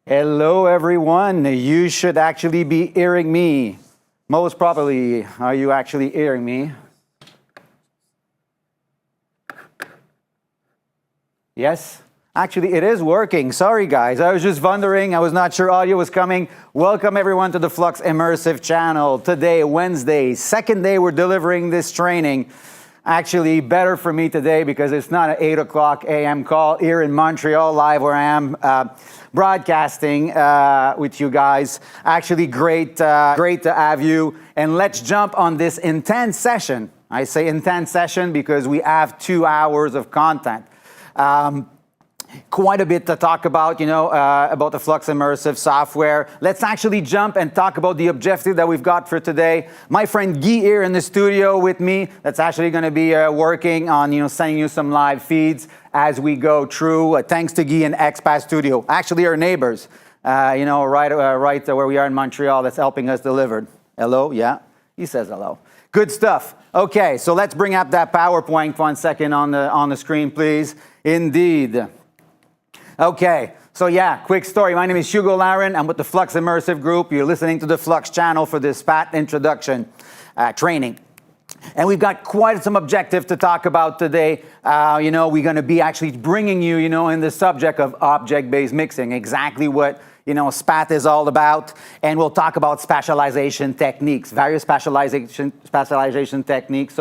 Hello everyone, you should actually be hearing me. Most probably, are you actually hearing me? Yes? Actually, it is working. Sorry guys, I was just wondering, I was not sure audio was coming. Welcome everyone to the FLUX Immersive channel. Today, Wednesday, second day we're delivering this training. Actually, better for me today because it's not an 8 o'clock a.m. call here in Montreal live where I am broadcasting with you guys. Actually, great to have you. And let's jump on this intense session. I say intense session because we have 2 hours of content. Quite a bit to talk about, about the FLUX Immersive software. Let's actually jump and talk about the objective that we've got for today. My friend Guy here in the studio with me, that's actually going to be working on, sending you some live feeds as we go through. Thanks to Guy and SPAT Studio, actually our neighbors, right where we are in Montreal, that's helping us deliver. Hello, yeah, he says hello. Good stuff. Okay, so let's bring up that PowerPoint 1 second on the screen, please. Indeed. Okay, so yeah, quick story. My name is Hugo Laren. I'm with the FLUX Immersive Group. You're listening to the FLUX channel for this SPAT introduction training. And we've got quite some objective to talk about today. We're going to be actually bringing you, in the subject of object-based mixing, exactly what SPAT is all about, and we'll talk about spatialization techniques, various spatialization techniques,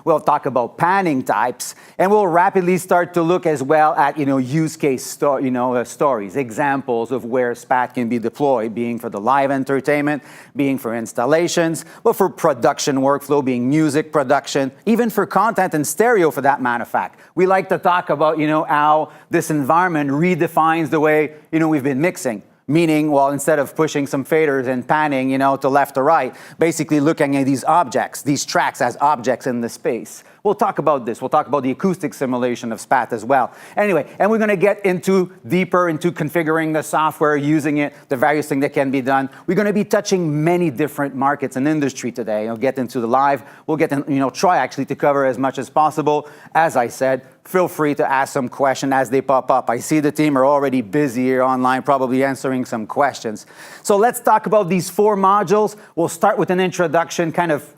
We'll talk about panning types, and we'll rapidly start to look as well at, use case stories, examples of where SPAT can be deployed, being for the live entertainment, being for installations, but for production workflow, being music production, even for content and stereo for that matter of fact. We like to talk about, how this environment redefines the way, we've been mixing. Meaning, well, instead of pushing some faders and panning, to left or right, basically looking at these objects, these tracks as objects in the space. We'll talk about this. We'll talk about the acoustic simulation of SPAT as well. Anyway, and we're going to get deeper into configuring the software, using it, the various things that can be done. We're going to be touching many different markets and industry today. We'll get into the live. We'll get in, try actually to cover as much as possible. As I said, feel free to ask some questions as they pop up. I see the team are already busy here online, probably answering some questions. So let's talk about these 4 modules. We'll start with an introduction, kind of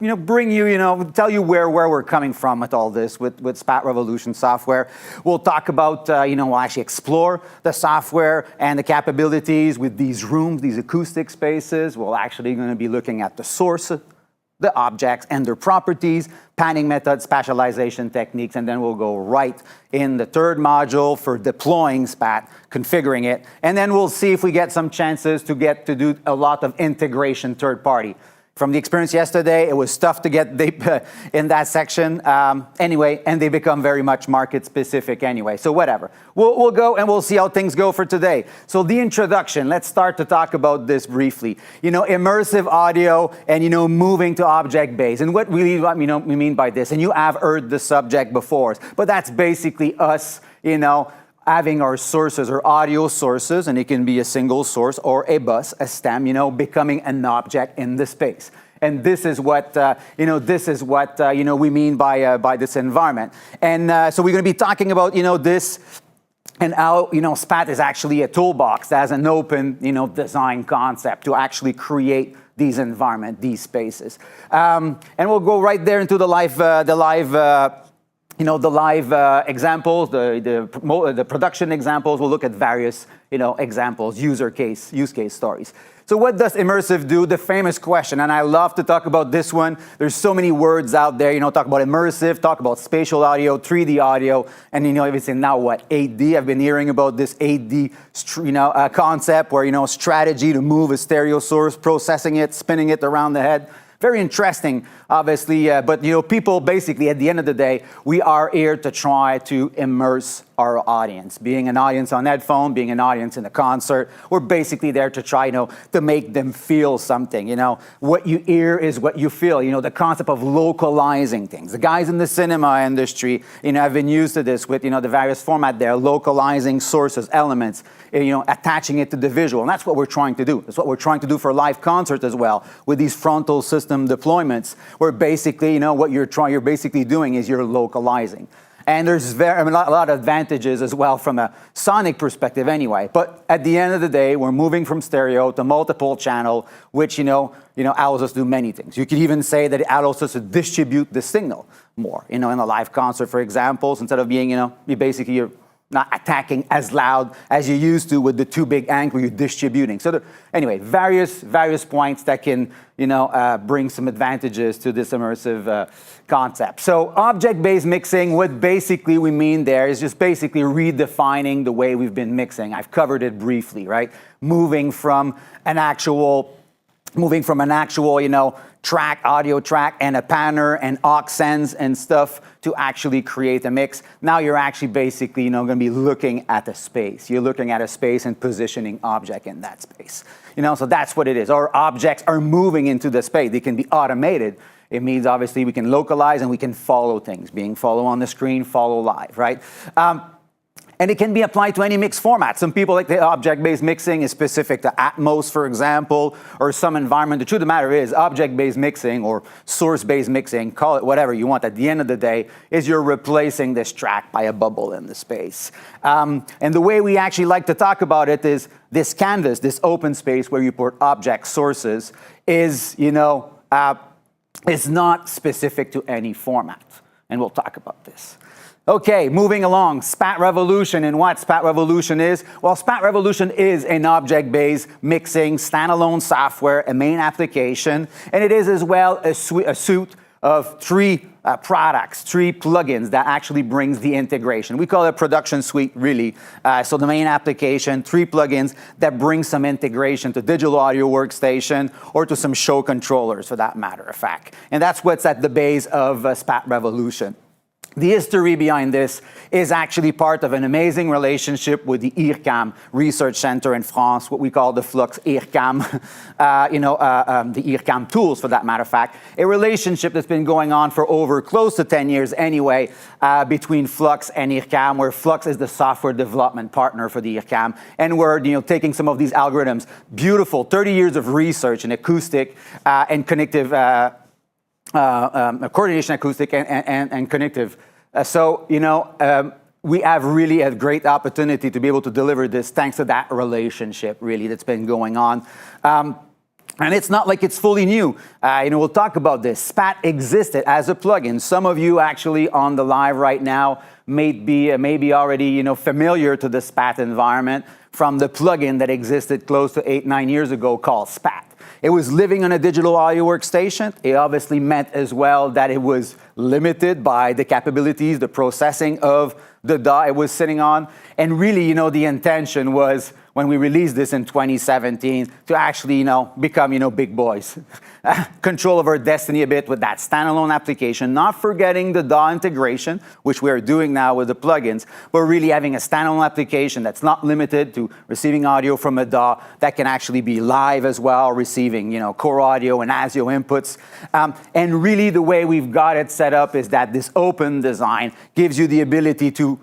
bring you, tell you where we're coming from with all this, with SPAT Revolution software. We'll talk about, we'll actually explore the software and the capabilities with these rooms, these acoustic spaces. We're actually going to be looking at the source, the objects and their properties, panning methods, spatialization techniques, and then we'll go right in the 3rd module for deploying SPAT, configuring it, and then we'll see if we get some chances to get to do a lot of integration third party. From the experience yesterday, it was tough to get deep in that section anyway, and they become very much market specific anyway. So whatever. We'll go and we'll see how things go for today. So the introduction, let's start to talk about this briefly. Immersive audio and, moving to object-based. And what we mean by this, and you have heard the subject before, but that's basically us, having our sources or audio sources, and it can be a single source or a bus, a stem, becoming an object in the space. And this is what, we mean by this environment. And so we're going to be talking about, this and how, SPAT is actually a toolbox that has an open, design concept to actually create these environments, these spaces. And we'll go right there into the live examples, the production examples. We'll look at various, examples, use case stories. So what does immersive do? The famous question, and I love to talk about this one. There's so many words out there, talk about immersive, talk about spatial audio, 3D audio, and everything now what, 8D? I've been hearing about this 8D, concept where, strategy to move a stereo source, processing it, spinning it around the head. Very interesting, obviously, but people basically, at the end of the day, we are here to try to immerse our audience. Being an audience on headphone, being an audience in a concert, we're basically there to try, to make them feel something. What you hear is what you feel. The concept of localizing things. The guys in the cinema industry, have been used to this with, the various format there, localizing sources, elements, attaching it to the visual. And that's what we're trying to do. That's what we're trying to do for live concerts as well, with these frontal system deployments, where basically, what you're basically doing is you're localizing. And there's a lot of advantages as well from a sonic perspective anyway. But at the end of the day, we're moving from stereo to multiple channel, which allows us to do many things. You could even say that it allows us to distribute the signal more. In a live concert, for example, instead of being, you're not attacking as loud as you used to with the two big amps where you're distributing. So anyway, various points that can, bring some advantages to this immersive concept. So object-based mixing, what basically we mean there is just basically redefining the way we've been mixing. I've covered it briefly, right? Moving from an actual, track, audio track, and a panner and aux sends and stuff to actually create a mix. Now you're actually basically, going to be looking at a space. You're looking at a space and positioning object in that space. So that's what it is. Our objects are moving into the space. They can be automated. It means obviously we can localize and we can follow things, being follow on the screen, follow live, right? And it can be applied to any mix format. Some people like the object-based mixing is specific to Atmos, for example, or some environment. The truth of the matter is object-based mixing or source-based mixing, call it whatever you want, at the end of the day, is you're replacing this track by a bubble in the space. And the way we actually like to talk about it is this canvas, this open space where you put object sources is, is not specific to any format. And we'll talk about this. Okay, moving along, SPAT Revolution, and what SPAT Revolution is? Well, SPAT Revolution is an object-based mixing, standalone software, a main application, and it is as well a suite of three products, three plugins that actually brings the integration. We call it a production suite, really. So the main application, three plugins that bring some integration to digital audio workstation or to some show controllers, for that matter of fact. And that's what's at the base of SPAT Revolution. The history behind this is actually part of an amazing relationship with the IRCAM Research Center in France, what we call the FLUX IRCAM, the IRCAM tools, for that matter of fact. A relationship that's been going on for over close to 10 years anyway, between FLUX and IRCAM, where FLUX is the software development partner for the IRCAM, and we're taking some of these algorithms, beautiful 30 years of research in acoustic and connective coordination, acoustic, and connective. We have really a great opportunity to be able to deliver this thanks to that relationship, really, that's been going on. And it's not like it's fully new. We'll talk about this. SPAT existed as a plugin. Some of you actually on the live right now may be already familiar to the SPAT environment from the plugin that existed close to 8-9 years ago called SPAT. It was living on a digital audio workstation. It obviously meant as well that it was limited by the capabilities, the processing of the DAW it was sitting on. And really, the intention was, when we released this in 2017, to actually, become, big boys. Control of our destiny a bit with that standalone application, not forgetting the DAW integration, which we are doing now with the plugins, but really having a standalone application that's not limited to receiving audio from a DAW, that can actually be live as well, receiving, core audio and ASIO inputs. And really the way we've got it set up is that this open design gives you the ability to,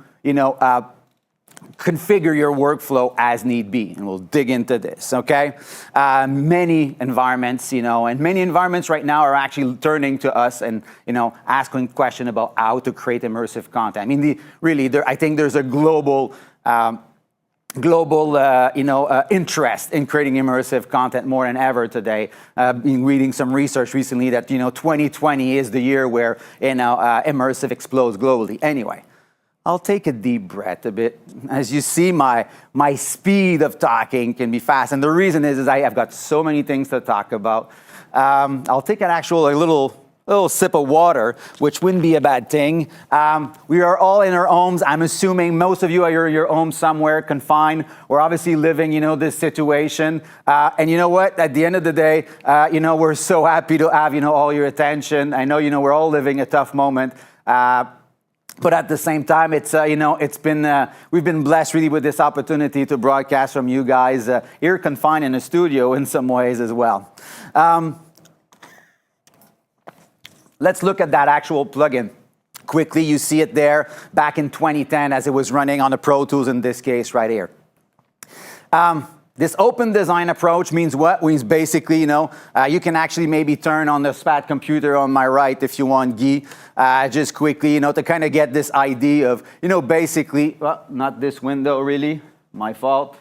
configure your workflow as need be, and we'll dig into this, okay? Many environments, and many environments right now are actually turning to us and, asking questions about how to create immersive content. I mean, I think there's a global interest in creating immersive content more than ever today. Been reading some research recently that, 2020 is the year where, immersive explodes globally. Anyway. I'll take a deep breath a bit. As you see, my speed of talking can be fast. And the reason is I've got so many things to talk about. I'll take a little sip of water, which wouldn't be a bad thing. We are all in our homes. I'm assuming most of you are in your home somewhere, confined. We're obviously living, this situation. And you know what? At the end of the day, we're so happy to have, all your attention. I know, we're all living a tough moment. But at the same time, it's we've been blessed really with this opportunity to broadcast from you guys here, confined in a studio in some ways as well. Let's look at that actual plugin quickly. You see it there back in 2010 as it was running on the Pro Tools in this case right here. This open design approach means what? Means basically, you can actually maybe turn on the SPAT computer on my right if you want, Guy, just quickly, to kind of get this idea of, basically, well, not this window really, my fault,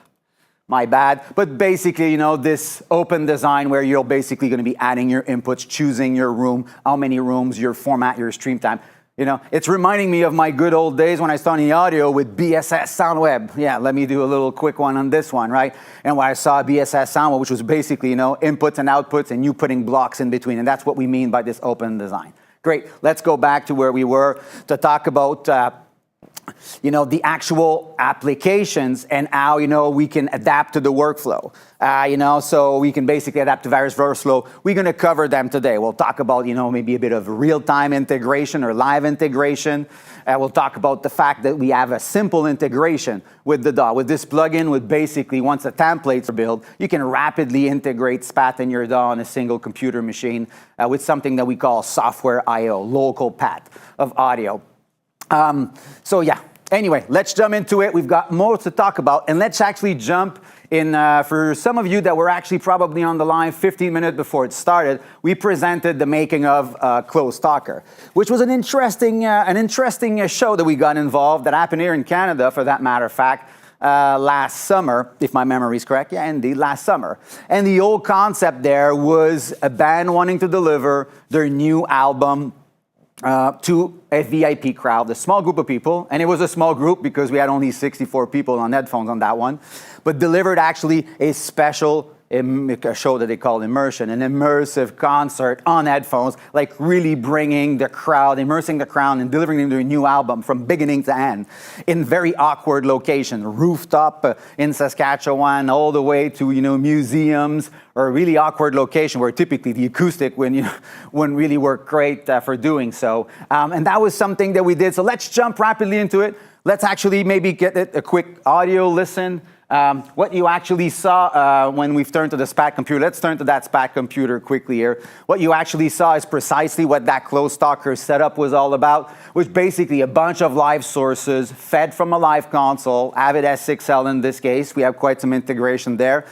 my bad, but basically, this open design where you're basically going to be adding your inputs, choosing your room, how many rooms, your format, your stream time. It's reminding me of my good old days when I started in audio with BSS SoundWeb. Yeah, let me do a little quick one on this one, right? And when I saw BSS SoundWeb, which was basically, inputs and outputs and you putting blocks in between. And that's what we mean by this open design. Great, let's go back to where we were to talk about the actual applications and how, we can adapt to the workflow. So we can basically adapt to various workflow. We're going to cover them today. We'll talk about, maybe a bit of real-time integration or live integration. We'll talk about the fact that we have a simple integration with the DAW. With this plugin, with basically, once the templates are built, you can rapidly integrate SPAT in your DAW on a single computer machine with something that we call software I/O, local path of audio. So yeah, anyway, let's jump into it. We've got more to talk about, and let's actually jump in. For some of you that were actually probably on the line 15 minutes before it started, we presented the making of Close Talker, which was an interesting show that we got involved, that happened here in Canada, for that matter of fact, last summer, if my memory is correct. Yeah, indeed, last summer. And the whole concept there was a band wanting to deliver their new album to a VIP crowd, a small group of people, and it was a small group because we had only 64 people on headphones on that one, but delivered actually a special a show that they call Immersion, an immersive concert on headphones, like really bringing the crowd, immersing the crowd and delivering them their new album from beginning to end in very awkward location, rooftop in Saskatchewan, all the way to, museums, or a really awkward location where typically the acoustic wouldn't really work great for doing so. And that was something that we did. So let's jump rapidly into it. Let's actually maybe get a quick audio listen. What you actually saw when we've turned to the SPAT computer, let's turn to that SPAT computer quickly here. What you actually saw is precisely what that Close Talker setup was all about, which basically a bunch of live sources fed from a live console, Avid S6L in this case. We have quite some integration there.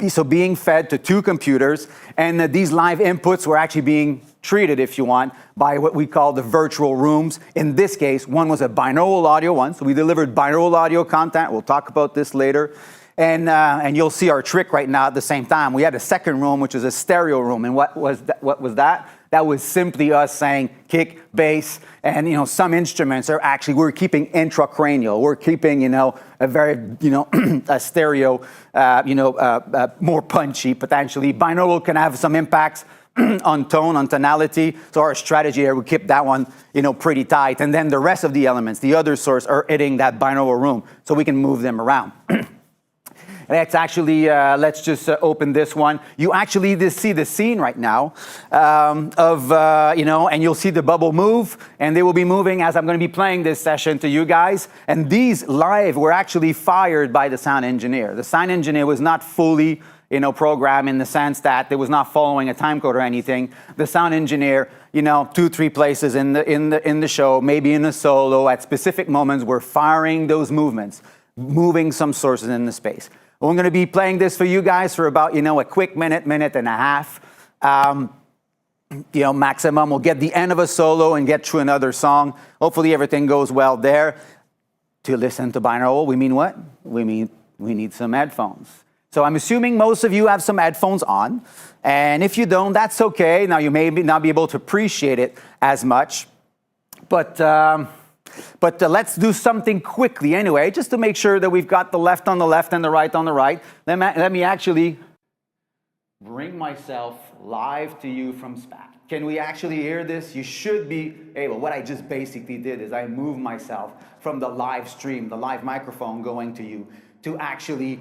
So being fed to two computers, and these live inputs were actually being treated, if you want, by what we call the virtual rooms. In this case, one was a binaural audio one, so we delivered binaural audio content. We'll talk about this later. And you'll see our trick right now at the same time. We had a second room, which is a stereo room. And what was that? That was simply us saying kick, bass, and some instruments are actually, we're keeping intracranial. We're keeping, a very, a stereo, more punchy potentially. Binaural can have some impacts on tone, on tonality. So our strategy here, we keep that one, pretty tight. And then the rest of the elements, the other source, are hitting that binaural room, so we can move them around. Let's actually, let's just open this one. You actually see the scene right now and you'll see the bubble move, and they will be moving as I'm going to be playing this session to you guys. And these live were actually fired by the sound engineer. The sound engineer was not fully program in the sense that it was not following a time code or anything. The sound engineer, 2-3 places in the show, maybe in a solo, at specific moments, were firing those movements, moving some sources in the space. We're going to be playing this for you guys for about, a quick minute and a half. Maximum. We'll get the end of a solo and get through another song. Hopefully everything goes well there. To listen to binaural, we mean what? We mean we need some headphones. So I'm assuming most of you have some headphones on, and if you don't, that's okay. Now, you may not be able to appreciate it as much, but let's do something quickly anyway, just to make sure that we've got the left on the left and the right on the right. Let me actually bring myself live to you from SPAT. Can we actually hear this? You should be able. What I just basically did is I moved myself from the live stream, the live microphone going to you, to actually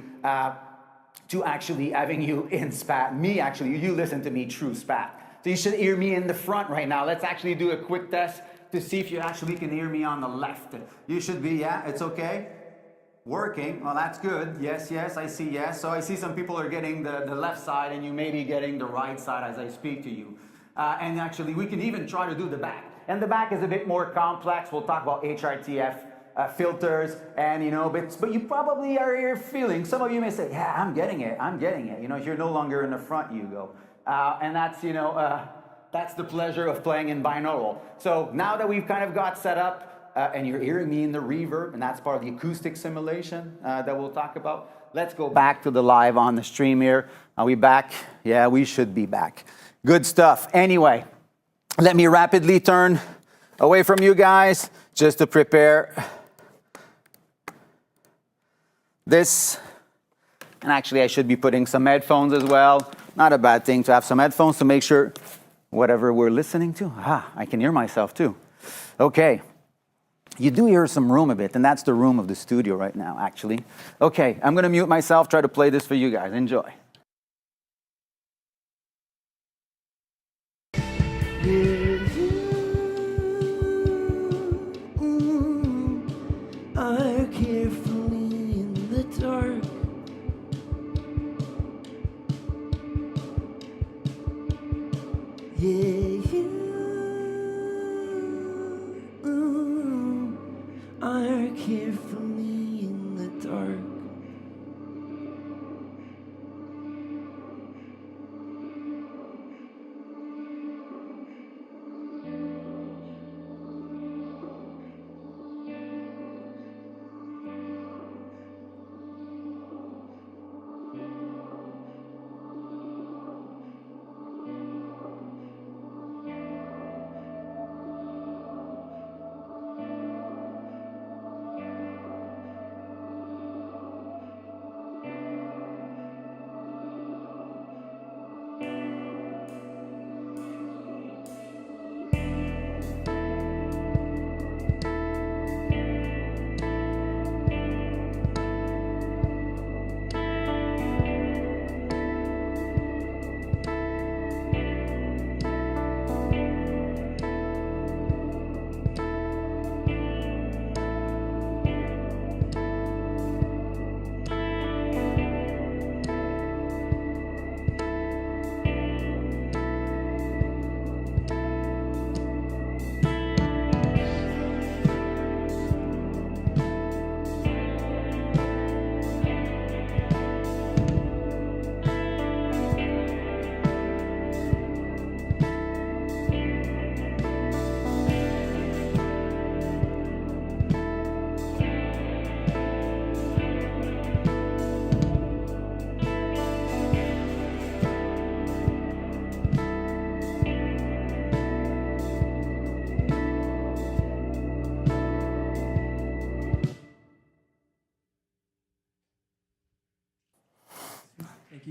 having you in SPAT. You listen to me through SPAT. So you should hear me in the front right now. Let's actually do a quick test to see if you actually can hear me on the left. You should be, yeah, it's okay. Working, well, that's good. Yes, I see yes. So I see some people are getting the left side, and you may be getting the right side as I speak to you. And actually, we can even try to do the back. And the back is a bit more complex. We'll talk about HRTF filters, and but you probably are here feeling. Some of you may say, "Yeah, I'm getting it. I'm getting it." If you're no longer in the front, you go, and that's that's the pleasure of playing in binaural. So now that we've kind of got set up, and you're hearing me in the reverb, and that's part of the acoustic simulation that we'll talk about. Let's go back to the live on the stream here. Are we back? Yeah, we should be back. Good stuff. Anyway, let me rapidly turn away from you guys just to prepare this. And actually, I should be putting some headphones as well. Not a bad thing to have some headphones to make sure whatever we're listening to, I can hear myself too. Okay. You do hear some room a bit, and that's the room of the studio right now, actually. Okay, I'm going to mute myself, try to play this for you guys. Enjoy. Are carefully in the dark. Yeah, you are carefully in the dark.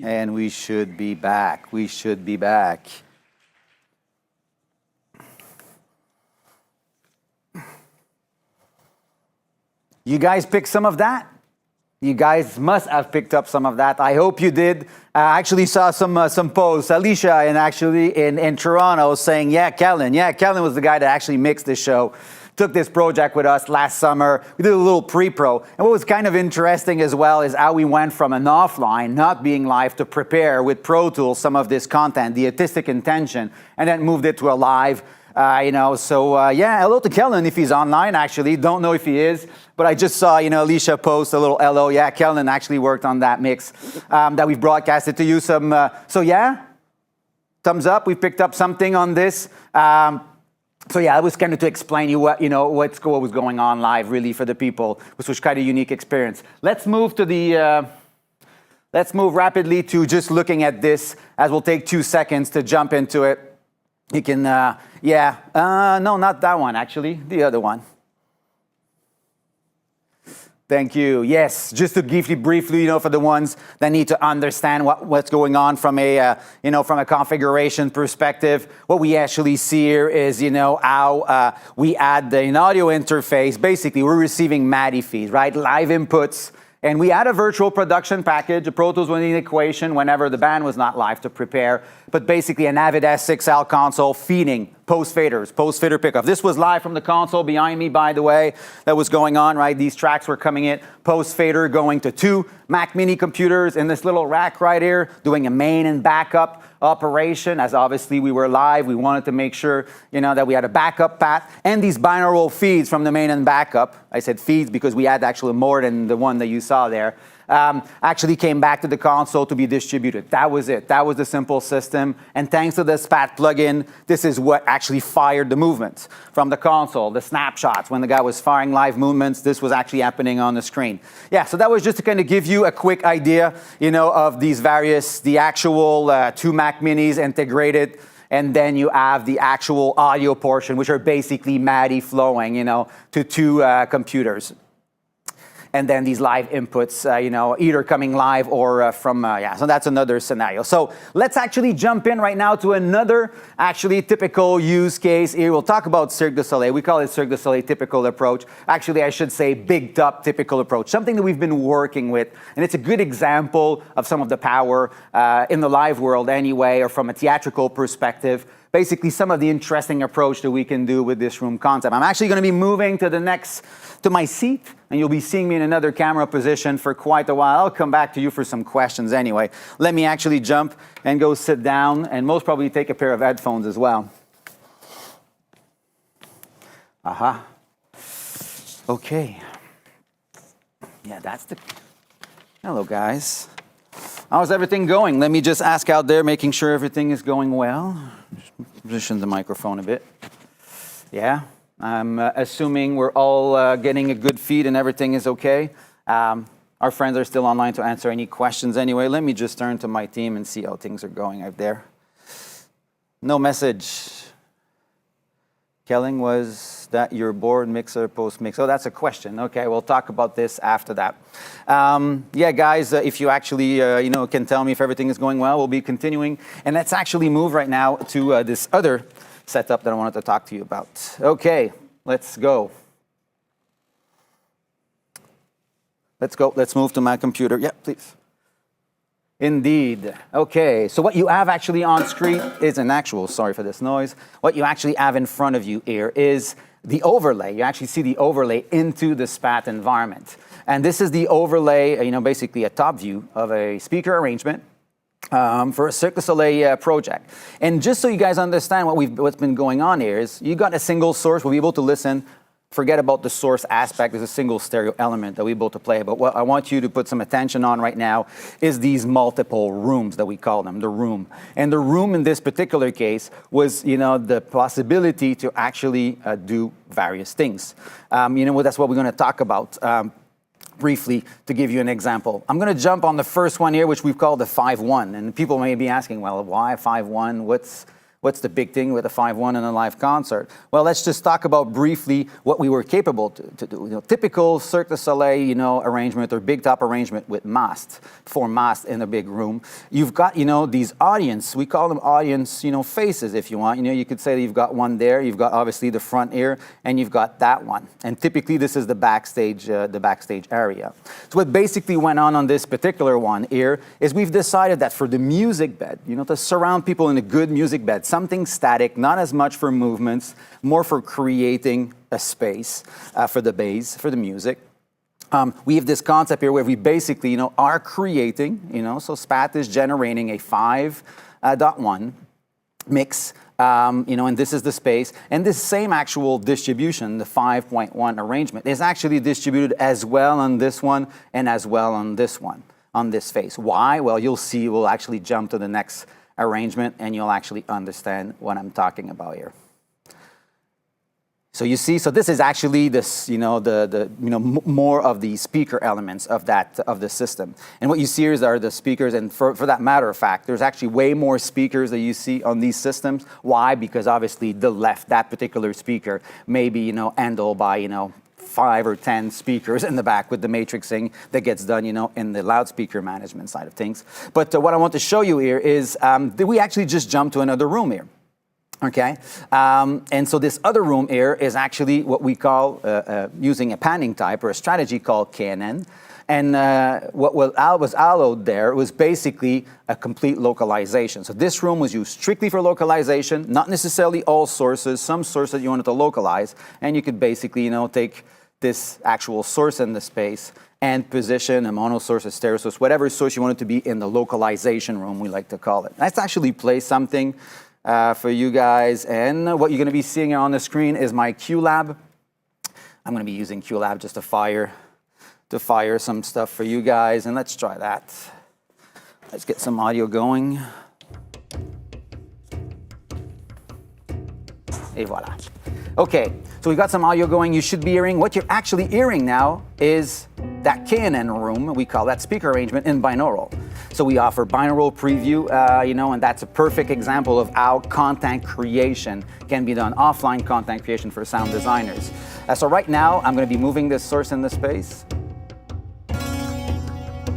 And we should be back. We should be back. You guys picked some of that? You guys must have picked up some of that. I hope you did. I actually saw some posts. Alicia in Toronto saying, yeah, Kellen was the guy that actually mixed this show. Took this project with us last summer. We did a little pre-pro. And what was kind of interesting as well is how we went from an offline, not being live, to prepare with Pro Tools some of this content, the artistic intention, and then moved it to a live. Yeah, hello to Kellen if he's online, actually. Don't know if he is, but I just saw, Alicia post a little hello. Yeah, Kellen actually worked on that mix that we've broadcasted to you. So yeah, thumbs up. We picked up something on this. So yeah, I was kind of to explain you what was going on live, really, for the people, which was quite a unique experience. Let's move rapidly to just looking at this, as we'll take 2 seconds to jump into it. You can, no, not that one, actually, the other one. Thank you. Yes, just to give you briefly, for the ones that need to understand what's going on from a, from a configuration perspective, what we actually see here is, how we add an audio interface. Basically, we're receiving MADI feeds, right? Live inputs. And we add a virtual production package, a Pro Tools winning equation whenever the band was not live to prepare, but basically an Avid S6L console feeding post-faders, post-fader pickup. This was live from the console behind me, by the way, that was going on, right? These tracks were coming in, post-fader going to 2 Mac Mini computers in this little rack right here, doing a main and backup operation. As obviously we were live, we wanted to make sure, that we had a backup path, and these binaural feeds from the main and backup. I said feeds because we had actually more than the one that you saw there. Actually came back to the console to be distributed. That was it. That was the simple system. And thanks to the SPAT plugin, this is what actually fired the movements from the console, the snapshots. When the guy was firing live movements, this was actually happening on the screen. Yeah, so that was just to kind of give you a quick idea, of these the actual 2 Mac Minis integrated. And then you have the actual audio portion, which are basically MADI flowing, to 2 computers. And then these live inputs, either coming live or from, so that's another scenario. So let's actually jump in right now to another actually typical use case here. We'll talk about Cirque du Soleil. We call it Cirque du Soleil typical approach. Actually, I should say big top typical approach, something that we've been working with. And it's a good example of some of the power in the live world anyway, or from a theatrical perspective. Basically, some of the interesting approach that we can do with this room concept. I'm actually going to be moving to my seat, and you'll be seeing me in another camera position for quite a while. I'll come back to you for some questions anyway. Let me actually jump and go sit down, and most probably take a pair of headphones as well. Aha. Okay. Yeah, hello, guys. How's everything going? Let me just ask out there, making sure everything is going well. Position the microphone a bit. Yeah, I'm assuming we're all getting a good feed and everything is okay. Our friends are still online to answer any questions anyway. Let me just turn to my team and see how things are going out there. No message. Kelling, was that your board mixer post-mix? Oh, that's a question. Okay, we'll talk about this after that. Yeah, guys, if you actually, can tell me if everything is going well, we'll be continuing. And let's actually move right now to this other setup that I wanted to talk to you about. Okay, let's go. Let's move to my computer. Yeah, please. Indeed. Okay, so what you have actually on screen is an actual, sorry for this noise, what you actually have in front of you here is the overlay. You actually see the overlay into the SPAT environment. And this is the overlay, basically a top view of a speaker arrangement for a Cirque du Soleil project. And just so you guys understand what's been going on here is you got a single source, we'll be able to listen. Forget about the source aspect. There's a single stereo element that we're able to play. But what I want you to put some attention on right now is these multiple rooms that we call them, the room. And the room in this particular case was, the possibility to actually do various things. That's what we're going to talk about briefly to give you an example. I'm going to jump on the first one here, which we've called the 5-1. And people may be asking, well, why 5-1? What's the big thing with a 5-1 in a live concert? Well, let's just talk about briefly what we were capable to do. Typical Cirque du Soleil, arrangement or big top arrangement with mast, 4 masts in a big room. You've got, these audience, we call them audience, faces if you want. You could say that you've got one there, you've got obviously the front ear, and you've got that one. And typically this is the backstage area. So what basically went on this particular one here is we've decided that for the music bed, to surround people in a good music bed, something static, not as much for movements, more for creating a space for the bass, for the music. We have this concept here where we basically, are creating, so SPAT is generating a 5.1 mix, and this is the space. And this same actual distribution, the 5.1 arrangement, is actually distributed as well on this one and as well on this one, on this face. Why? Well, you'll see, we'll actually jump to the next arrangement and you'll actually understand what I'm talking about here. So you see, so this is actually this, more of the speaker elements of the system. And what you see here are the speakers, and for that matter of fact, there's actually way more speakers that you see on these systems. Why? Because obviously that particular speaker may be, handled by, 5 or 10 speakers in the back with the matrixing that gets done, in the loudspeaker management side of things. But what I want to show you here is that we actually just jumped to another room here. Okay, and so this other room here is actually what we call using a panning type or a strategy called KNN. And what was allowed there was basically a complete localization. So this room was used strictly for localization, not necessarily all sources, some sources you wanted to localize, and you could basically, take this actual source in the space and position a mono source, a stereo source, whatever source you want it to be in the localization room, we like to call it. Let's actually play something for you guys. And what you're going to be seeing on the screen is my QLab. I'm going to be using QLab just to fire some stuff for you guys. And let's try that. Let's get some audio going. Et voila. Okay, so we got some audio going. You should be hearing, what you're actually hearing now is that K&N room. We call that speaker arrangement in binaural. So we offer binaural preview, and that's a perfect example of how content creation can be done, offline content creation for sound designers. So right now, I'm going to be moving this source in the space.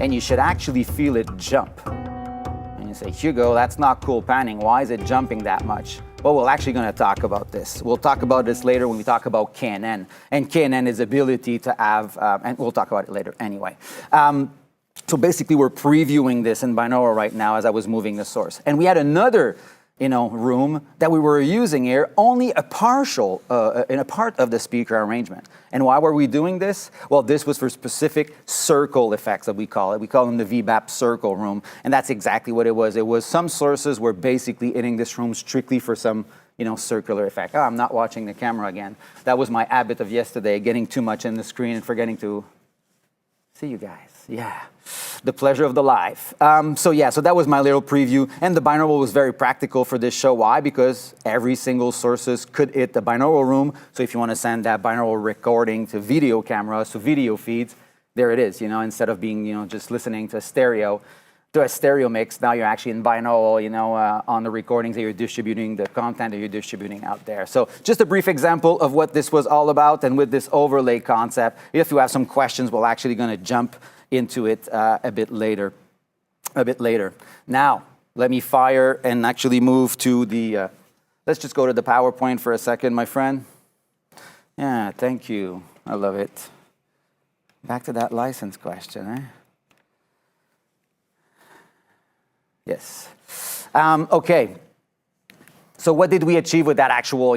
And you should actually feel it jump. And you say, Hugo, that's not cool panning. Why is it jumping that much? Well, we're actually going to talk about this. We'll talk about this later when we talk about K&N. And K&N is ability to have, and we'll talk about it later anyway. So basically, we're previewing this in binaural right now as I was moving the source. And we had another room that we were using here, only a partial, in a part of the speaker arrangement. And why were we doing this? Well, this was for specific circle effects that we call it. We call them the VBAP circle room, and that's exactly what it was. It was some sources were basically hitting this room strictly for some, circular effect. Oh, I'm not watching the camera again. That was my habit of yesterday, getting too much in the screen and forgetting to see you guys. Yeah, the pleasure of the live. So that was my little preview. And the binaural was very practical for this show. Why? Because every single sources could hit the binaural room. So if you want to send that binaural recording to video cameras, to video feeds, there it is. Instead of being, just listening to a stereo mix, now you're actually in binaural, on the recordings that you're distributing, the content that you're distributing out there. So just a brief example of what this was all about. And with this overlay concept, if you have some questions, we're actually going to jump into it a bit later. Now, let me fire and actually move to the, let's just go to the PowerPoint for a second, my friend. Yeah, thank you. I love it. Back to that license question, eh? Yes. Okay. So what did we achieve with that actual,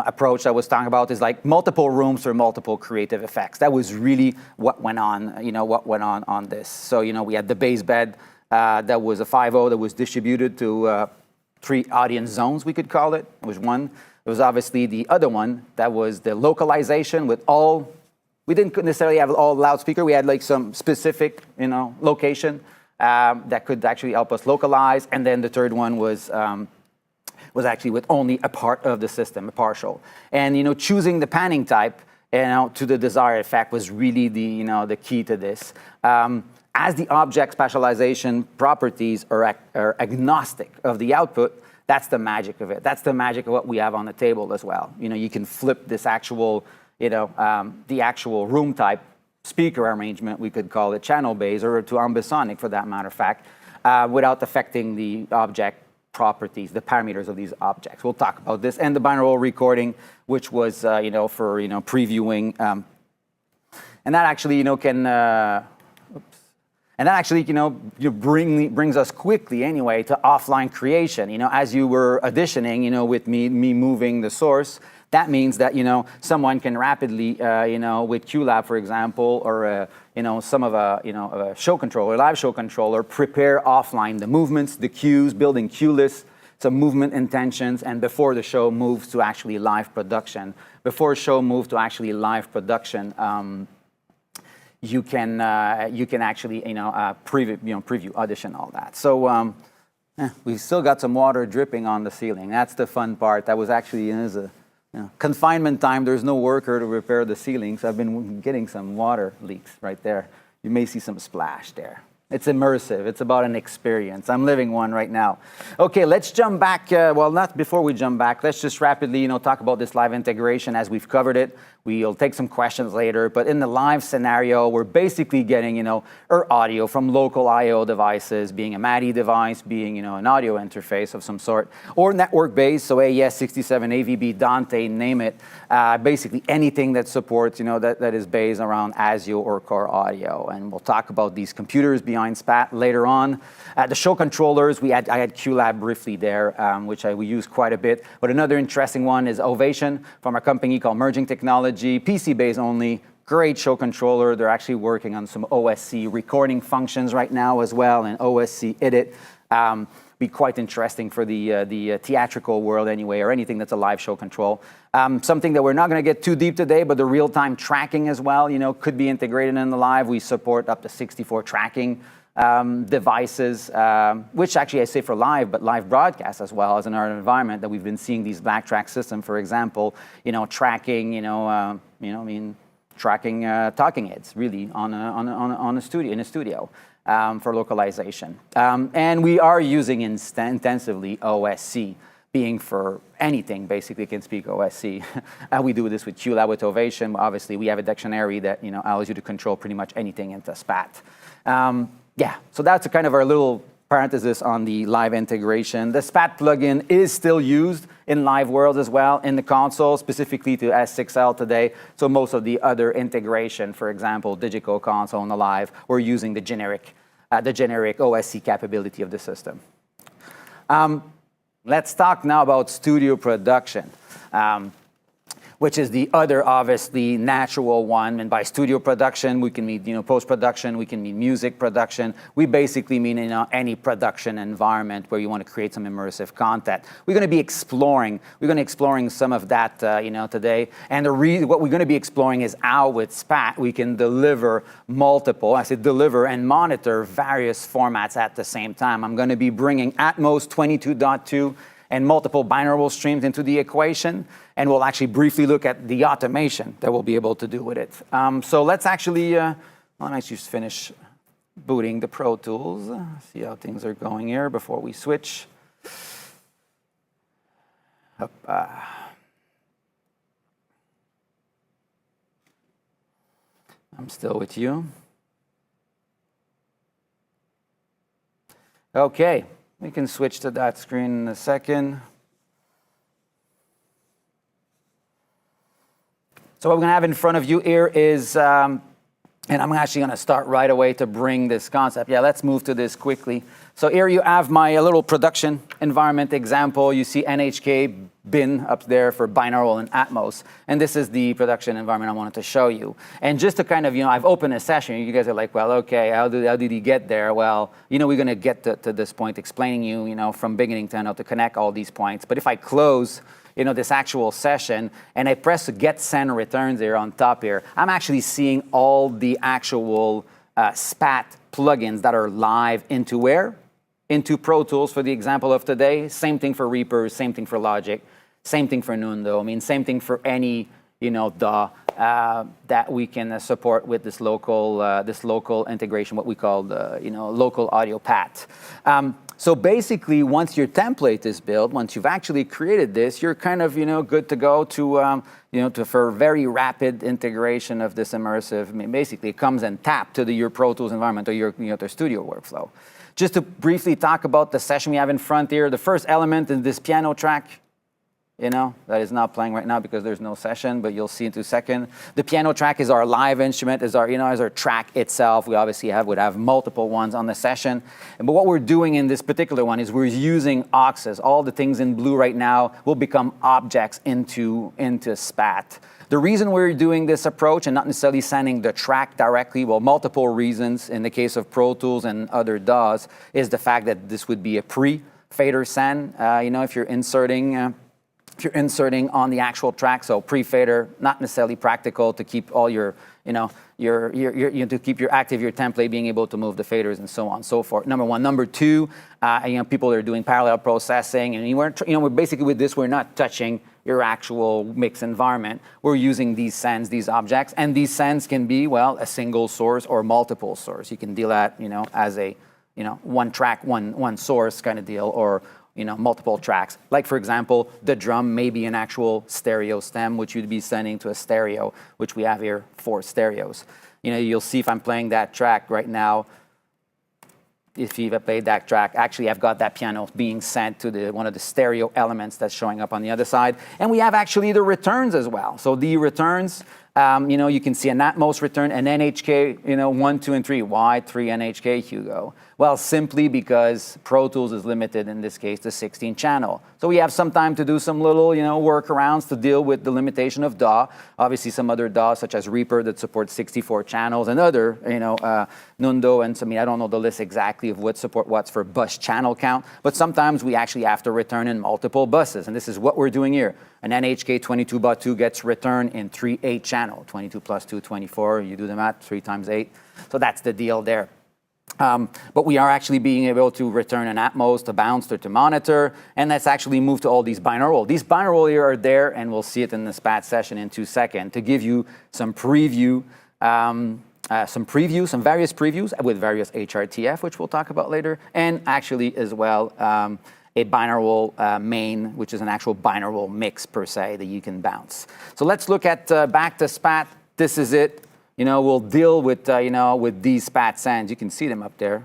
approach I was talking about is like multiple rooms for multiple creative effects. That was really what went on, on this. So, we had the bass bed that was a 5.0 that was distributed to 3 audience zones, we could call it. It was one. There was obviously the other one that was the localization with all, we didn't necessarily have all loudspeaker. We had like some specific, location that could actually help us localize. And then the third one was actually with only a part of the system, a partial. And choosing the panning type to the desired effect was really the key to this. As the object spatialization properties are agnostic of the output, that's the magic of it. That's the magic of what we have on the table as well. You can flip this actual, the actual room type speaker arrangement, we could call it channel based, or to ambisonic for that matter of fact, without affecting the object properties, the parameters of these objects. We'll talk about this. And the binaural recording, which was, for, previewing. And that actually, can, and that actually, brings us quickly anyway to offline creation. As you were auditioning, with me moving the source, that means that, someone can rapidly, with QLab, for example, or, some of a show controller, live show controller, prepare offline the movements, the cues, building cue lists, some movement intentions, and before the show moves to actually live production. Before a show moves to actually live production, you can actually, preview, audition, all that. So we've still got some water dripping on the ceiling. That's the fun part. That was actually, confinement time, there's no worker to repair the ceiling, so I've been getting some water leaks right there. You may see some splash there. It's immersive. It's about an experience. I'm living one right now. Okay, let's jump back. Well, not before we jump back. Let's just rapidly, talk about this live integration as we've covered it. We'll take some questions later, but in the live scenario, we're basically getting, our audio from local I/O devices, being a MADI device, being, an audio interface of some sort, or network-based, so AES 67, AVB, Dante, name it. Basically anything that supports, that is based around ASIO or core audio. And we'll talk about these computers behind SPAT later on. The show controllers, I had QLab briefly there, which we use quite a bit. But another interesting one is Ovation from a company called Merging Technology, PC-based only, great show controller. They're actually working on some OSC recording functions right now as well, and OSC edit. Be quite interesting for the theatrical world anyway, or anything that's a live show control. Something that we're not going to get too deep today, but the real-time tracking as well, could be integrated in the live. We support up to 64 tracking devices, which actually I say for live, but live broadcast as well as in our environment that we've been seeing these black track system, for example, tracking, tracking talking heads really on a studio, in a studio. For localization. And we are using intensively OSC, being for anything, basically can speak OSC. We do this with QLab, with Ovation. Obviously, we have a dictionary that allows you to control pretty much anything into SPAT. So that's kind of our little parenthesis on the live integration. The SPAT plugin is still used in live worlds as well, in the console, specifically to S6L today. So most of the other integration, for example, Digital console in the live, we're using the generic OSC capability of the system. Let's talk now about studio production. Which is the other, obviously, natural one. And by studio production, we can mean, post-production, we can mean music production. We basically mean, any production environment where you want to create some immersive content. We're going to be exploring some of that, today. And what we're going to be exploring is how with SPAT, we can deliver deliver and monitor various formats at the same time. I'm going to be bringing Atmos 22.2 and multiple binaural streams into the equation. And we'll actually briefly look at the automation that we'll be able to do with it. So let's actually, let's just finish booting the Pro Tools, see how things are going here before we switch. I'm still with you. Okay, we can switch to that screen in a second. So what we're going to have in front of you here is, and I'm actually going to start right away to bring this concept. Yeah, let's move to this quickly. So here you have my little production environment example. You see NHK bin up there for binaural and Atmos. And this is the production environment I wanted to show you. And just to kind of, I've opened a session. You guys are like, well, okay, how did he get there? Well, we're going to get to this point explaining you, from beginning to end how to connect all these points. But if I close this actual session, and I press get send returns here on top here, I'm actually seeing all the actual SPAT plugins that are live into where? Into Pro Tools for the example of today. Same thing for Reaper, same thing for Logic, same thing for Nundo. Same thing for any, DAW that we can support with this local integration, what we call the, local audio PAT. So basically, once your template is built, once you've actually created this, you're kind of, good to go to, for very rapid integration of this immersive. Basically, it comes and tap to your Pro Tools environment or your, the studio workflow. Just to briefly talk about the session we have in front here, the first element is this piano track. That is not playing right now because there's no session, but you'll see in 2 seconds. The piano track is our live instrument, is our track itself. We obviously would have multiple ones on the session. But what we're doing in this particular one is we're using auxes. All the things in blue right now will become objects into SPAT. The reason we're doing this approach and not necessarily sending the track directly, well, multiple reasons in the case of Pro Tools and other DAWs, is the fact that this would be a pre-fader send. If you're inserting on the actual track, so pre-fader, not necessarily practical to keep all your, to keep your template being able to move the faders and so on and so forth. Number one. Number two, people are doing parallel processing, and we're basically with this, we're not touching your actual mix environment. We're using these sends, these objects, and these sends can be, well, a single source or multiple source. You can deal at, as a, one track, one source kind of deal, or multiple tracks. Like for example, the drum may be an actual stereo stem, which you'd be sending to a stereo, which we have here 4 stereos. You'll see if I'm playing that track right now, if you've played that track, actually I've got that piano being sent to one of the stereo elements that's showing up on the other side. And we have actually the returns as well. So the returns, you can see an Atmos return, an NHK, 1, 2, and 3. Why 3 NHK, Hugo? Well, simply because Pro Tools is limited, in this case, to 16 channel. So we have some time to do some little, workarounds to deal with the limitation of DAW. Obviously, some other DAWs, such as Reaper, that supports 64 channels, and other, Nundo, and I don't know the list exactly of what support what's for bus channel count, but sometimes we actually have to return in multiple buses, and this is what we're doing here. An NHK 22.2 gets returned in 3 8 channel, 22 plus 2, 24, you do the math, 3 times 8. So that's the deal there. But we are actually being able to return an Atmos, to bounce, or to monitor, and let's actually move to all these binaural. These binaural here are there, and we'll see it in the SPAT session in 2 seconds, to give you some preview, some various previews with various HRTF, which we'll talk about later, and actually as well, a binaural main, which is an actual binaural mix per se that you can bounce. So let's look at back to SPAT. This is it. We'll deal with with these SPAT sends. You can see them up there.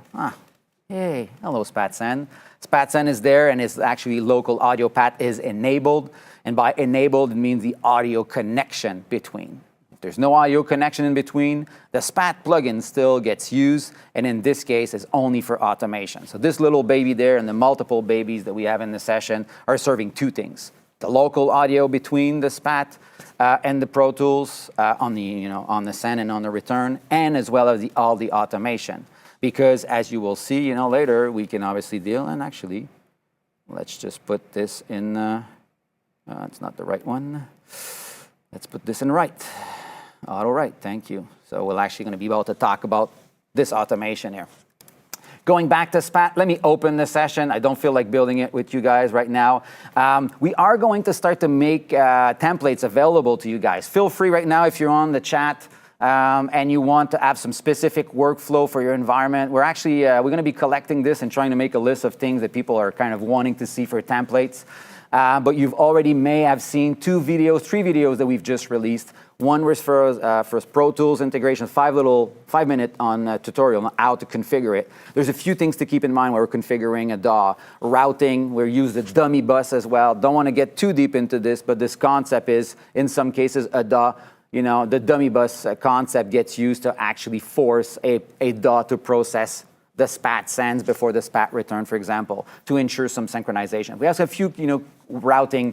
Hey, hello SPAT send. SPAT send is there, and it's actually local audio path is enabled. And by enabled, it means the audio connection between. If there's no audio connection in between, the SPAT plugin still gets used, and in this case, is only for automation. So this little baby there and the multiple babies that we have in the session are serving 2 things: the local audio between the SPAT and the Pro Tools on the send and on the return, and as well as all the automation. Because as you will see, later, we can obviously deal, and actually, let's just put this in. It's not the right one. Let's put this in right. Auto right, thank you. So we're actually going to be able to talk about this automation here. Going back to SPAT, let me open the session. I don't feel like building it with you guys right now. We are going to start to make templates available to you guys. Feel free right now, if you're on the chat and you want to have some specific workflow for your environment. We're actually, we're going to be collecting this and trying to make a list of things that people are kind of wanting to see for templates. But you've already may have seen 3 videos that we've just released. One was for Pro Tools integration, 5-minute on tutorial on how to configure it. There's a few things to keep in mind when we're configuring a DAW. Routing, we use the dummy bus as well. Don't want to get too deep into this, but this concept is, in some cases, a DAW, the dummy bus concept gets used to actually force a DAW to process the SPAT sends before the SPAT return, for example, to ensure some synchronization. We also have a few, routing,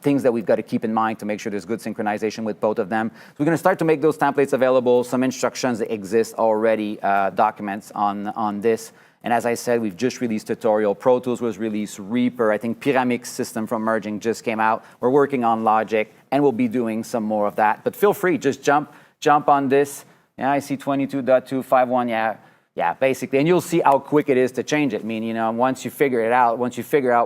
things that we've got to keep in mind to make sure there's good synchronization with both of them. So we're going to start to make those templates available, some instructions that exist already, documents on this. And as I said, we've just released tutorial. Pro Tools was released, Reaper, I think Pyramix system from Merging just came out. We're working on Logic, and we'll be doing some more of that. But feel free, just jump on this. Yeah, I see 22.251, yeah, basically. And you'll see how quick it is to change it. I mean, once you figure out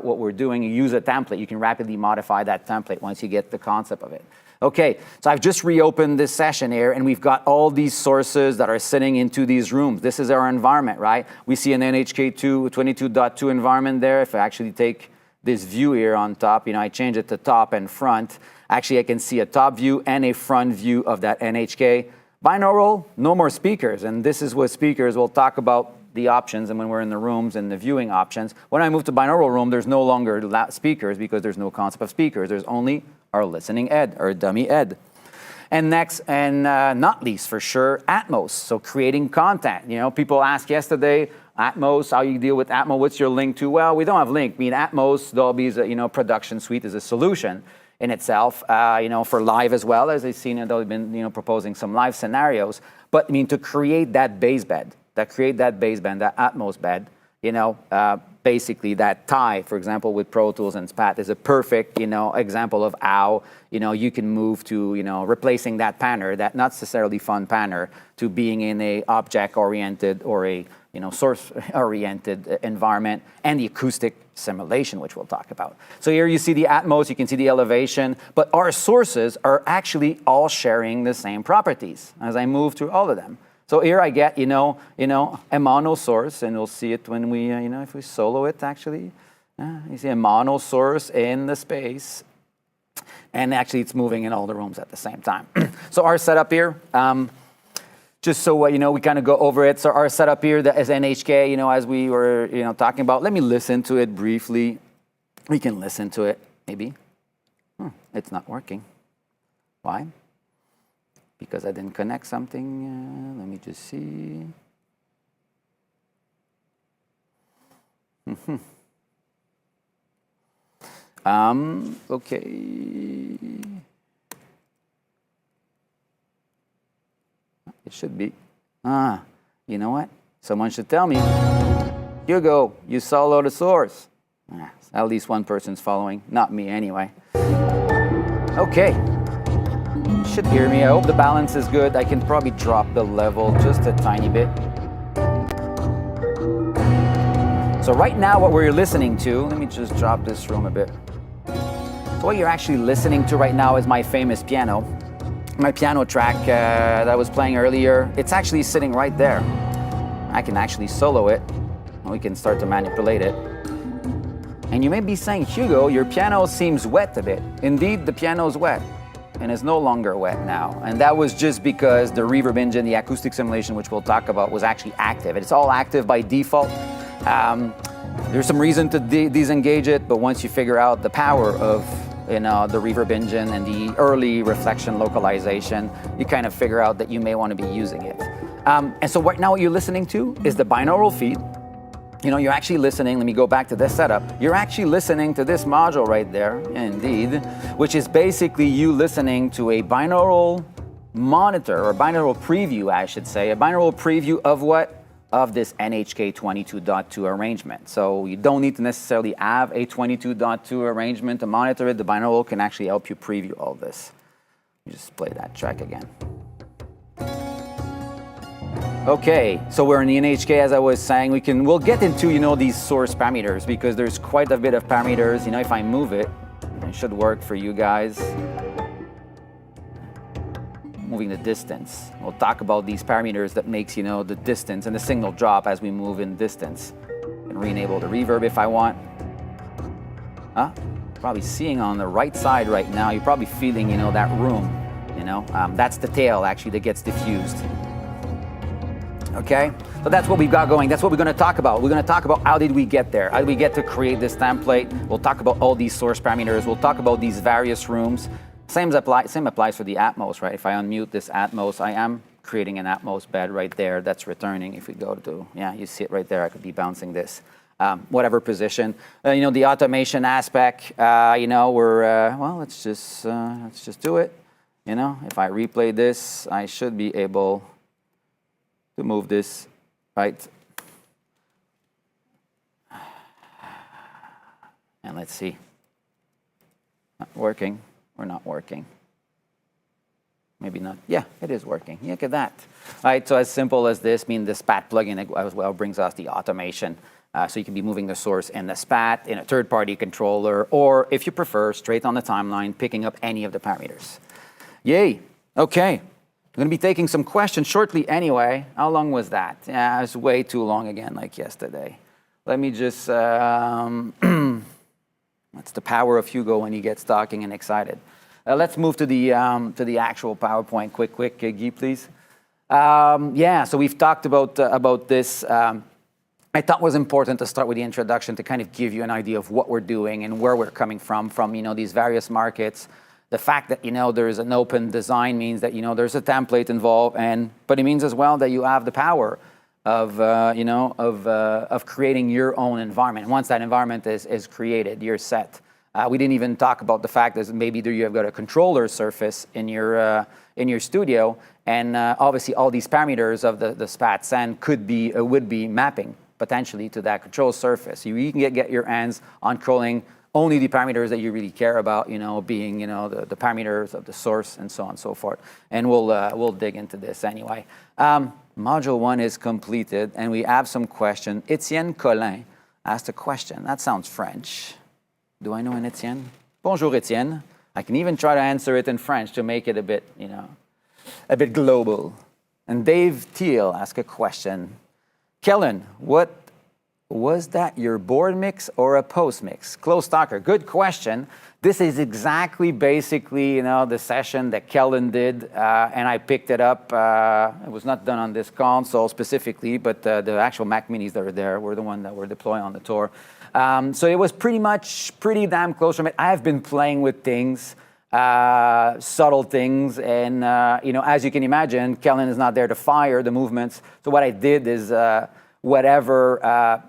what we're doing, you use a template, you can rapidly modify that template once you get the concept of it. Okay, so I've just reopened this session here, and we've got all these sources that are sitting into these rooms. This is our environment, right? We see an NHK2 22.2 environment there. If I actually take this view here on top, I change it to top and front. Actually, I can see a top view and a front view of that NHK. Binaural, no more speakers, and this is what speakers, we'll talk about the options and when we're in the rooms and the viewing options. When I move to binaural room, there's no longer speakers because there's no concept of speakers. There's only our listening ed, or dummy ed. And next, and not least for sure, Atmos, so creating content. People asked yesterday, Atmos, how you deal with Atmos, what's your link to? Well, we don't have link. I mean, Atmos, Dolby's production suite is a solution in itself, for live as well, as I've seen, they've been, proposing some live scenarios. But to create that bass bed, that Atmos bed, basically that tie, for example, with Pro Tools and SPAT is a perfect, example of how, you can move to, replacing that panner, that not necessarily fun panner, to being in a object-oriented or a, source-oriented environment, and the acoustic simulation, which we'll talk about. So here you see the Atmos, you can see the elevation, but our sources are actually all sharing the same properties as I move through all of them. So here I get, a mono source, and we'll see it when we, if we solo it actually. You see a mono source in the space, and actually it's moving in all the rooms at the same time. So our setup here, just so we kind of go over it. So our setup here that is NHK, as we were talking about. Let me listen to it briefly. We can listen to it, maybe. It's not working. Why? Because I didn't connect something. Let me just see. Okay. It should be. You know what? Someone should tell me. Hugo, you solo the source. At least one person's following. Not me anyway. Okay. You should hear me. I hope the balance is good. I can probably drop the level just a tiny bit. So right now what we're listening to, let me just drop this room a bit. So what you're actually listening to right now is my famous piano. My piano track that I was playing earlier, it's actually sitting right there. I can actually solo it. We can start to manipulate it. And you may be saying, Hugo, your piano seems wet a bit. Indeed, the piano is wet, and it's no longer wet now. And that was just because the reverb engine, the acoustic simulation, which we'll talk about, was actually active. It's all active by default. There's some reason to disengage it, but once you figure out the power of the reverb engine and the early reflection localization, you kind of figure out that you may want to be using it. And so right now what you're listening to is the binaural feed. You're actually listening, let me go back to this setup. You're actually listening to this module right there, indeed, which is basically you listening to a binaural monitor, or binaural preview, I should say. A binaural preview of what? Of this NHK 22.2 arrangement. So you don't need to necessarily have a 22.2 arrangement to monitor it. The binaural can actually help you preview all this. Let me just play that track again. Okay, so we're in the NHK, as I was saying. We'll get into these source parameters, because there's quite a bit of parameters. If I move it, it should work for you guys. Moving the distance. We'll talk about these parameters that makes the distance and the signal drop as we move in distance. And re-enable the reverb if I want. Probably seeing on the right side right now, you're probably feeling that room. That's the tail actually that gets diffused. Okay, so that's what we've got going. That's what we're going to talk about. We're going to talk about how did we get there? How did we get to create this template? We'll talk about all these source parameters. We'll talk about these various rooms. Same applies for the Atmos, right? If I unmute this Atmos, I am creating an Atmos bed right there that's returning. If we go to, you see it right there. I could be bouncing this, whatever position. The automation aspect. Let's just do it. If I replay this, I should be able to move this, right? And let's see. Not working. Or not working. Maybe not. Yeah, it is working. Look at that. All right, so as simple as this, the SPAT plugin as well brings us the automation. So you can be moving the source in the SPAT, in a third-party controller, or if you prefer, straight on the timeline, picking up any of the parameters. Yay. Okay. I'm going to be taking some questions shortly anyway. How long was that? Yeah, it was way too long again, like yesterday. Let me just... That's the power of Hugo when he gets talking and excited. Let's move to the actual PowerPoint. Quick, Guy, please. So we've talked about this. I thought it was important to start with the introduction to kind of give you an idea of what we're doing and where we're coming from these various markets. The fact that there is an open design means that there's a template involved, but it means as well that you have the power of creating your own environment. Once that environment is created, you're set. We didn't even talk about the fact that maybe you have got a controller surface in your studio, and obviously all these parameters of the SPAT send would be mapping potentially to that control surface. You can get your hands on controlling only the parameters that you really care about, being the parameters of the source and so on and so forth. And we'll dig into this anyway. Module 1 is completed, and we have some questions. Etienne Collin asked a question. That sounds French. Do I know an Etienne? Bonjour, Etienne. I can even try to answer it in French to make it a bit global. And Dave Thiel asked a question. Kellen, what was that, your board mix or a post mix? Close talker, good question. This is exactly basically, the session that Kellen did, and I picked it up. It was not done on this console specifically, but the actual Mac Minis that are there were the one that were deployed on the tour. So it was pretty damn close from it. I have been playing with things, subtle things, and as you can imagine, Kellen is not there to fire the movements. So what I did is wherever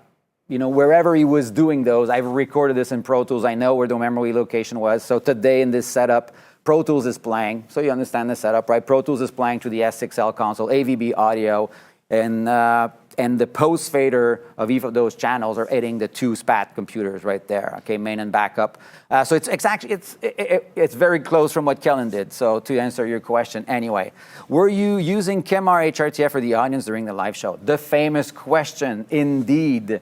he was doing those, I've recorded this in Pro Tools. I know where the memory location was. So today in this setup, Pro Tools is playing. So you understand the setup, right? Pro Tools is playing through the S6L console, AVB audio, and the post fader of each of those channels are hitting the two SPAT computers right there. Okay, main and backup. So it's very close from what Kellen did. So to answer your question, anyway, were you using KEMAR HRTF for the audience during the live show? The famous question, indeed.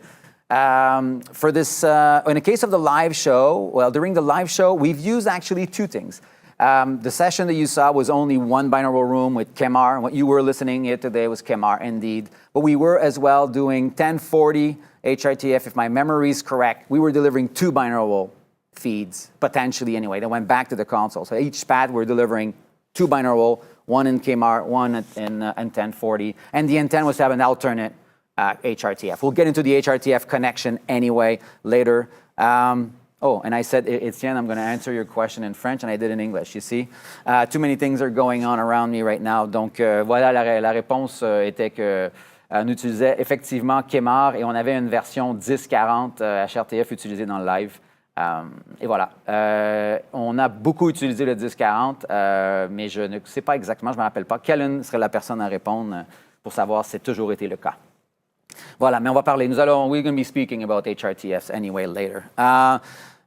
For this, in the case of the live show, well, during the live show, we've used actually two things. The session that you saw was only one binaural room with KEMAR. What you were listening here today was KEMAR, indeed. But we were as well doing 1040 HRTF, if my memory is correct. We were delivering two binaural feeds, potentially anyway. They went back to the console. So each SPAT, we're delivering two binaural, one in KEMAR, one in 1040. And the intent was to have an alternate HRTF. We'll get into the HRTF connection anyway later. And I said, Etienne, I'm going to answer your question in French, and I did in English, you see. Too many things are going on around me right now. Donc, voilà, la réponse était que on utilisait effectivement KEMAR et on avait une version 1040 HRTF utilisée dans le live. Et voilà. On a beaucoup utilisé le 1040, mais je ne sais pas exactement, je ne me rappelle pas. Kellen serait la personne à répondre pour savoir si c'est toujours été le cas. Voilà, mais on va parler. We're going to be speaking about HRTFs anyway later.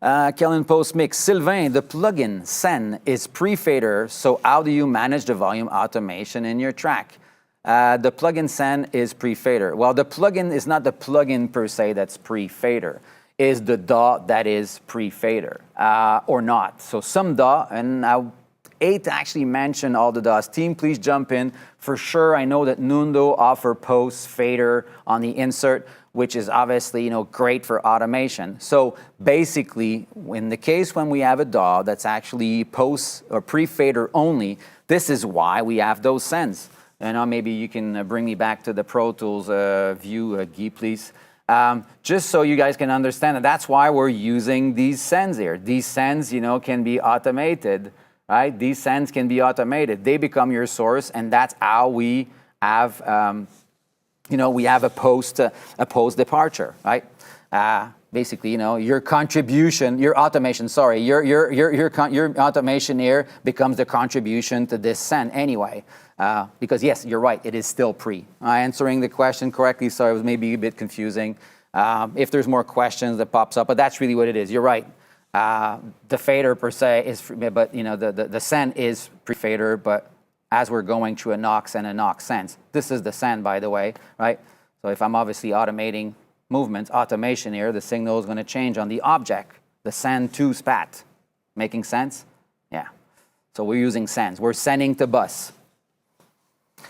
Kellen post mix. Sylvain, the plugin Sen is pre-fader, so how do you manage the volume automation in your track? The plugin Sen is pre-fader. Well, the plugin is not the plugin per se that's pre-fader. Is the DAW that is pre-fader or not? So some DAW, and I hate to actually mention all the DAWs. Team, please jump in. For sure, I know that Nundo offer post fader on the insert, which is obviously great for automation. So basically, in the case when we have a DAW that's actually post or pre-fader only, this is why we have those sends. And maybe you can bring me back to the Pro Tools view, Guy, please. Just so you guys can understand that's why we're using these sends here. These sends, can be automated. Right? These sends can be automated. They become your source, and that's how we have, we have a post departure, right? Basically, your contribution, your automation. Sorry, your automation here becomes the contribution to this send anyway. Because yes, you're right. It is still pre. Answering the question correctly. Sorry, it was maybe a bit confusing. If there's more questions that pops up, but that's really what it is. You're right. The fader per se is, but the send is pre-fader, but as we're going through a Knox and a Knox sense, this is the send, by the way, right? So if I'm obviously automating movements, automation here, the signal is going to change on the object, the send to SPAT. Making sense? Yeah. So we're using sends. We're sending to bus.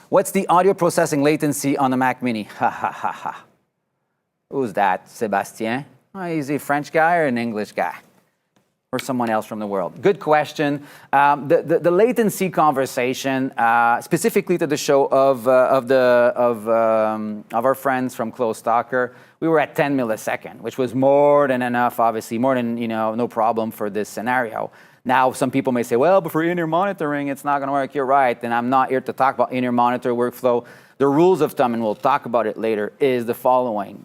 What's the audio processing latency on the Mac Mini? Ha ha ha ha. Who's that? Sébastien? Oh, he's a French guy or an English guy? Or someone else from the world? Good question. The latency conversation, specifically to the show of our friends from Close Talker, we were at 10 millisecond, which was more than enough, obviously, more than no problem for this scenario. Now, some people may say, well, but for in-ear monitoring, it's not going to work. You're right, and I'm not here to talk about in-ear monitor workflow. The rules of thumb, and we'll talk about it later, is the following.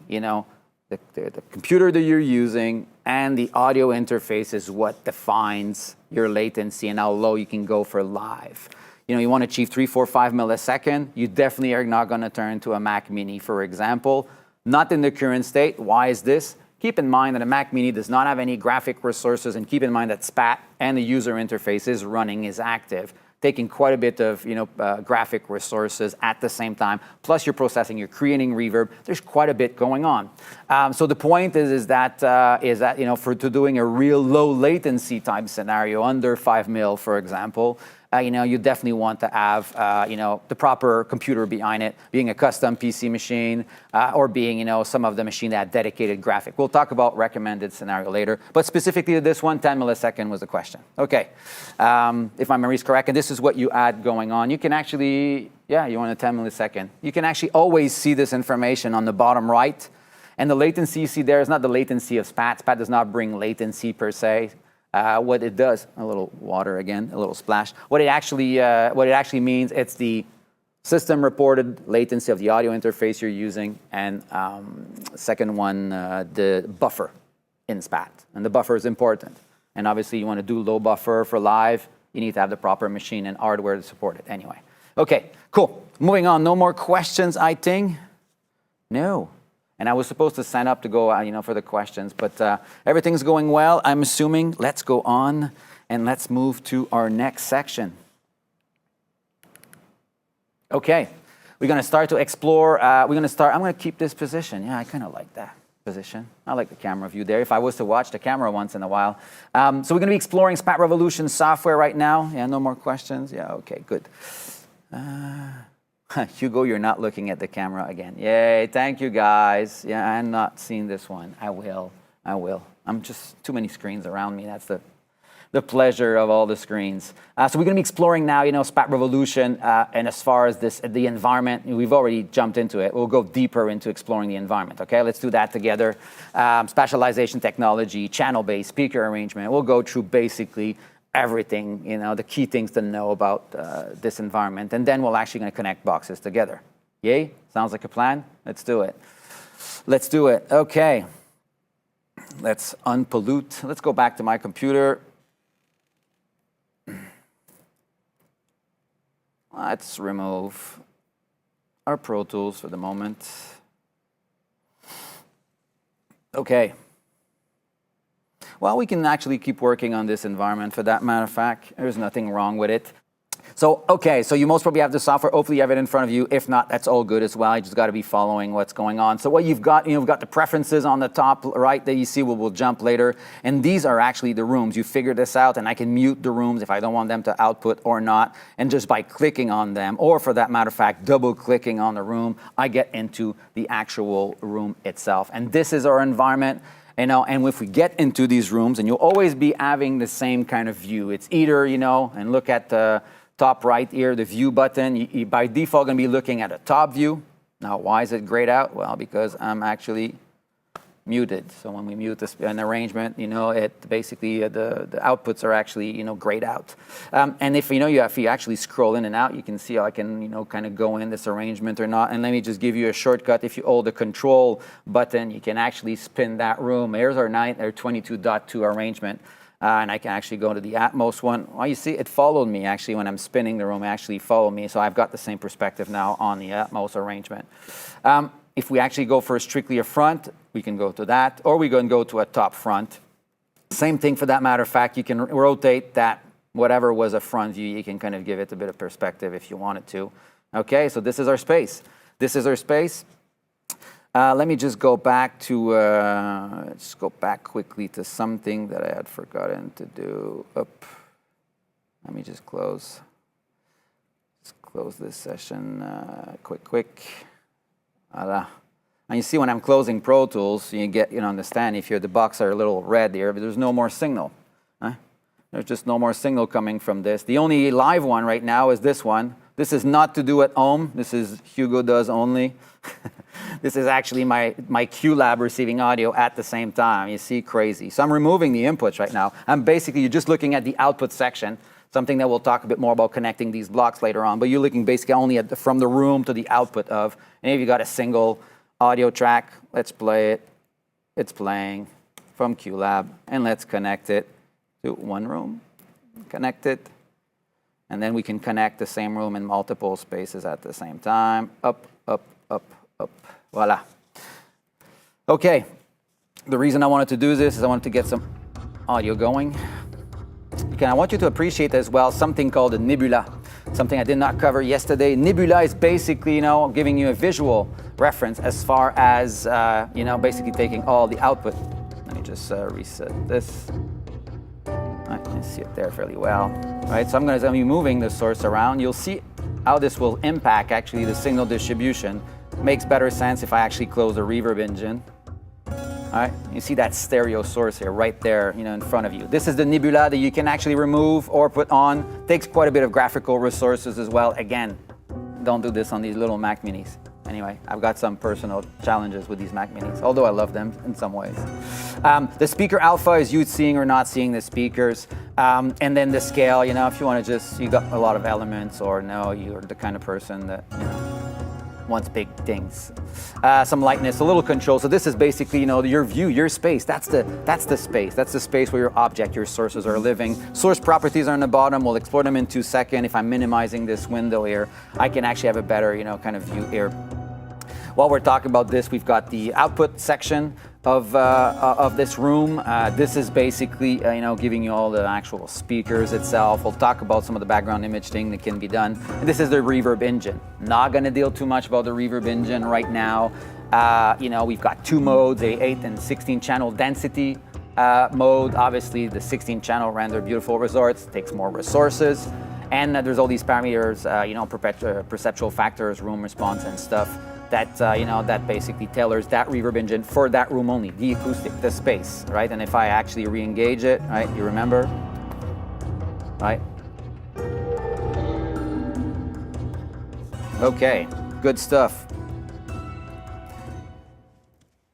The computer that you're using and the audio interface is what defines your latency and how low you can go for live. You want to achieve 3, 4, 5 millisecond. You definitely are not going to turn to a Mac Mini, for example. Not in the current state. Why is this? Keep in mind that a Mac Mini does not have any graphic resources, and keep in mind that SPAT and the user interface is running, is active, taking quite a bit of graphic resources at the same time. Plus you're processing, you're creating reverb. There's quite a bit going on. So the point is that for doing a real low latency type scenario under 5 mil, for example, you definitely want to have, the proper computer behind it, being a custom PC machine, or being, some of the machine that had dedicated graphic. We'll talk about recommended scenario later, but specifically to this one, 10 millisecond was the question. Okay, if my memory is correct, and this is what you had going on, you can actually, you want a 10 millisecond. You can actually always see this information on the bottom right, and the latency you see there is not the latency of SPAT. SPAT does not bring latency per se. What it does, a little water again, a little splash. What it actually means, it's the system reported latency of the audio interface you're using, and second one, the buffer in SPAT. And the buffer is important. And obviously you want to do low buffer for live, you need to have the proper machine and hardware to support it anyway. Okay, cool. Moving on, no more questions, I think? No. And I was supposed to sign up to go, for the questions, but everything's going well, I'm assuming. Let's go on and let's move to our next section. Okay, we're gonna start to explore, I'm gonna keep this position. Yeah, I kind of like that position. I like the camera view there, if I was to watch the camera once in a while. So we're gonna be exploring SPAT Revolution software right now. Yeah, no more questions? Yeah, okay, good. Hugo, you're not looking at the camera again. Yay, thank you guys. Yeah, I'm not seeing this one. I will. I'm just too many screens around me. That's the pleasure of all the screens. So we're gonna be exploring now, SPAT Revolution, and as far as the environment, we've already jumped into it. We'll go deeper into exploring the environment, okay? Let's do that together. Spatialization technology, channel-based speaker arrangement. We'll go through basically everything, the key things to know about this environment. And then we're actually going to connect boxes together. Yay? Sounds like a plan? Let's do it. Let's do it. Okay. Let's unpollute. Let's go back to my computer. Let's remove our Pro Tools for the moment. Okay. Well, we can actually keep working on this environment. For that matter of fact, there's nothing wrong with it. So, okay, so you most probably have the software. Hopefully you have it in front of you. If not, that's all good as well. You just got to be following what's going on. So what you've got, you've got the preferences on the top right that you see. We'll jump later. And these are actually the rooms. You figure this out, and I can mute the rooms if I don't want them to output or not. And just by clicking on them, or for that matter of fact, double-clicking on the room, I get into the actual room itself. And this is our environment. And if we get into these rooms, and you'll always be having the same kind of view. It's either, and look at the top right here, the view button. You by default going to be looking at a top view. Now, why is it grayed out? Well, because I'm actually muted. So when we mute an arrangement, it basically the outputs are actually grayed out. And if if you actually scroll in and out, you can see how I can kind of go in this arrangement or not. And let me just give you a shortcut. If you hold the control button, you can actually spin that room. Here's our 22.2 arrangement. And I can actually go to the Atmos one. Well, you see, it followed me actually when I'm spinning the room. It actually followed me. So I've got the same perspective now on the Atmos arrangement. If we actually go for strictly a front, we can go to that, or we can go to a top front. Same thing for that matter of fact. You can rotate that, whatever was a front view, you can kind of give it a bit of perspective if you wanted to. Okay, so this is our space. This is our space. Let me just go back to, quickly to something that I had forgotten to do. Let me just close this session, quick. Voila. And you see when I'm closing Pro Tools, you understand if the box are a little red here, but there's no more signal. There's just no more signal coming from this. The only live one right now is this one. This is not to do at home. This is Hugo does only. This is actually my QLab receiving audio at the same time. You see, crazy. So I'm removing the inputs right now. You're just looking at the output section, something that we'll talk a bit more about connecting these blocks later on. But you're looking basically only at from the room to the output of. And if you got a single audio track, let's play it. It's playing from QLab. And let's connect it to one room. Connect it. And then we can connect the same room in multiple spaces at the same time. Up. Voila. Okay. The reason I wanted to do this is I wanted to get some audio going. I want you to appreciate as well something called a nebula, something I did not cover yesterday. Nebula is basically, giving you a visual reference as far as, basically taking all the output. Let me just reset this. All right. You see it there fairly well, right? So I'm going to be moving the source around. You'll see how this will impact actually the signal distribution. Makes better sense if I actually close the reverb engine. All right, you see that stereo source here, right there, in front of you. This is the nebula that you can actually remove or put on. Takes quite a bit of graphical resources as well. Again, don't do this on these little Mac Minis. Anyway, I've got some personal challenges with these Mac Minis, although I love them in some ways. The speaker alpha is you seeing or not seeing the speakers. And then the scale, if you want to you got a lot of elements, or no, you're the kind of person that, wants big things. Some lightness, a little control. So this is basically, your view, your space. That's the space. That's the space where your object, your sources are living. Source properties are on the bottom. We'll explore them in 2 seconds. If I'm minimizing this window here, I can actually have a better, kind of view here. While we're talking about this, we've got the output section of this room. This is basically, giving you all the actual speakers itself. We'll talk about some of the background image thing that can be done. And this is the reverb engine. Not going to deal too much about the reverb engine right now. We've got 2 modes, a 8 and 16 channel density mode. Obviously, the 16 channel render beautiful results takes more resources. And there's all these parameters, perceptual factors, room response and stuff. That that basically tailors that reverb engine for that room only, the acoustic, the space, right? And if I actually re-engage it, right, you remember, right? Okay, good stuff.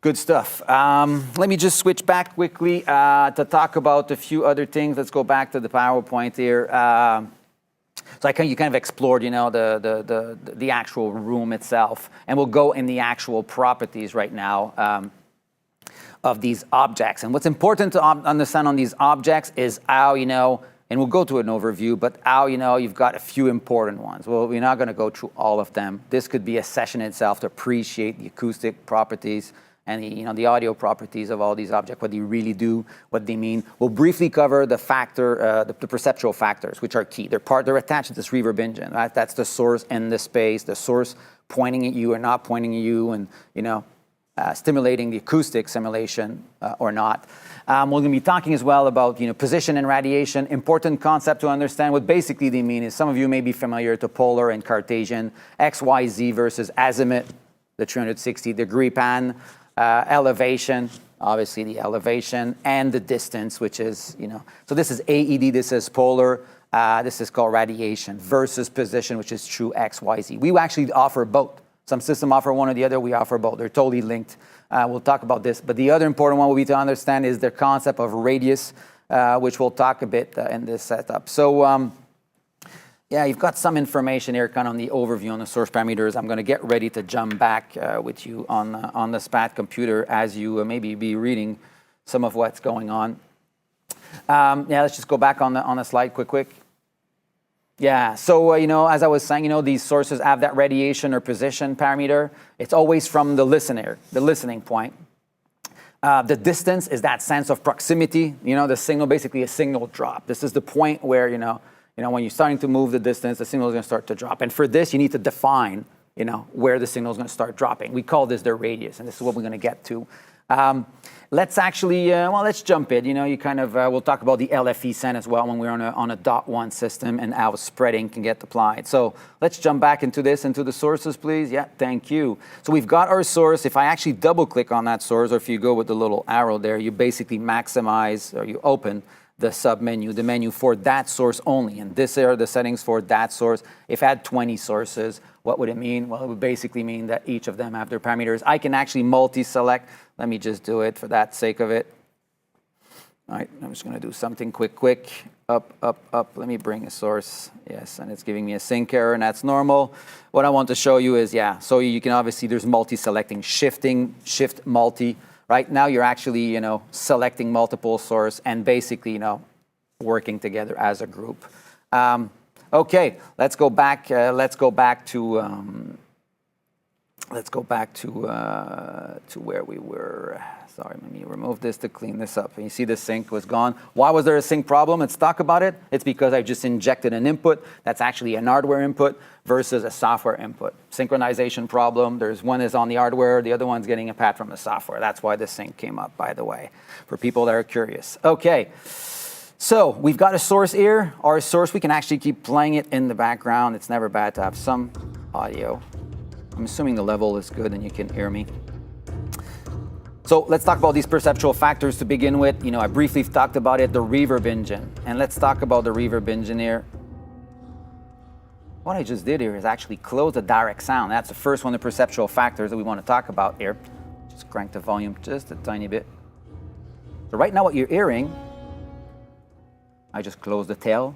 Good stuff. Let me just switch back quickly to talk about a few other things. Let's go back to the PowerPoint here. So you kind of explored, the actual room itself, and we'll go in the actual properties right now of these objects. And what's important to understand on these objects is how, and we'll go to an overview, but how, you've got a few important ones. Well, we're not going to go through all of them. This could be a session itself to appreciate the acoustic properties and the audio properties of all these objects, what they really do, what they mean. We'll briefly cover the the perceptual factors, which are key. They're attached to this reverb engine, right? That's the source and the space, the source pointing at you or not pointing at you, and stimulating the acoustic simulation or not. We're going to be talking as well about position and radiation. Important concept to understand. What basically they mean is, some of you may be familiar to polar and Cartesian, X, Y, Z versus azimuth, the 360-degree pan. Elevation, obviously the elevation, and the distance, which is, so this is AED, this is polar, this is called radiation, versus position, which is true X, Y, Z. We actually offer both. Some systems offer one or the other, we offer both. They're totally linked. We'll talk about this. But the other important one will be to understand is the concept of radius, which we'll talk a bit in this setup. So, yeah, you've got some information here kind of on the overview on the source parameters. I'm going to get ready to jump back with you on the SPAT computer as you maybe be reading some of what's going on. Yeah, let's just go back on the slide quick. Yeah, so, as I was saying, these sources have that radiation or position parameter. It's always from the listening point. The distance is that sense of proximity, the signal, basically a signal drop. This is the point where, when you're starting to move the distance, the signal is going to start to drop. And for this, you need to define, where the signal is going to start dropping. We call this the radius, and this is what we're going to get to. Let's actually, let's jump in. We'll talk about the LFE send as well when we're on a .1 system and how spreading can get applied. So let's jump back into the sources, please. Yeah, thank you. So we've got our source. If I actually double click on that source, or if you go with the little arrow there, you basically maximize, or you open the submenu, the menu for that source only. And this are the settings for that source. If I had 20 sources, what would it mean? Well, it would basically mean that each of them have their parameters. I can actually multi-select. Let me just do it for that sake of it. All right, I'm just going to do something quick. Up. Let me bring a source. Yes, and it's giving me a sync error, and that's normal. What I want to show you is, so you can obviously, there's multi-selecting, shift multi. Right now, you're actually, selecting multiple source and basically, working together as a group. Okay, let's go back to where we were. Sorry, let me remove this to clean this up. And you see the sync was gone. Why was there a sync problem? Let's talk about it. It's because I just injected an input that's actually an hardware input versus a software input. Synchronization problem. There's one is on the hardware, the other one's getting a path from the software. That's why the sync came up, by the way, for people that are curious. Okay. So we've got a source here. Our source, we can actually keep playing it in the background. It's never bad to have some audio. I'm assuming the level is good and you can hear me. So let's talk about these perceptual factors to begin with. I briefly talked about it, the reverb engine. And let's talk about the reverb engine here. What I just did here is actually close the direct sound. That's the first one of the perceptual factors that we want to talk about here. Just crank the volume just a tiny bit. So right now what you're hearing, I just closed the tail,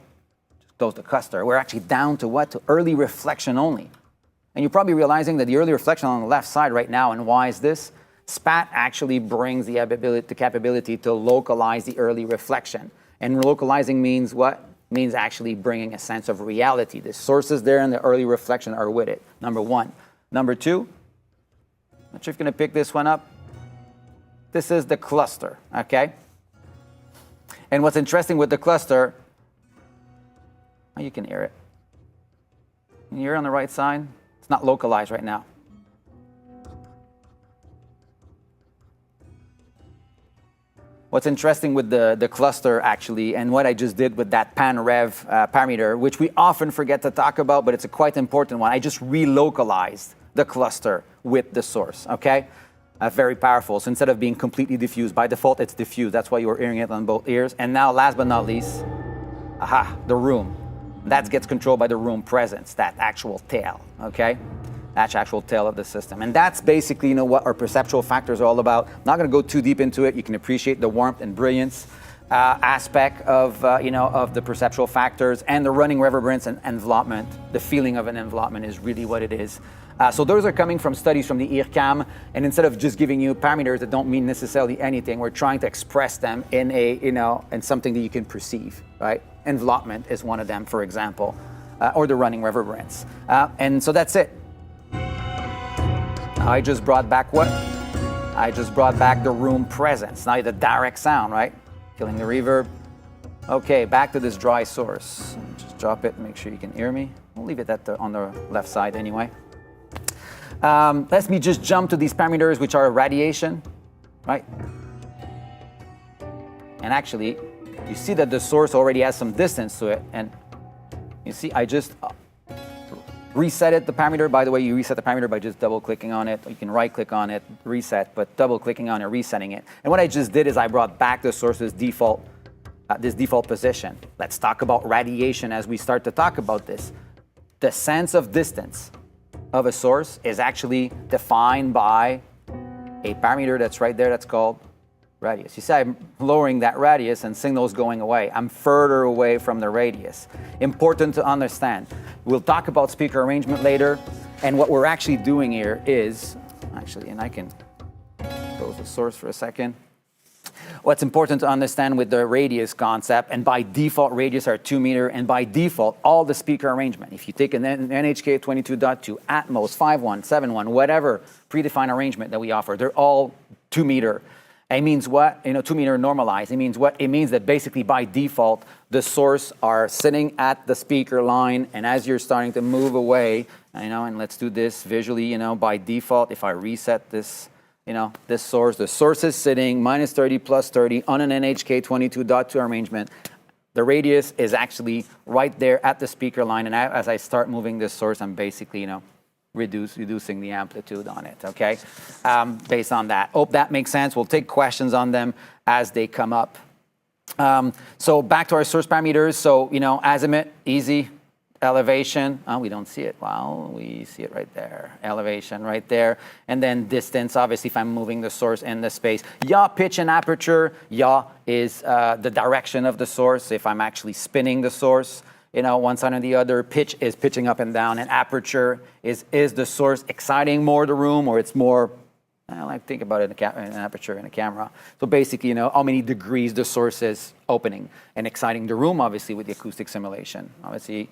just closed the cluster. We're actually down to what? To early reflection only. And you're probably realizing that the early reflection on the left side right now, and why is this? SPAT actually brings the capability to localize the early reflection. And localizing means what? Means actually bringing a sense of reality. The sources there and the early reflection are with it, number one. Number two, not sure if you're going to pick this one up. This is the cluster, okay? And what's interesting with the cluster, you can hear it. Can you hear it on the right side? It's not localized right now. What's interesting with the cluster actually, and what I just did with that pan-rev parameter, which we often forget to talk about, but it's a quite important one. I just relocalized the cluster with the source, okay? Very powerful. So instead of being completely diffused, by default it's diffused. That's why you're hearing it on both ears. And now last but not least, the room. That gets controlled by the room presence, that actual tail, okay? That's actual tail of the system. And that's basically, what our perceptual factors are all about. I'm not going to go too deep into it. You can appreciate the warmth and brilliance aspect of, of the perceptual factors, and the running reverberance and envelopment. The feeling of an envelopment is really what it is. So those are coming from studies from the IRCAM, and instead of just giving you parameters that don't mean necessarily anything, we're trying to express them in in something that you can perceive, right? Envelopment is one of them, for example, or the running reverberance. And so that's it. I just brought back what? I just brought back the room presence. Now the direct sound, right? Killing the reverb. Okay, back to this dry source. Just drop it, make sure you can hear me. We'll leave it on the left side anyway. Let me just jump to these parameters, which are radiation, right? And actually, you see that the source already has some distance to it. And you see, I just reset it, the parameter. By the way, you reset the parameter by just double-clicking on it. You can right-click on it, reset, but double-clicking on it, resetting it. And what I just did is I brought back the source's default, this default position. Let's talk about radiation as we start to talk about this. The sense of distance of a source is actually defined by a parameter that's right there that's called radius. You see, I'm lowering that radius and signal's going away. I'm further away from the radius. Important to understand. We'll talk about speaker arrangement later, and what we're actually doing here is, and I can close the source for a second. What's important to understand with the radius concept, and by default radius are 2 meters, and by default all the speaker arrangement, if you take an NHK 22.2, Atmos, 5.1, 7.1, whatever predefined arrangement that we offer, they're all 2 meters. It means what? 2 meter normalized. It means what? It means that basically by default, the source are sitting at the speaker line, and as you're starting to move away, and let's do this visually, by default, if I reset this, this source, the source is sitting minus 30 plus 30 on an NHK 22.2 arrangement. The radius is actually right there at the speaker line, and as I start moving this source, I'm basically, reducing the amplitude on it, okay? Based on that. Hope that makes sense. We'll take questions on them as they come up. So back to our source parameters. So, azimuth, easy. Elevation, we don't see it. Well, we see it right there. Elevation right there. And then distance, obviously, if I'm moving the source in the space. Yaw, pitch, and aperture. Yaw is the direction of the source. If I'm actually spinning the source, one side or the other. Pitch is pitching up and down. And aperture is the source exciting more the room, or it's more, think about it in an aperture in a camera. So basically, how many degrees the source is opening and exciting the room, obviously, with the acoustic simulation. Obviously,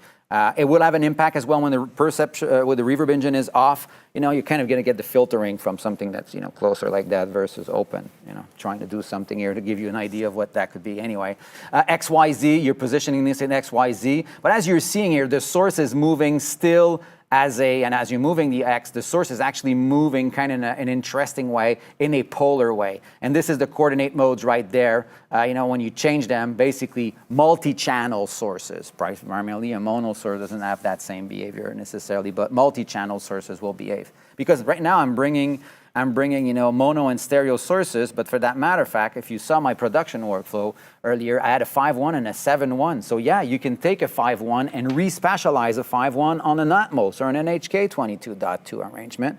it will have an impact as well when the when the reverb engine is off. You're kind of going to get the filtering from something that's closer like that versus open. Trying to do something here to give you an idea of what that could be. Anyway, XYZ, you're positioning this in XYZ, but as you're seeing here, the source is moving still and as you're moving the X, the source is actually moving kind of in an interesting way, in a polar way. And this is the coordinate modes right there. When you change them, basically multi-channel sources, primarily a mono source doesn't have that same behavior necessarily, but multi-channel sources will behave. Because right now I'm bringing mono and stereo sources, but for that matter of fact, if you saw my production workflow earlier, I had a 5.1 and a 7.1. So yeah, you can take a 5.1 and respatialize a 5.1 on an Atmos or an NHK 22.2 arrangement,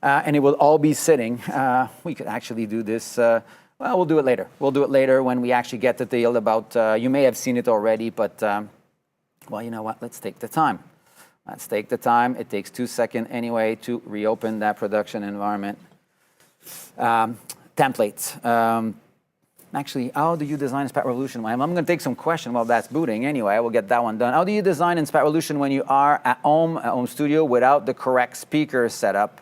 and it will all be sitting. We could actually do this, well, we'll do it later. We'll do it later when we actually get the deal about, you may have seen it already, but, well, you know what, let's take the time. Let's take the time. It takes 2 seconds anyway to reopen that production environment. Templates. Actually, how do you design SPAT Revolution? I'm going to take some questions while that's booting. Anyway, I will get that one done. How do you design in SPAT Revolution when you are at home studio without the correct speaker setup?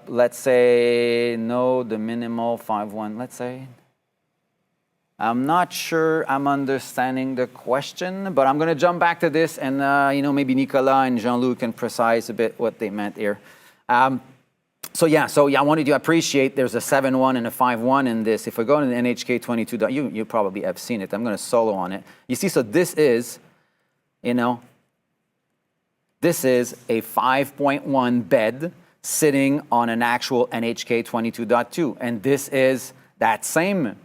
Let's say no, the minimal 5.1. Let's say. I'm not sure I'm understanding the question, but I'm going to jump back to this, and maybe Nicolas and Jean-Luc can precise a bit what they meant here. So I wanted to appreciate there's a 7.1 and a 5.1 in this. If we go to the NHK 22, you probably have seen it. I'm going to solo on it. You see, so this is, this is a 5.1 bed sitting on an actual NHK 22.2, and this is that same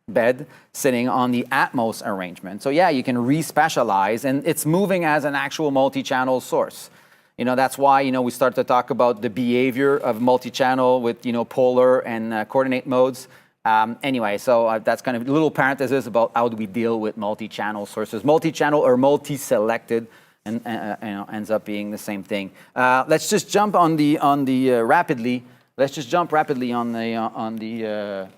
bed sitting on the Atmos arrangement. So yeah, you can respatialize, and it's moving as an actual multi-channel source. That's why, we start to talk about the behavior of multi-channel with, polar and coordinate modes. Anyway, so that's kind of a little parenthesis about how do we deal with multi-channel sources. Multi-channel or multi-selected and ends up being the same thing. Let's just jump on the rapidly. Let's just jump rapidly on the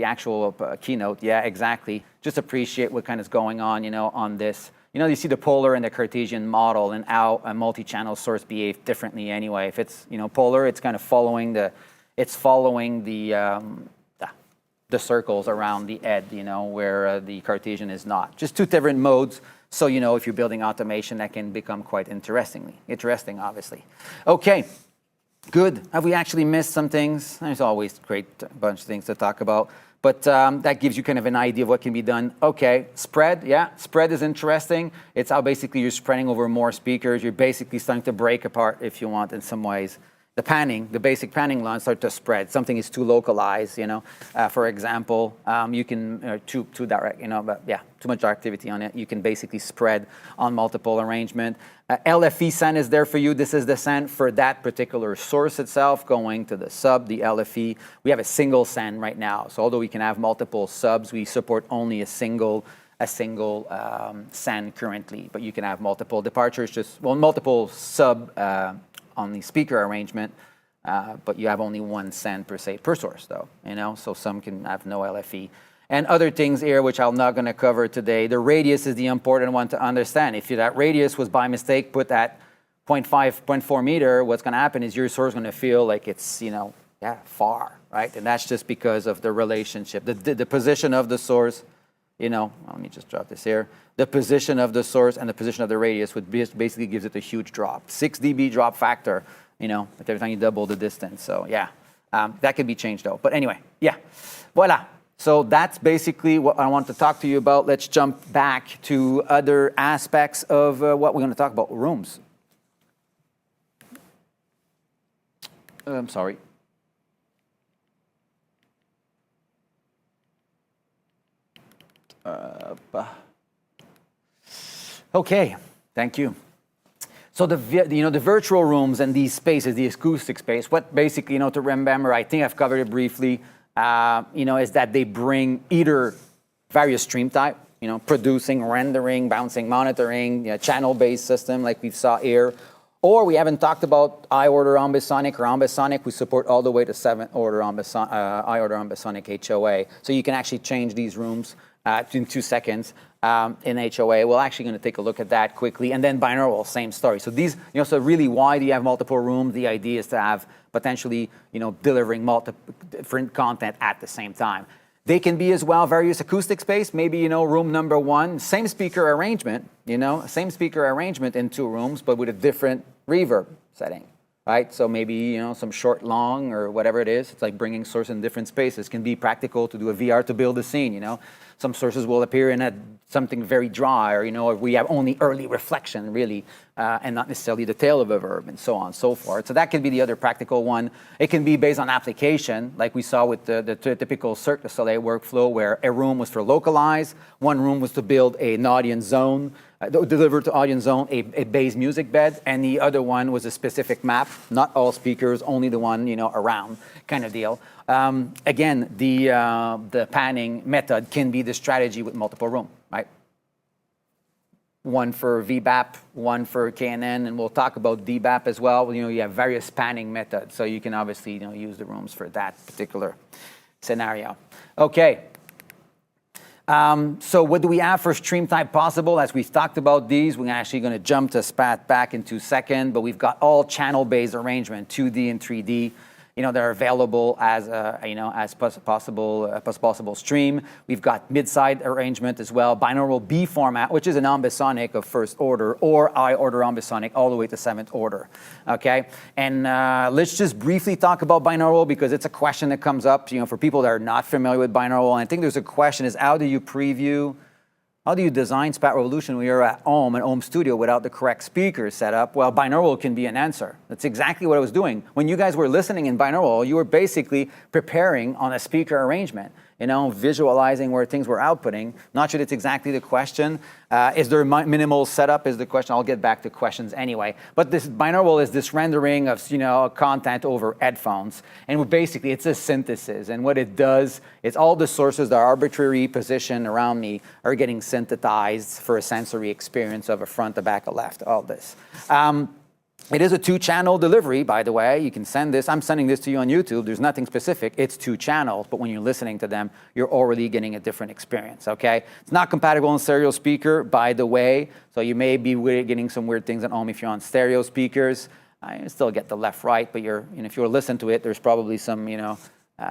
actual keynote. Yeah, exactly. Just appreciate what kind of is going on, on this. You see the polar and the Cartesian model and how a multi-channel source behaves differently anyway. If it's, polar, it's kind of following the circles around the head, where the Cartesian is not. Just two different modes. So, if you're building automation, that can become quite interesting, obviously. Okay, good. Have we actually missed some things? There's always a great bunch of things to talk about. But that gives you kind of an idea of what can be done. Okay, spread, yeah, spread is interesting. It's how basically you're spreading over more speakers. You're basically starting to break apart, if you want, in some ways. The basic panning lines start to spread. Something is too localized, For example, you can, too direct, but yeah, too much activity on it. You can basically spread on multiple arrangement. LFE SAN is there for you. This is the SAN for that particular source itself, going to the sub, the LFE. We have a single SAN right now. So although we can have multiple subs, we support only a single SAN currently, but you can have multiple departures, multiple sub on the speaker arrangement, but you have only one SAN per source though, so some can have no LFE. And other things here, which I'm not going to cover today. The radius is the important one to understand. If that radius was by mistake put at 0.4 meter, what's going to happen is your source is going to feel like it's, far, right? And that's just because of the relationship, the position of the source, let me just drop this here. The position of the source and the position of the radius would basically gives it a huge drop. 6 dB drop factor, every time you double the distance. So yeah, that could be changed though. But anyway, yeah, voila. So that's basically what I want to talk to you about. Let's jump back to other aspects of what we're going to talk about, rooms. I'm sorry. Okay, thank you. So the virtual rooms and these spaces, the acoustic space, what basically, to remember, I think I've covered it briefly, is that they bring either various stream type, producing, rendering, bouncing, monitoring, channel-based system like we saw here, or we haven't talked about I-order Ambisonic or Ambisonic. We support all the way to 7-order I-order Ambisonic HOA. So you can actually change these rooms in 2 seconds in HOA. We're actually going to take a look at that quickly. And then binaural, same story. So these, so really why do you have multiple rooms? The idea is to have potentially, delivering multiple different content at the same time. They can be as well various acoustic space, maybe, room number 1, same speaker arrangement, same speaker arrangement in 2 rooms, but with a different reverb setting, right? So maybe, some short, long, or whatever it is. It's like bringing source in different spaces. It can be practical to do a VR to build a scene, Some sources will appear in something very dry, or we have only early reflection, really, and not necessarily the tail of a verb, and so on and so forth. So that can be the other practical one. It can be based on application, like we saw with the typical Cirque du Soleil workflow, where a room was for localize, one room was to build an audience zone, deliver to audience zone a bass music bed, and the other one was a specific map, not all speakers, only the one, around, kind of deal. Again, the panning method can be the strategy with multiple room, right? One for VBAP, one for KNN, and we'll talk about DBAP as well. You have various panning methods, so you can obviously use the rooms for that particular scenario. Okay. So what do we have for stream type possible? As we've talked about these, we're actually going to jump to SPAT back in 2 seconds, but we've got all channel-based arrangement, 2D and 3D. They're available as as possible stream. We've got mid-side arrangement as well, binaural B format, which is an ambisonic of 1st order, or I order ambisonic all the way to 7th order. Okay, and let's just briefly talk about binaural because it's a question that comes up, for people that are not familiar with binaural. And I think there's a question: is how do you preview? How do you design SPAT Revolution when you're at home, an home studio, without the correct speakers set up? Well, binaural can be an answer. That's exactly what I was doing. When you guys were listening in binaural, you were basically preparing on a speaker arrangement, visualizing where things were outputting. Not sure that's exactly the question. Is there minimal setup is the question. I'll get back to questions anyway. But this binaural is this rendering of, content over headphones. And basically, it's a synthesis. And what it does is all the sources that are arbitrary positioned around me are getting synthesized for a sensory experience of a front, a back, a left, all this. It is a 2-channel delivery, by the way. You can send this. I'm sending this to you on YouTube. There's nothing specific. It's 2 channels, but when you're listening to them, you're already getting a different experience, okay? It's not compatible on stereo speaker, by the way, so you may be getting some weird things at home if you're on stereo speakers. You still get the left, right, but if you're listening to it, there's probably some,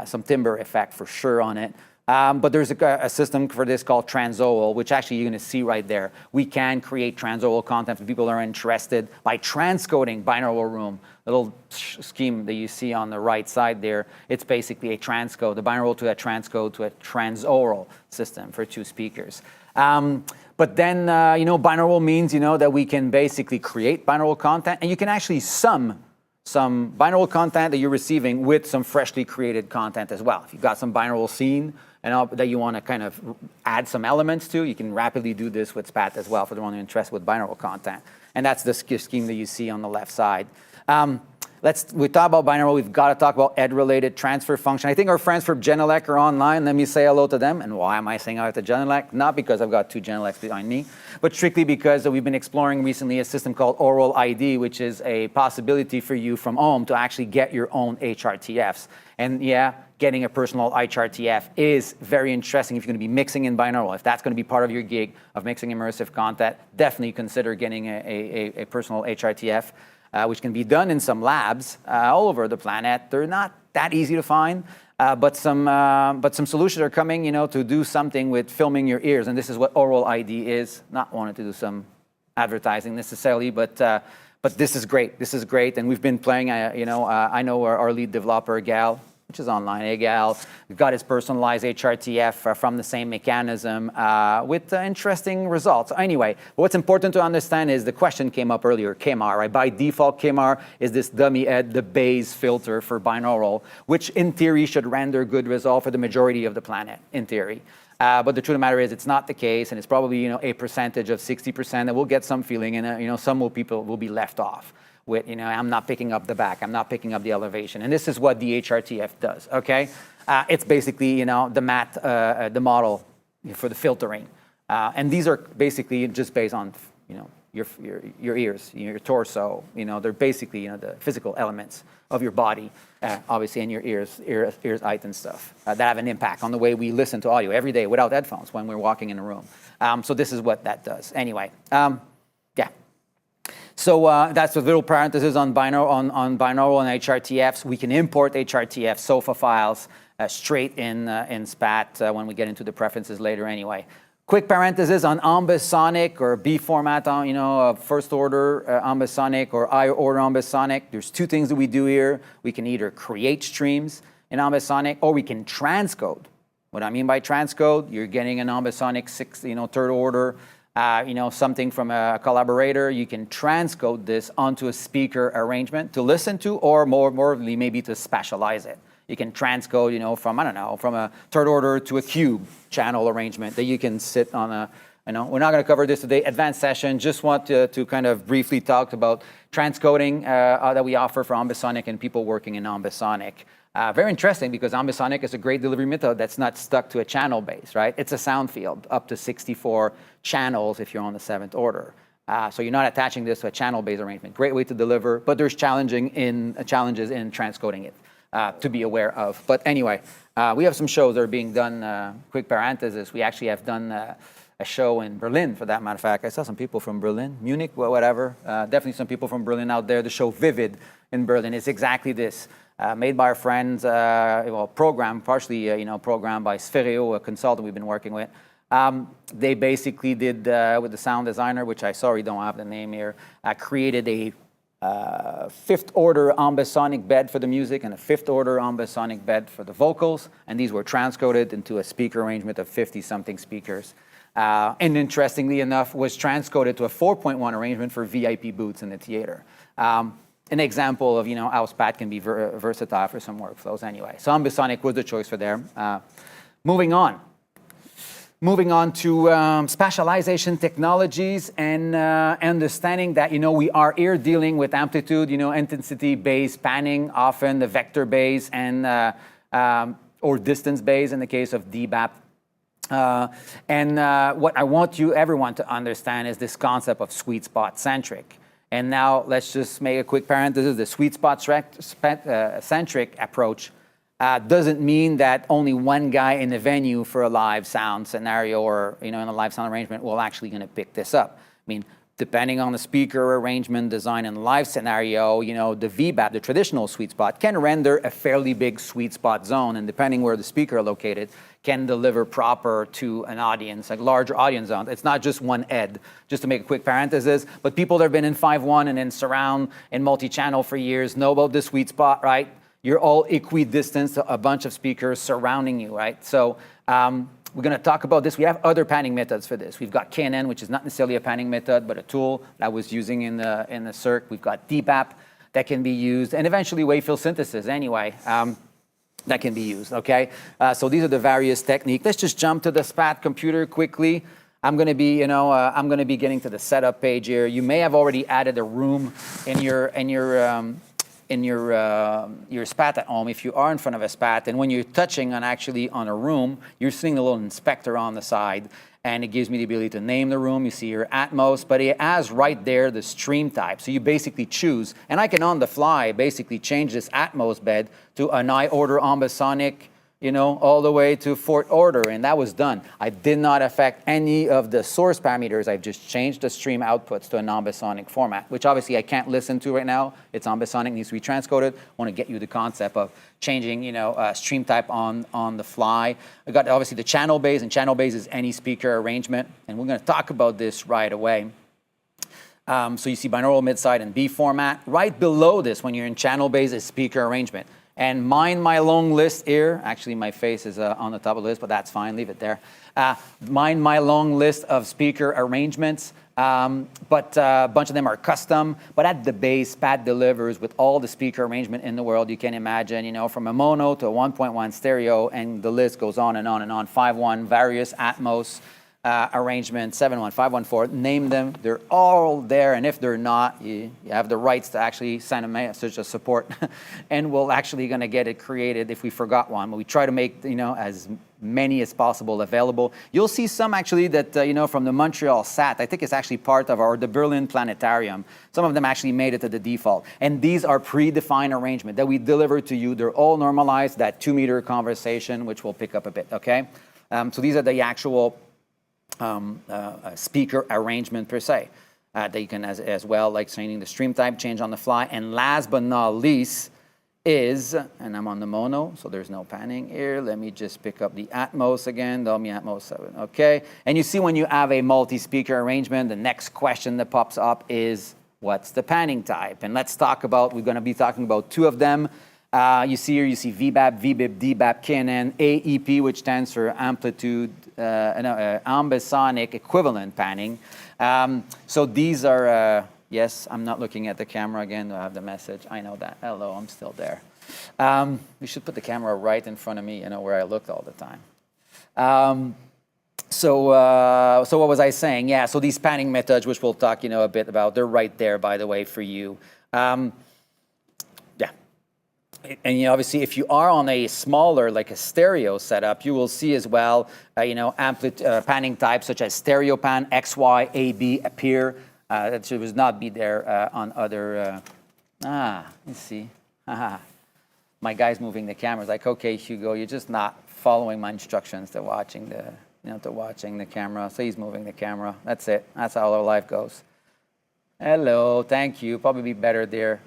some timbre effect for sure on it. But there's a system for this called transaural, which actually you're going to see right there. We can create transaural content for people that are interested by transcoding binaural room. Little scheme that you see on the right side there, it's basically a transcode, the binaural to a transcode to a transaural system for 2 speakers. But then, binaural means, that we can basically create binaural content, and you can actually sum some binaural content that you're receiving with some freshly created content as well. If you've got some binaural scene that you want to kind of add some elements to, you can rapidly do this with SPAT as well for the one interested with binaural content. And that's the scheme that you see on the left side. We talk about binaural, we've got to talk about ed-related transfer function. I think our friends from Genelec are online. Let me say hello to them. And why am I saying hello to Genelec? Not because I've got 2 Genelecs behind me, but strictly because we've been exploring recently a system called Aural ID, which is a possibility for you from home to actually get your own HRTFs. And yeah, getting a personal HRTF is very interesting if you're going to be mixing in binaural. If that's going to be part of your gig of mixing immersive content, definitely consider getting a personal HRTF. Which can be done in some labs all over the planet. They're not that easy to find, but some solutions are coming, to do something with filming your ears, and this is what Aural ID is. Not wanting to do some advertising necessarily, but this is great. This is great, and we've been playing. I know our lead developer, Gal, which is online. Hey, Gal, got his personalized HRTF from the same mechanism with interesting results. Anyway, what's important to understand is the question came up earlier, KMR, right? By default, KMR is this dummy ed, the base filter for binaural, which in theory should render good result for the majority of the planet, in theory. But the truth of the matter is it's not the case, and it's probably a percentage of 60% that will get some feeling, and some people will be left off. With, I'm not picking up the back, I'm not picking up the elevation. And this is what the HRTF does, okay? It's basically, the model for the filtering. And these are basically just based on, your ears, your torso, they're basically, the physical elements of your body, obviously, and your ears, height and stuff, that have an impact on the way we listen to audio every day without headphones when we're walking in a room. So this is what that does. Anyway, yeah. So that's a little parenthesis on binaural and HRTFs. We can import HRTF SOFA files straight in SPAT when we get into the preferences later anyway. Quick parenthesis on ambisonic or B format, first order ambisonic or higher order ambisonic. There's two things that we do here. We can either create streams in ambisonic or we can transcode. What I mean by transcode, you're getting an ambisonic third order, something from a collaborator. You can transcode this onto a speaker arrangement to listen to, or more maybe to spatialize it. You can transcode, from a third order to a cube channel arrangement that you can sit on a, we're not going to cover this today, advanced session. Just want to kind of briefly talk about transcoding that we offer for ambisonic and people working in ambisonic. Very interesting because ambisonic is a great delivery method that's not stuck to a channel base, right? It's a sound field, up to 64 channels if you're on the 7th order. So you're not attaching this to a channel-based arrangement. Great way to deliver, but there's challenges in transcoding it. To be aware of. But anyway, we have some shows that are being done, quick parenthesis, we actually have done a show in Berlin, for that matter of fact. I saw some people from Berlin, Munich, whatever. Definitely some people from Berlin out there. The show Vivid in Berlin is exactly this. Made by our friends, programmed by Sfereo, a consultant we've been working with. They basically did, with the sound designer, which I sorry don't have the name here, created a 5th order ambisonic bed for the music and a 5th order ambisonic bed for the vocals, and these were transcoded into a speaker arrangement of 50-something speakers. And interestingly enough, was transcoded to a 4.1 arrangement for VIP booths in the theater. An example of how SPAT can be versatile for some workflows anyway. So ambisonic was the choice for there. Moving on to spatialization technologies and understanding that, we are here dealing with amplitude, intensity-based panning, often the vector-based and or distance-based in the case of DBAP. What I want everyone to understand is this concept of sweet spot centric. And now let's just make a quick parenthesis. The sweet spot centric approach doesn't mean that only one guy in the venue for a live sound scenario or in a live sound arrangement will actually going to pick this up. I mean, depending on the speaker arrangement design and live scenario, the VBAP, the traditional sweet spot, can render a fairly big sweet spot zone, and depending where the speaker is located, can deliver proper to an audience, like larger audience zone. It's not just one ed. Just to make a quick parenthesis, but people that have been in 5.1 and in surround and multi-channel for years know about this sweet spot, right? You're all equidistant to a bunch of speakers surrounding you, right? So we're going to talk about this. We have other panning methods for this. We've got KNN, which is not necessarily a panning method, but a tool that I was using in the Cirque. We've got DBAP that can be used, and eventually wave field synthesis anyway. That can be used, okay? So these are the various techniques. Let's just jump to the SPAT computer quickly. I'm going to be, getting to the setup page here. You may have already added a room in your SPAT at home if you are in front of a SPAT, and when you're touching on a room, you're seeing a little inspector on the side, and it gives me the ability to name the room. You see your Atmos, but it has right there the stream type. So you basically choose, and I can on the fly basically change this Atmos bed to an high order ambisonic, all the way to 4th order, and that was done. I did not affect any of the source parameters. I've just changed the stream outputs to an ambisonic format, which obviously I can't listen to right now. It's ambisonic, needs to be transcoded. I want to get you the concept of changing, stream type on the fly. I got obviously the channel base, and channel base is any speaker arrangement, and we're going to talk about this right away. So you see binaural, mid-side, and B format. Right below this, when you're in channel base, is speaker arrangement. And mind my long list here. Actually, my face is on the top of the list, but that's fine. Leave it there. Mind my long list of speaker arrangements, but a bunch of them are custom. But at the base, SPAT delivers with all the speaker arrangement in the world you can imagine, from a mono to a 1.1 stereo, and the list goes on and on and on. 5.1, various Atmos arrangements, 7.1, 5.1.4, name them. They're all there, and if they're not, you have the rights to actually send a message of support, and we're actually going to get it created if we forgot one. But we try to make as many as possible available. You'll see some actually that from the Montreal SAT. I think it's actually part of the Berlin Planetarium. Some of them actually made it to the default, and these are predefined arrangement that we deliver to you. They're all normalized, that 2-meter conversation, which we'll pick up a bit. Okay, so these are the actual speaker arrangement per se that you can as well, like changing the stream type, change on the fly. And last but not least is, and I'm on the mono, so there's no panning here. Let me just pick up the Atmos again, Dolby Atmos 7, okay? And you see when you have a multi-speaker arrangement, the next question that pops up is, what's the panning type? And let's talk about, we're gonna be talking about two of them. You see here, you see VBAP, VBIP, DBAP, KNN, AEP, which stands for Ambisonic Equivalent Panning. So these are, yes, I'm not looking at the camera again. I have the message. I know that. Hello, I'm still there. We should put the camera right in front of me, where I look all the time. So what was I saying? Yeah, so these panning methods, which we'll talk, a bit about, they're right there, by the way, for you. Yeah. And obviously, if you are on a smaller, like a stereo setup, you will see as well, panning types such as stereo pan, XY, AB appear. That should not be there on other. Let's see. My guy's moving the camera. It's like, okay, Hugo, you're just not following my instructions to watching the camera. So he's moving the camera. That's it. That's how our life goes. Hello, thank you. Probably be better there.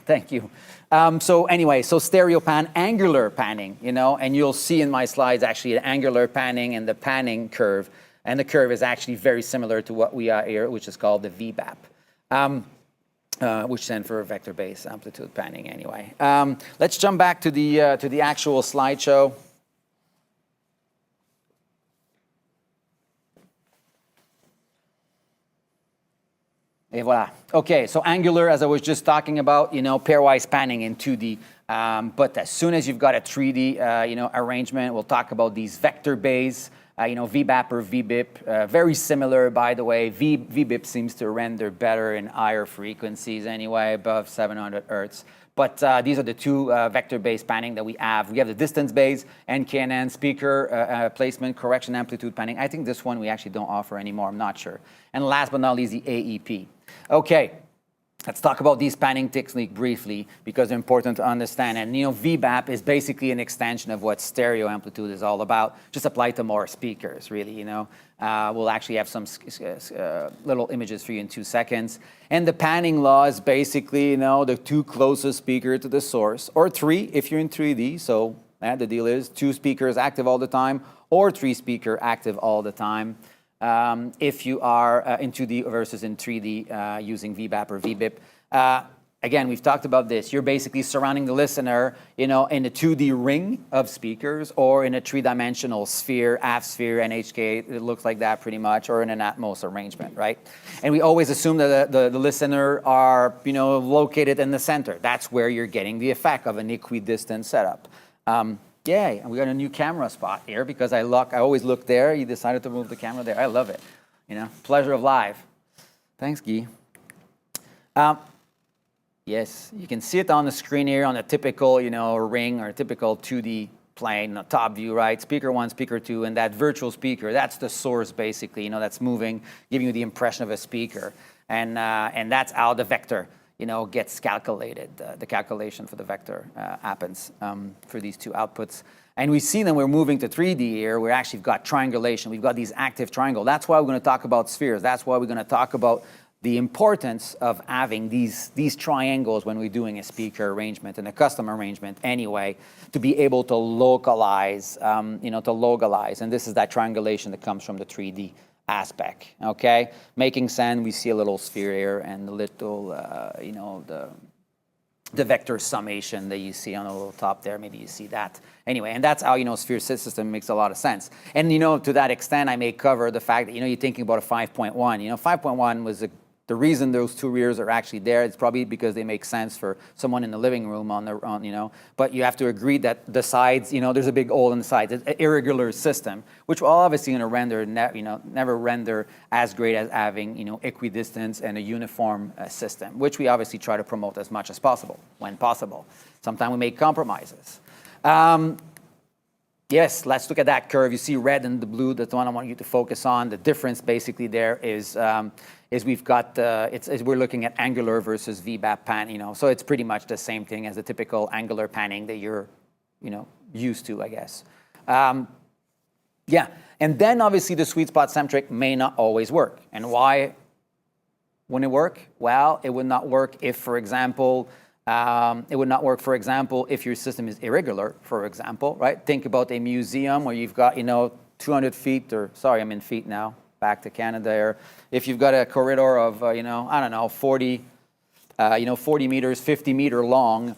Thank you. So anyway, so stereo pan, angular panning, and you'll see in my slides actually the angular panning and the panning curve. And the curve is actually very similar to what we are here, which is called the VBAP, which stands for vector-based amplitude panning anyway. Let's jump back to the actual slideshow. Et voilà. Okay, so angular, as I was just talking about, pairwise panning in 2D. But as soon as you've got a 3D, arrangement, we'll talk about these vector-based, VBAP or VBIP. Very similar, by the way. VBIP seems to render better in higher frequencies anyway, above 700 Hertz. But these are the two vector-based panning that we have. We have the distance-based and KNN speaker placement, correction, amplitude panning. I think this one we actually don't offer anymore. I'm not sure. And last but not least, the AEP. Okay, let's talk about these panning techniques briefly because they're important to understand. And VBAP is basically an extension of what stereo amplitude is all about, just applied to more speakers, really. We'll actually have some little images for you in 2 seconds. And the panning law is basically, the two closest speakers to the source, or three if you're in 3D. So the deal is 2 speakers active all the time, or 3 speaker active all the time. If you are in 2D versus in 3D using VBAP or VBIP. Again, we've talked about this. You're basically surrounding the listener, in a 2D ring of speakers or in a 3-dimensional sphere, half sphere, NHK, it looks like that pretty much, or in an Atmos arrangement, right? And we always assume that the listener are, located in the center. That's where you're getting the effect of an equidistant setup. Yay, and we got a new camera spot here because I always look there. You decided to move the camera there. I love it. Pleasure of live. Thanks, Guy. Yes, you can see it on the screen here on a typical, ring or a typical 2D plane, the top view, right? Speaker 1, speaker 2, and that virtual speaker, that's the source basically, that's moving, giving you the impression of a speaker. And that's how the vector, gets calculated. The calculation for the vector happens for these two outputs. And we see that we're moving to 3D here. We're actually got triangulation. We've got these active triangles. That's why we're going to talk about spheres. That's why we're going to talk about the importance of having these triangles when we're doing a speaker arrangement and a custom arrangement anyway, to be able to localize, to localize. And this is that triangulation that comes from the 3D aspect, okay? Making sense, we see a little sphere here and the little, the vector summation that you see on the little top there, maybe you see that. Anyway, and that's how, sphere system makes a lot of sense. And, to that extent, I may cover the fact that, you're thinking about a 5.1. 5.1 was the reason those two rears are actually there. It's probably because they make sense for someone in the living room but you have to agree that the sides, there's a big hole in the sides. It's an irregular system, which will obviously going to render, never render as great as having, equidistance and a uniform system, which we obviously try to promote as much as possible, when possible. Sometimes we make compromises. Yes, let's look at that curve. You see red and the blue. That's the one I want you to focus on. The difference basically there is we've got we're looking at angular versus VBAP pan. So it's pretty much the same thing as the typical angular panning that you're used to, I guess. Yeah, and then obviously the sweet spot centric may not always work. And why wouldn't it work? Well, it would not work if, for example, It would not work, for example, if your system is irregular, for example, right? Think about a museum where you've got, 200 feet, or sorry, I'm in feet now, back to Canada here. If you've got a corridor of, I don't know, 40 meters, 50 meter long,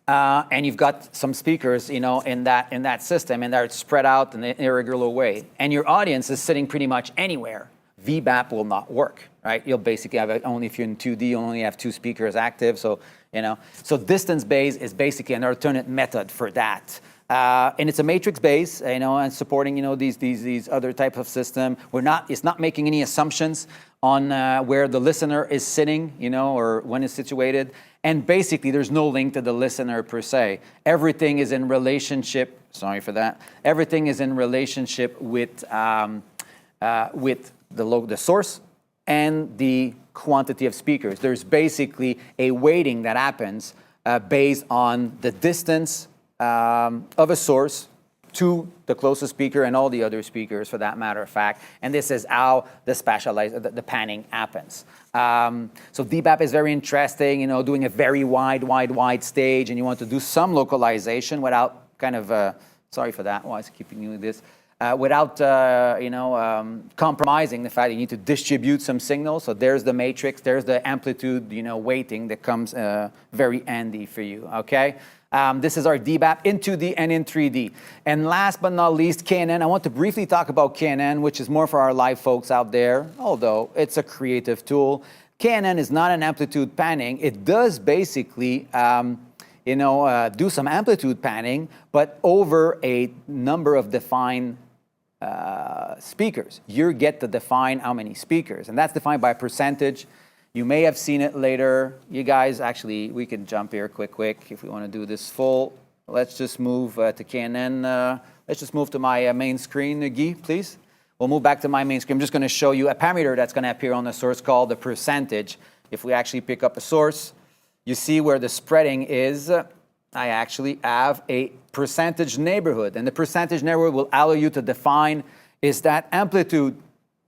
and you've got some speakers, in that system, and they're spread out in an irregular way, and your audience is sitting pretty much anywhere, VBAP will not work, right? You'll basically have only, if you're in 2D, you'll only have 2 speakers active. So, so distance base is basically an alternate method for that. And it's a matrix base, and supporting, these other types of system. It's not making any assumptions on where the listener is sitting, or when it's situated. And basically, there's no link to the listener per se. Everything is in relationship. Sorry for that. Everything is in relationship with the source and the quantity of speakers. There's basically a weighting that happens based on the distance of a source to the closest speaker and all the other speakers, for that matter of fact. And this is how the panning happens. So DBAP is very interesting, doing a very wide stage, and you want to do some localization without kind of, sorry for that, why is it keeping doing this? Without compromising the fact that you need to distribute some signals. So there's the matrix, there's the amplitude, weighting that comes very handy for you, okay? This is our DBAP in 2D and in 3D. And last but not least, KNN. I want to briefly talk about KNN, which is more for our live folks out there, although it's a creative tool. KNN is not an amplitude panning. It does basically do some amplitude panning, but over a number of defined speakers. You get to define how many speakers, and that's defined by percentage. You may have seen it later. You guys, actually, we can jump here quick if we want to do this full. Let's just move to KNN. Let's just move to my main screen, Guy, please. We'll move back to my main screen. I'm just going to show you a parameter that's going to appear on the source called the percentage. If we actually pick up a source, you see where the spreading is. I actually have a percentage neighborhood, and the percentage neighborhood will allow you to define is that amplitude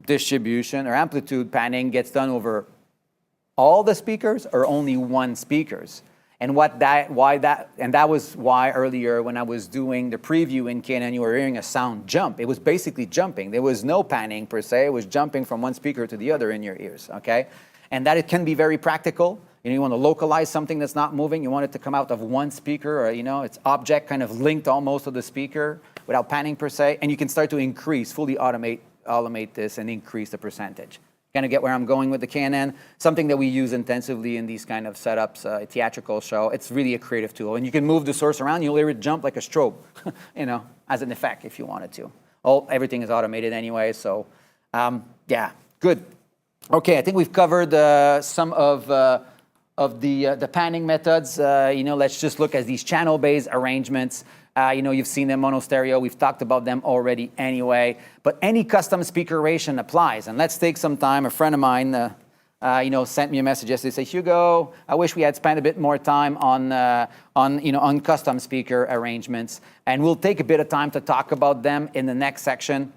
distribution or amplitude panning gets done over all the speakers or only one speakers. And that was why earlier when I was doing the preview in KNN, you were hearing a sound jump. It was basically jumping. There was no panning per se. It was jumping from one speaker to the other in your ears, okay? And that it can be very practical. You want to localize something that's not moving. You want it to come out of one speaker, or it's object kind of linked almost to the speaker without panning per se. And you can start to increase, fully automate this and increase the percentage. Kind of get where I'm going with the KNN. Something that we use intensively in these kind of setups, a theatrical show. It's really a creative tool. And you can move the source around. You'll hear it jump like a strobe, as an effect if you wanted to. Everything is automated anyway, so yeah, good. Okay, I think we've covered some of the panning methods. Let's just look at these channel-based arrangements. You've seen them mono stereo. We've talked about them already anyway. But any custom speakeration applies. And let's take some time. A friend of mine, sent me a message yesterday. Say, Hugo, I wish we had spent a bit more time on custom speaker arrangements. And we'll take a bit of time to talk about them in the next section.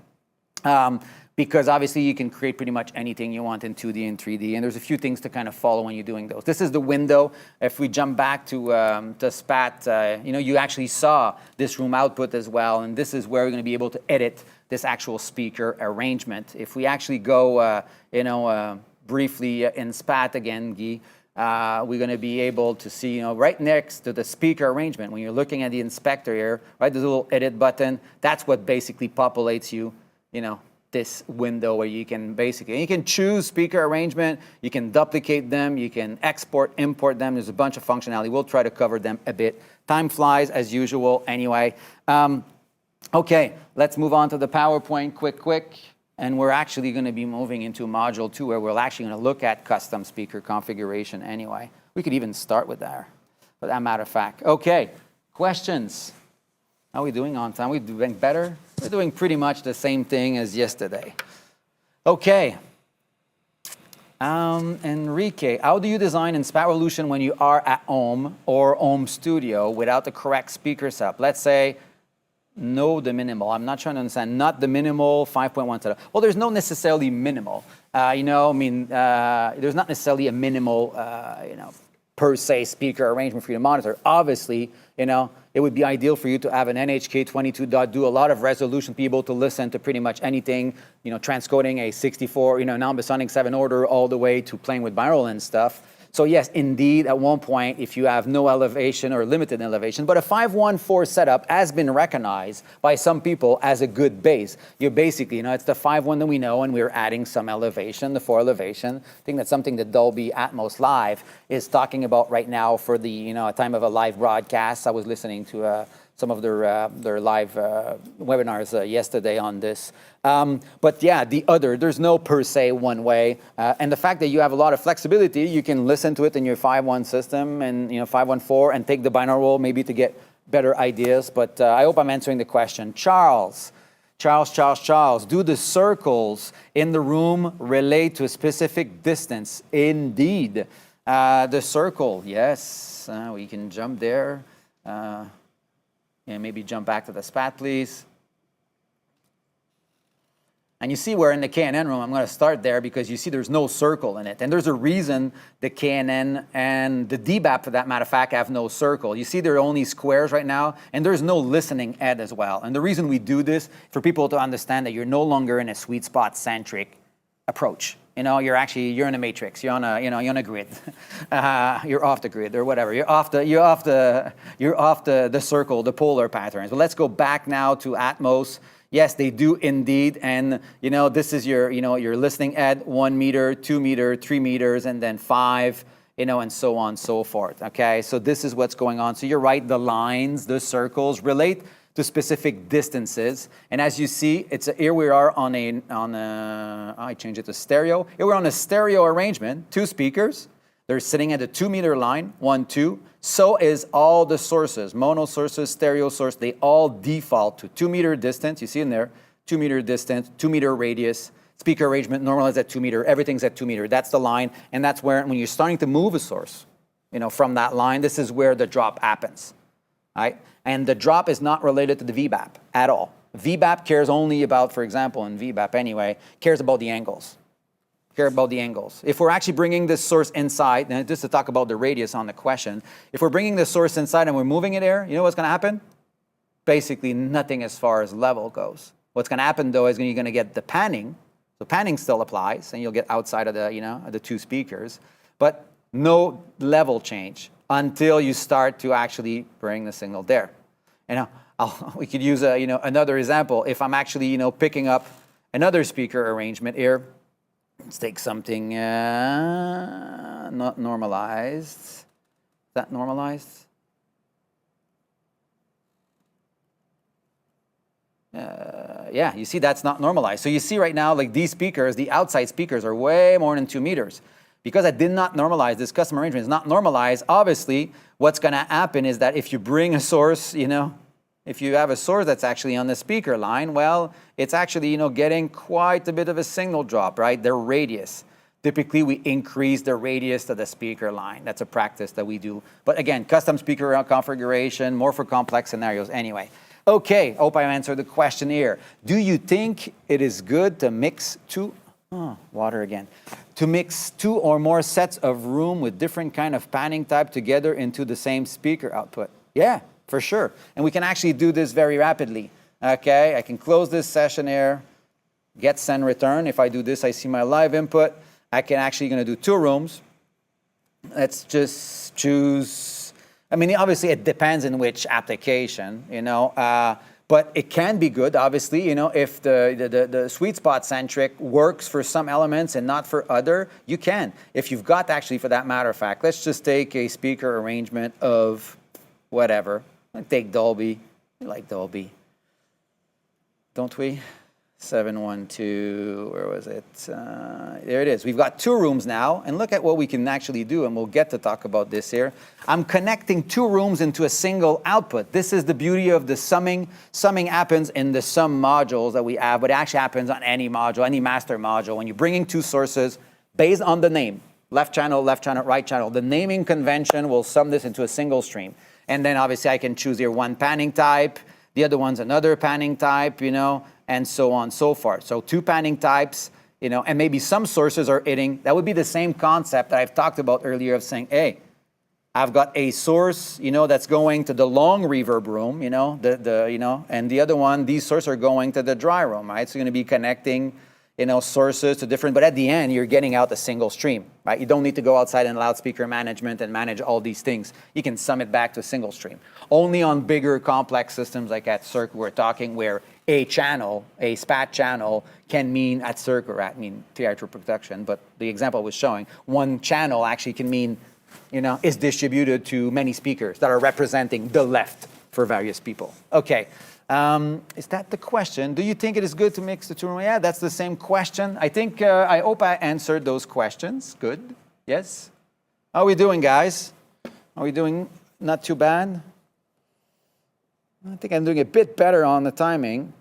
Because obviously you can create pretty much anything you want in 2D and 3D, and there's a few things to kind of follow when you're doing those. This is the window. If we jump back to SPAT, you actually saw this room output as well, and this is where we're going to be able to edit this actual speaker arrangement. If we actually go, briefly in SPAT again, Guy, we're going to be able to see, right next to the speaker arrangement, when you're looking at the inspector here, right, there's a little edit button. That's what basically populates you, this window where you can choose speaker arrangement, you can duplicate them, you can export, import them. There's a bunch of functionality. We'll try to cover them a bit. Time flies as usual anyway. Okay, let's move on to the PowerPoint quick. And we're actually going to be moving into module 2 where we're actually going to look at custom speaker configuration anyway. We could even start with that, for that matter of fact. Okay, questions? How are we doing on time? Are we doing better? We're doing pretty much the same thing as yesterday. Okay. Enrique, how do you design in SPAT Revolution when you are at home or home studio without the correct speaker setup? Let's say the minimal. I'm not trying to understand. Not the minimal 5.1 setup. Well, there's no necessarily minimal. There's not necessarily a minimal, per se speaker arrangement for you to monitor. Obviously, you know, it would be ideal for you to have an NHK22 dot, do a lot of resolution, be able to listen to pretty much anything, you know, transcoding a 64, you know, an Ambisonics 7 order all the way to playing with binaural and stuff. So yes, indeed, at one point, if you have no elevation or limited elevation, but a 514 setup has been recognized by some people as a good bass. You're basically, you know, it's the 5.1 that we know, and we're adding some elevation, the 4 elevation. I think that's something that Dolby Atmos Live is talking about right now for the, you know, a time of a live broadcast. I was listening to some of their live webinars yesterday on this. But yeah, there's no per se one way. And the fact that you have a lot of flexibility, you can listen to it in your 5.1 system and, you know, 5.1.4 and take the binaural maybe to get better ideas. But I hope I'm answering the question. Charles, do the circles in the room relate to a specific distance? Indeed. The circle, yes, we can jump there. And maybe jump back to the SPAT, please. And you see we're in the KNN room. I'm going to start there because you see there's no circle in it. And there's a reason the KNN and the DBAP, for that matter of fact, have no circle. You see there are only squares right now, and there's no listening ed as well. And the reason we do this, for people to understand that you're no longer in a sweet spot centric approach. You know, you're in a matrix. You're on a grid. You're off the grid or whatever. You're off the circle, the polar patterns. But let's go back now to Atmos. Yes, they do indeed. And you know, this is your listening ed, 1 meter, 2 meter, 3 meters, and then 5. You know, and so on and so forth. Okay, so this is what's going on. So you're right. The lines, the circles relate to specific distances. And as you see, here we are on I changed it to stereo. Here we're on a stereo arrangement, 2 speakers. They're sitting at a 2 meter line, 1, 2. So is all the sources, mono sources, stereo source, they all default to 2 meter distance. You see in there, 2 meter distance, 2 meter radius. Speaker arrangement normalized at 2 meter, everything's at 2 meter. That's the line, and that's where, when you're starting to move a source, you know, from that line, this is where the drop happens, right? And the drop is not related to the VBAP at all. VBAP cares only about, for example, in VBAP anyway, cares about the angles. If we're actually bringing this source inside, and just to talk about the radius on the question, if we're bringing the source inside and we're moving it here, you know what's going to happen? Basically nothing as far as level goes. What's going to happen though is you're going to get the panning. So panning still applies, and you'll get outside of the, you know, the 2 speakers, but no level change until you start to actually bring the signal there. And we could use another example. If I'm actually, you know, picking up another speaker arrangement here, let's take something not normalized. Is that normalized? Yeah, you see that's not normalized. So you see right now, like these speakers, the outside speakers are way more than 2 meters. Because I did not normalize, this custom arrangement is not normalized, obviously what's going to happen is that if you bring a source, you know, if you have a source that's actually on the speaker line, well, it's actually, you know, getting quite a bit of a signal drop, right? The radius. Typically, we increase the radius to the speaker line. That's a practice that we do. But again, custom speaker configuration, more for complex scenarios anyway. Okay, hope I answered the question here. Do you think it is good to mix water again. To mix 2 or more sets of room with different kind of panning type together into the same speaker output? Yeah, for sure. And we can actually do this very rapidly. Okay, I can close this session here, get send return. If I do this, I see my live input. I can actually gonna do 2 rooms. Let's just choose, I mean, obviously it depends in which application, you know, but it can be good, obviously, you know, if the sweet spot centric works for some elements and not for other, you can. If you've got actually, for that matter of fact, let's just take a speaker arrangement of whatever. Let's take Dolby. We like Dolby, don't we? 712, where was it? There it is. We've got 2 rooms now, and look at what we can actually do, and we'll get to talk about this here. I'm connecting 2 rooms into a single output. This is the beauty of the summing. Summing happens in the sum modules that we have, but it actually happens on any module, any master module. When you're bringing 2 sources based on the name, left channel, right channel, the naming convention will sum this into a single stream. And then obviously I can choose here one panning type, the other one's another panning type, you know, and so on and so forth. So 2 panning types, you know, and maybe some sources are hitting. That would be the same concept that I've talked about earlier of saying, hey, I've got a source, that's going to the long reverb room, and the other one, these sources are going to the dry room, right? So you're going to be connecting, sources to different, but at the end, you're getting out a single stream, right? You don't need to go outside in loudspeaker management and manage all these things. You can sum it back to a single stream. Only on bigger complex systems like at Cirque, we're talking where a channel, a SPAT channel, can mean at Cirque or theatrical production, but the example I was showing, one channel actually can mean is distributed to many speakers that are representing the left for various people. Okay, is that the question? Do you think it is good to mix the two? Yeah, that's the same question. I think, I hope I answered those questions. Good, yes? How are we doing, guys? Are we doing not too bad? I think I'm doing a bit better on the timing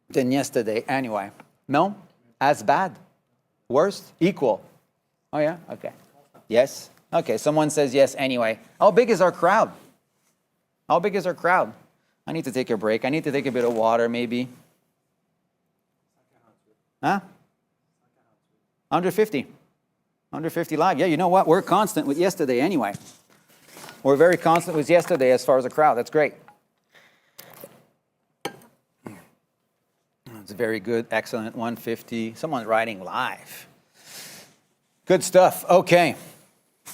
than yesterday anyway. No? As bad? Worse? Equal? Oh yeah, okay. Yes? Okay, someone says yes anyway. How big is our crowd? How big is our crowd? I need to take a break. I need to take a bit of water, maybe. Huh? 150. 150 live. Yeah, you know what? We're constant with yesterday anyway. We're very constant with yesterday as far as the crowd. That's great. It's very good. Excellent. 150. Someone's writing live. Good stuff. Okay.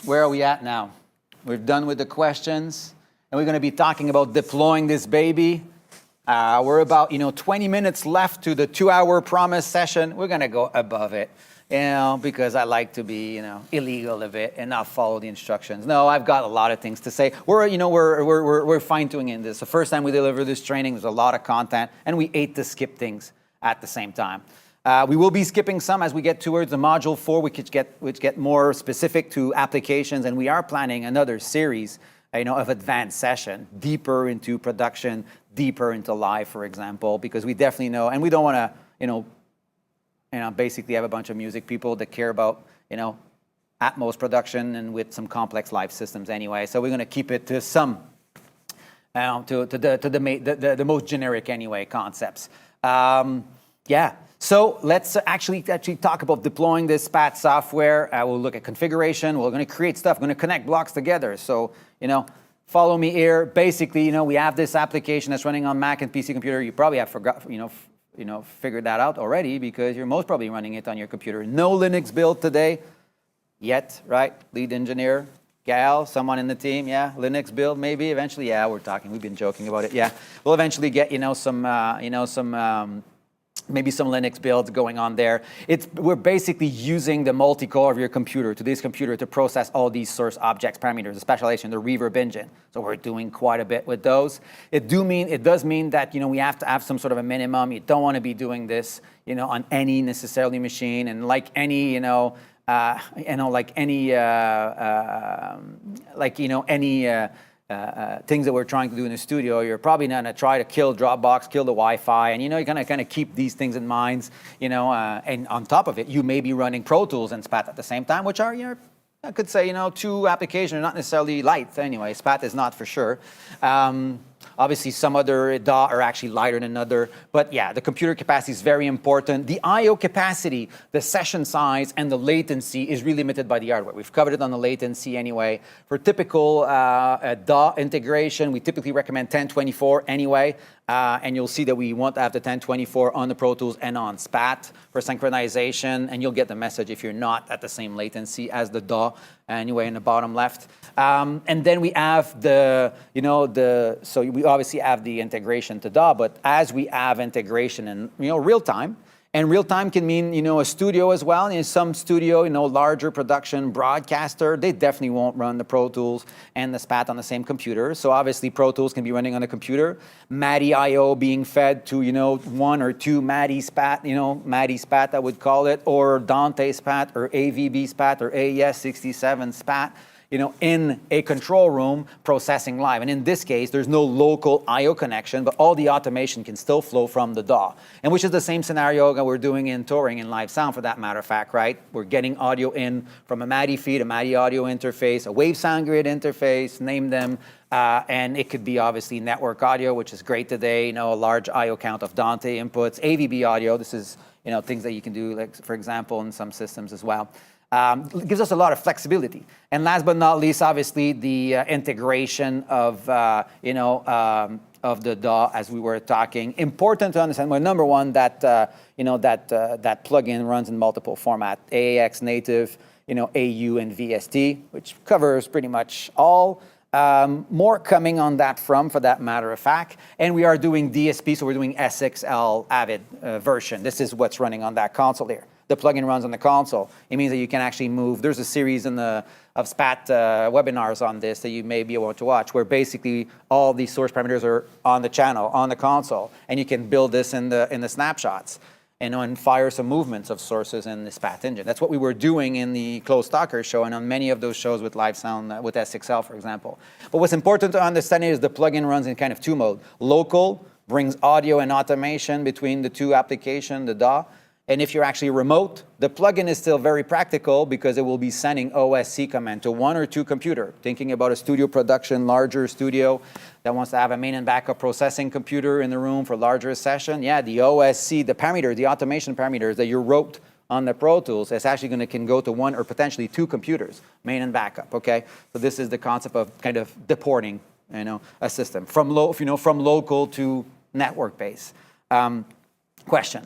Where are we at now? We're done with the questions, and we're going to be talking about deploying this baby. We're about 20 minutes left to the 2-hour promise session. We're going to go above it, because I like to be illegal a bit and not follow the instructions. No, I've got a lot of things to say. We're fine-tuning this. The first time we delivered this training, there's a lot of content, and we ate to skip things at the same time. We will be skipping some as we get towards the module 4, which get more specific to applications, and we are planning another series, of advanced session, deeper into production, deeper into live, for example, because we definitely know, and we don't want to, basically have a bunch of music people that care about, Atmos production and with some complex live systems anyway. So we're going to keep it to some, to the most generic anyway concepts. Yeah. So let's actually talk about deploying this SPAT software. We'll look at configuration. We're going to create stuff. We're going to connect blocks together. So, follow me here. Basically, we have this application that's running on Mac and PC computer. You probably have figured that out already because you're most probably running it on your computer. No Linux build today yet, right? Lead engineer, Gal, someone in the team, yeah. Linux build maybe eventually. Yeah, we've been joking about it. Yeah, we'll eventually get maybe some Linux builds going on there. We're basically using the multi-core of your computer, today's computer, to process all these source objects, parameters, the spatialization, the reverb engine. So we're doing quite a bit with those. It does mean that we have to have some sort of a minimum. You don't want to be doing this, on any necessarily machine, and like any things that we're trying to do in the studio, you're probably not going to try to kill Dropbox, kill the Wi-Fi, and you're going to kind of keep these things in mind, and on top of it, you may be running Pro Tools and SPAT at the same time, which are, I could say, two applications are not necessarily light anyway. SPAT is not for sure. Obviously, some other DAW are actually lighter than other. But yeah, the computer capacity is very important. The I/O capacity, the session size, and the latency is really limited by the hardware. We've covered it on the latency anyway. For typical DAW integration, we typically recommend 1024 anyway. And you'll see that we want to have the 1024 on the Pro Tools and on SPAT for synchronization, and you'll get the message if you're not at the same latency as the DAW, anyway, in the bottom left. And then we have so we obviously have the integration to DAW, but as we have integration in, real time, and real time can mean, a studio as well. In some studio, larger production broadcaster, they definitely won't run the Pro Tools and the SPAT on the same computer. So obviously Pro Tools can be running on a computer. MADI I/O being fed to, 1 or 2 MADI SPAT, MADI SPAT I would call it, or Dante SPAT, or AVB SPAT, or AES67 SPAT. In a control room processing live. And in this case, there's no local I/O connection, but all the automation can still flow from the DAW. And which is the same scenario that we're doing in touring and live sound, for that matter of fact, right? We're getting audio in from a MADI feed, a MADI audio interface, a wave sound grid interface, name them. And it could be obviously network audio, which is great today, a large I/O count of Dante inputs, AVB audio. This is, things that you can do, like, for example, in some systems as well. It gives us a lot of flexibility. And last but not least, obviously, the integration of, of the DAW, as we were talking. Important to understand, well, number one, that, that plugin runs in multiple formats, AAX native, AU and VST, which covers pretty much all. More coming on that for that matter of fact. And we are doing DSP, so we're doing SXL Avid version. This is what's running on that console here. The plugin runs on the console. It means that you can actually move. There's a series of SPAT webinars on this that you may be able to watch, where basically all these source parameters are on the channel, on the console, and you can build this in the snapshots and fire some movements of sources in the SPAT engine. That's what we were doing in the Closed Talker show and on many of those shows with live sound, with SXL, for example. But what's important to understand is the plugin runs in kind of two modes. Local brings audio and automation between the two applications, the DAW. And if you're actually remote, the plugin is still very practical because it will be sending OSC command to one or two computer. Thinking about a studio production, larger studio that wants to have a main and backup processing computer in the room for larger session. Yeah, the OSC, the parameter, the automation parameters that you wrote on the Pro Tools, it's actually can go to one or potentially two computers, main and backup, okay? So this is the concept of kind of deporting, a system from local to network base. Question.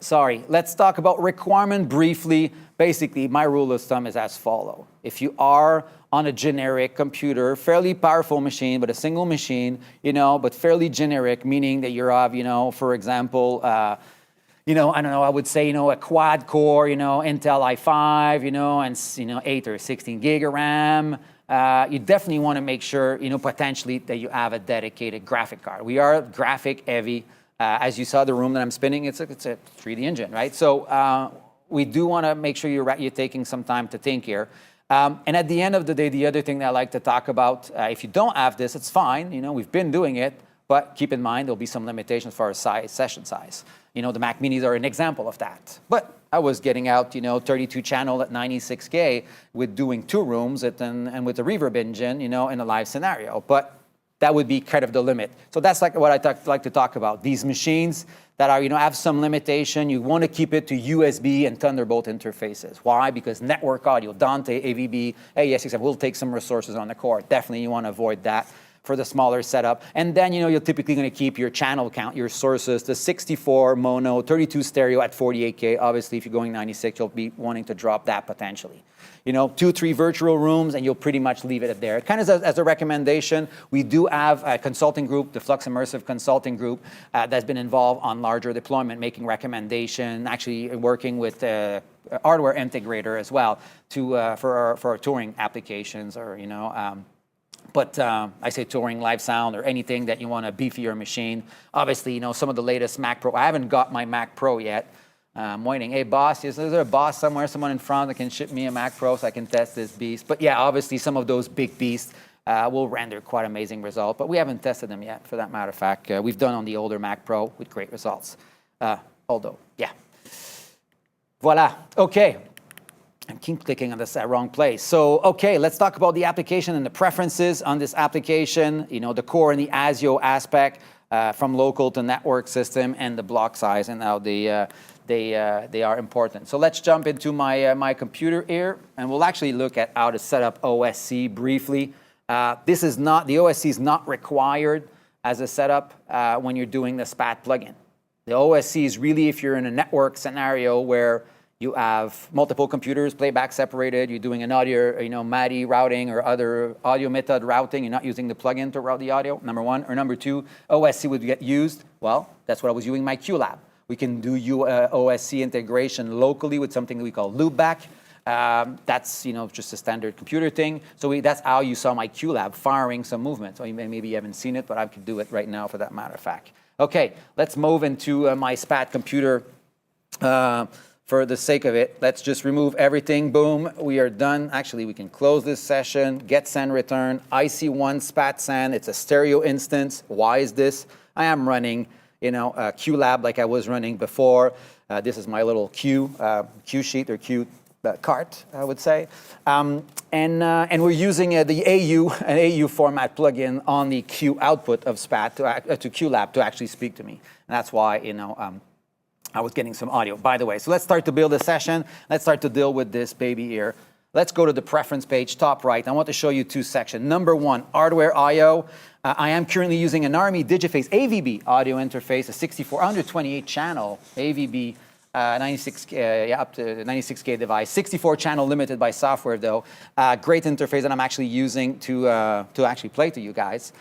Sorry, let's talk about requirement briefly. Basically, my rule of thumb is as follows. If you are on a generic computer, fairly powerful machine, but a single machine, but fairly generic, meaning that you're of, for example, I don't know, I would say, a quad core, Intel i5, and 8 or 16 gig of RAM. You definitely want to make sure, potentially that you have a dedicated graphic card. We are graphic heavy. As you saw the room that I'm spinning, it's a 3D engine, right? So we do want to make sure you're taking some time to think here. And at the end of the day, the other thing that I like to talk about, if you don't have this, it's fine. We've been doing it, but keep in mind there'll be some limitations for our session size. The Mac Minis are an example of that. But I was getting out, 32 channel at 96K with doing 2 rooms and with the reverb engine, in a live scenario. But that would be kind of the limit. So that's like what I like to talk about. These machines that are, have some limitation, you want to keep it to USB and Thunderbolt interfaces. Why? Because network audio, Dante, AVB, AES, will take some resources on the core. Definitely you want to avoid that for the smaller setup. And then, you're typically going to keep your channel count, your sources, the 64 mono, 32 stereo at 48K. Obviously, if you're going 96, you'll be wanting to drop that potentially. 2, 3 virtual rooms, and you'll pretty much leave it there. Kind of as a recommendation, we do have a consulting group, the FLUX Immersive Consulting Group, that's been involved on larger deployment, making recommendation, actually working with a hardware integrator as well for our touring applications or, But I say touring, live sound, or anything that you want to beef your machine. Obviously, some of the latest Mac Pro. I haven't got my Mac Pro yet. I'm waiting. Hey, boss, is there a boss somewhere, someone in front that can ship me a Mac Pro so I can test this beast? But yeah, obviously, some of those big beasts will render quite amazing results. But we haven't tested them yet, for that matter of fact. We've done on the older Mac Pro with great results. Although, yeah. Voila. Okay. I keep clicking on this wrong place. So, okay, let's talk about the application and the preferences on this application, the core and the ASIO aspect from local to network system and the block size and how they are important. So let's jump into my computer here, and we'll actually look at how to set up OSC briefly. The OSC is not required as a setup when you're doing the SPAT plugin. The OSC is really if you're in a network scenario where you have multiple computers, playback separated, you're doing an audio, MADI routing or other audio method routing, you're not using the plugin to route the audio, number one. Or number two, OSC would get used. Well, that's what I was using my QLab. We can do OSC integration locally with something that we call loopback. That's just a standard computer thing. So that's how you saw my QLab firing some movement. So maybe you haven't seen it, but I could do it right now for that matter of fact. Okay, let's move into my SPAT computer. For the sake of it, let's just remove everything. Boom, we are done. Actually, we can close this session, get send return, IC1 SPAT send. It's a stereo instance. Why is this? I am running, QLab like I was running before. This is my little Q sheet or Q cart, I would say. And we're using the an AU format plugin on the Q output of SPAT to QLab to actually speak to me. And that's why, I was getting some audio, by the way. So let's start to build a session. Let's start to deal with this baby here. Let's go to the preference page, top right. I want to show you two sections. Number one, hardware I/O. I am currently using an Army Digiface AVB audio interface, a 128 channel AVB 96K, up to 96K device, 64 channel limited by software though. Great interface that I'm actually using to actually play to you guys.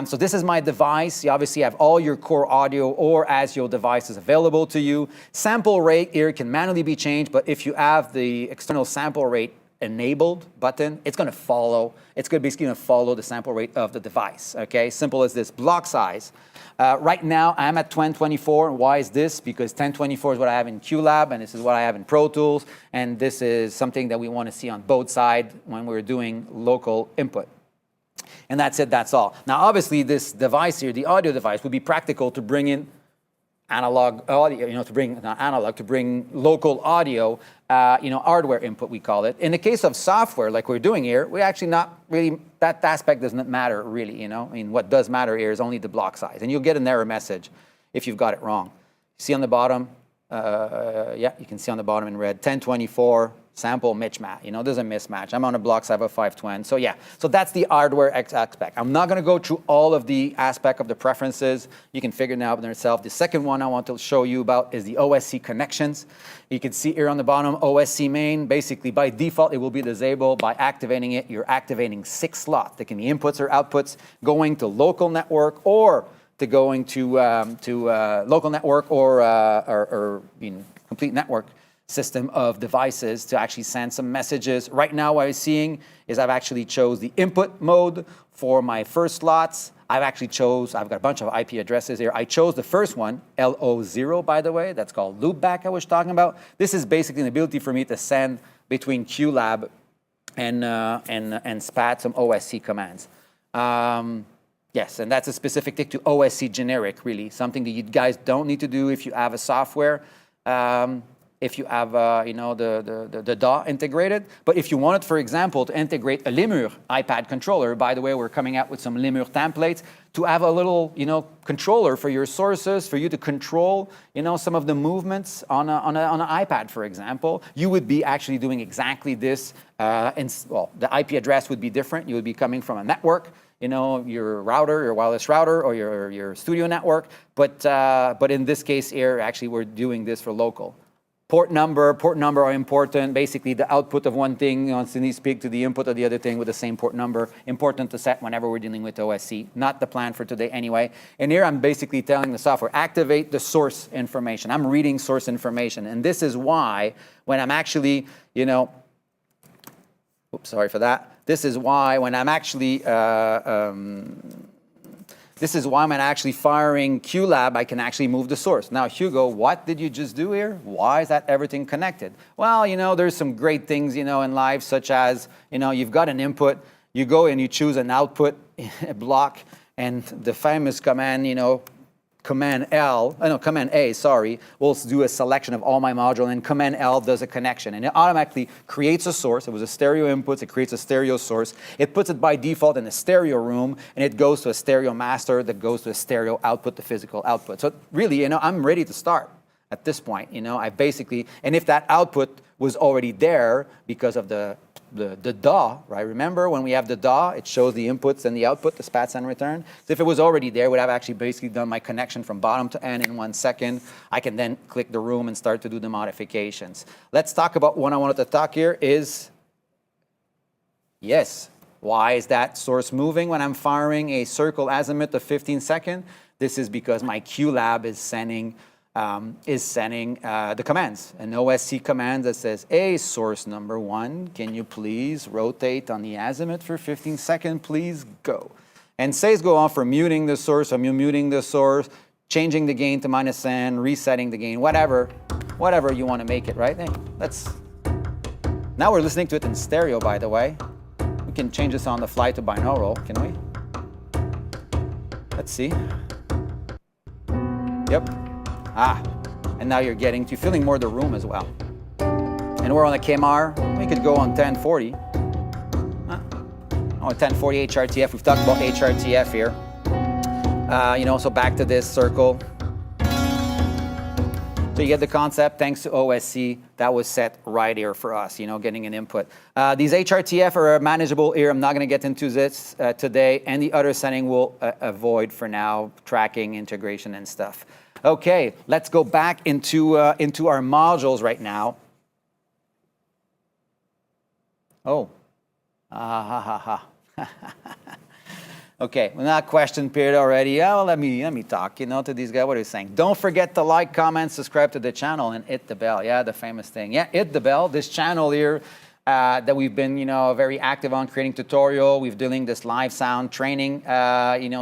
So this is my device. You obviously have all your core audio or ASIO devices available to you. Sample rate here can manually be changed, but if you have the external sample rate enabled button, it's going to follow. It's basically going to follow the sample rate of the device. Okay, simple as this. Block size. Right now, I'm at 1024. Why is this? Because 1024 is what I have in QLab, and this is what I have in Pro Tools, and this is something that we want to see on both sides when we're doing local input. And that's it, that's all. Now, obviously, this device here, the audio device, would be practical to bring in analog audio, to bring local audio, hardware input, we call it. In the case of software, like we're doing here, we actually not really, that aspect doesn't matter really, I mean, what does matter here is only the block size. And you'll get an error message if you've got it wrong. See on the bottom, yeah, you can see on the bottom in red, 1024, sample mismatch, there's a mismatch. I'm on a block size of 512. So yeah, so that's the hardware aspect. I'm not gonna go through all of the aspect of the preferences. You can figure it out yourself. The second one I want to show you about is the OSC connections. You can see here on the bottom, OSC main, basically by default, it will be disabled. By activating it, you're activating 6 slots. They can be inputs or outputs going to local network or to going to local network or complete network system of devices to actually send some messages. Right now what I'm seeing is I've actually chose the input mode for my first slots. I've got a bunch of IP addresses here. I chose the first one, LO0 by the way, that's called loopback I was talking about. This is basically an ability for me to send between QLab and SPAT some OSC commands. Yes, and that's a specific thing to OSC generic really, something that you guys don't need to do if you have a software. If you have, the DAW integrated. But if you wanted, for example, to integrate a Lemur iPad controller, by the way, we're coming out with some Lemur templates, to have a little, controller for your sources, for you to control, some of the movements on an iPad, for example, you would be actually doing exactly this. The IP address would be different. You would be coming from a network, your router, your wireless router, or your studio network. But in this case here, actually, we're doing this for local. Port number are important. Basically, the output of one thing needs to speak to the input of the other thing with the same port number. Important to set whenever we're dealing with OSC. Not the plan for today anyway. And here I'm basically telling the software, activate the source information. I'm reading source information. And this is why when I'm actually, oops, sorry for that. This is why when I'm actually, firing QLab, I can actually move the source. Now, Hugo, what did you just do here? Why is that everything connected? Well, there's some great things, in life, such as, you've got an input, you go and you choose an output block, and the famous command, Command A, sorry, will do a selection of all my modules, and Command L does a connection. And it automatically creates a source. It was a stereo input. It creates a stereo source. It puts it by default in a stereo room, and it goes to a stereo master that goes to a stereo output, the physical output. So really, I'm ready to start at this point. I basically, and if that output was already there because of the DAW, right? Remember when we have the DAW, it shows the inputs and the output, the SPAT send return. So if it was already there, I would have actually basically done my connection from bottom to end in 1 second. I can then click the room and start to do the modifications. Let's talk about what I wanted to talk here is, yes, why is that source moving when I'm firing a circle azimuth of 15 seconds? This is because my QLab is sending the commands, an OSC command that says, hey, source number 1, can you please rotate on the azimuth for 15 seconds, please go. And says go on for muting the source, muting the source, changing the gain to -n, resetting the gain, whatever you want to make it, right? Hey, now we're listening to it in stereo, by the way. We can change this on the fly to binaural, can we? Let's see. Yep. And now you're feeling more the room as well. And we're on a KMR. We could go on 1040. On 1040 HRTF. We've talked about HRTF here. So back to this circle. So you get the concept, thanks to OSC, that was set right here for us, getting an input. These HRTF are manageable here. I'm not gonna get into this today, and the other setting we'll avoid for now, tracking, integration, and stuff. Okay, let's go back into our modules right now. Oh, Okay, we're not question period already. Oh, let me talk, to these guys. What are you saying? Don't forget to like, comment, subscribe to the channel, and hit the bell. Yeah, the famous thing. Yeah, hit the bell. This channel here that we've been, very active on creating tutorial. We're doing this live sound training,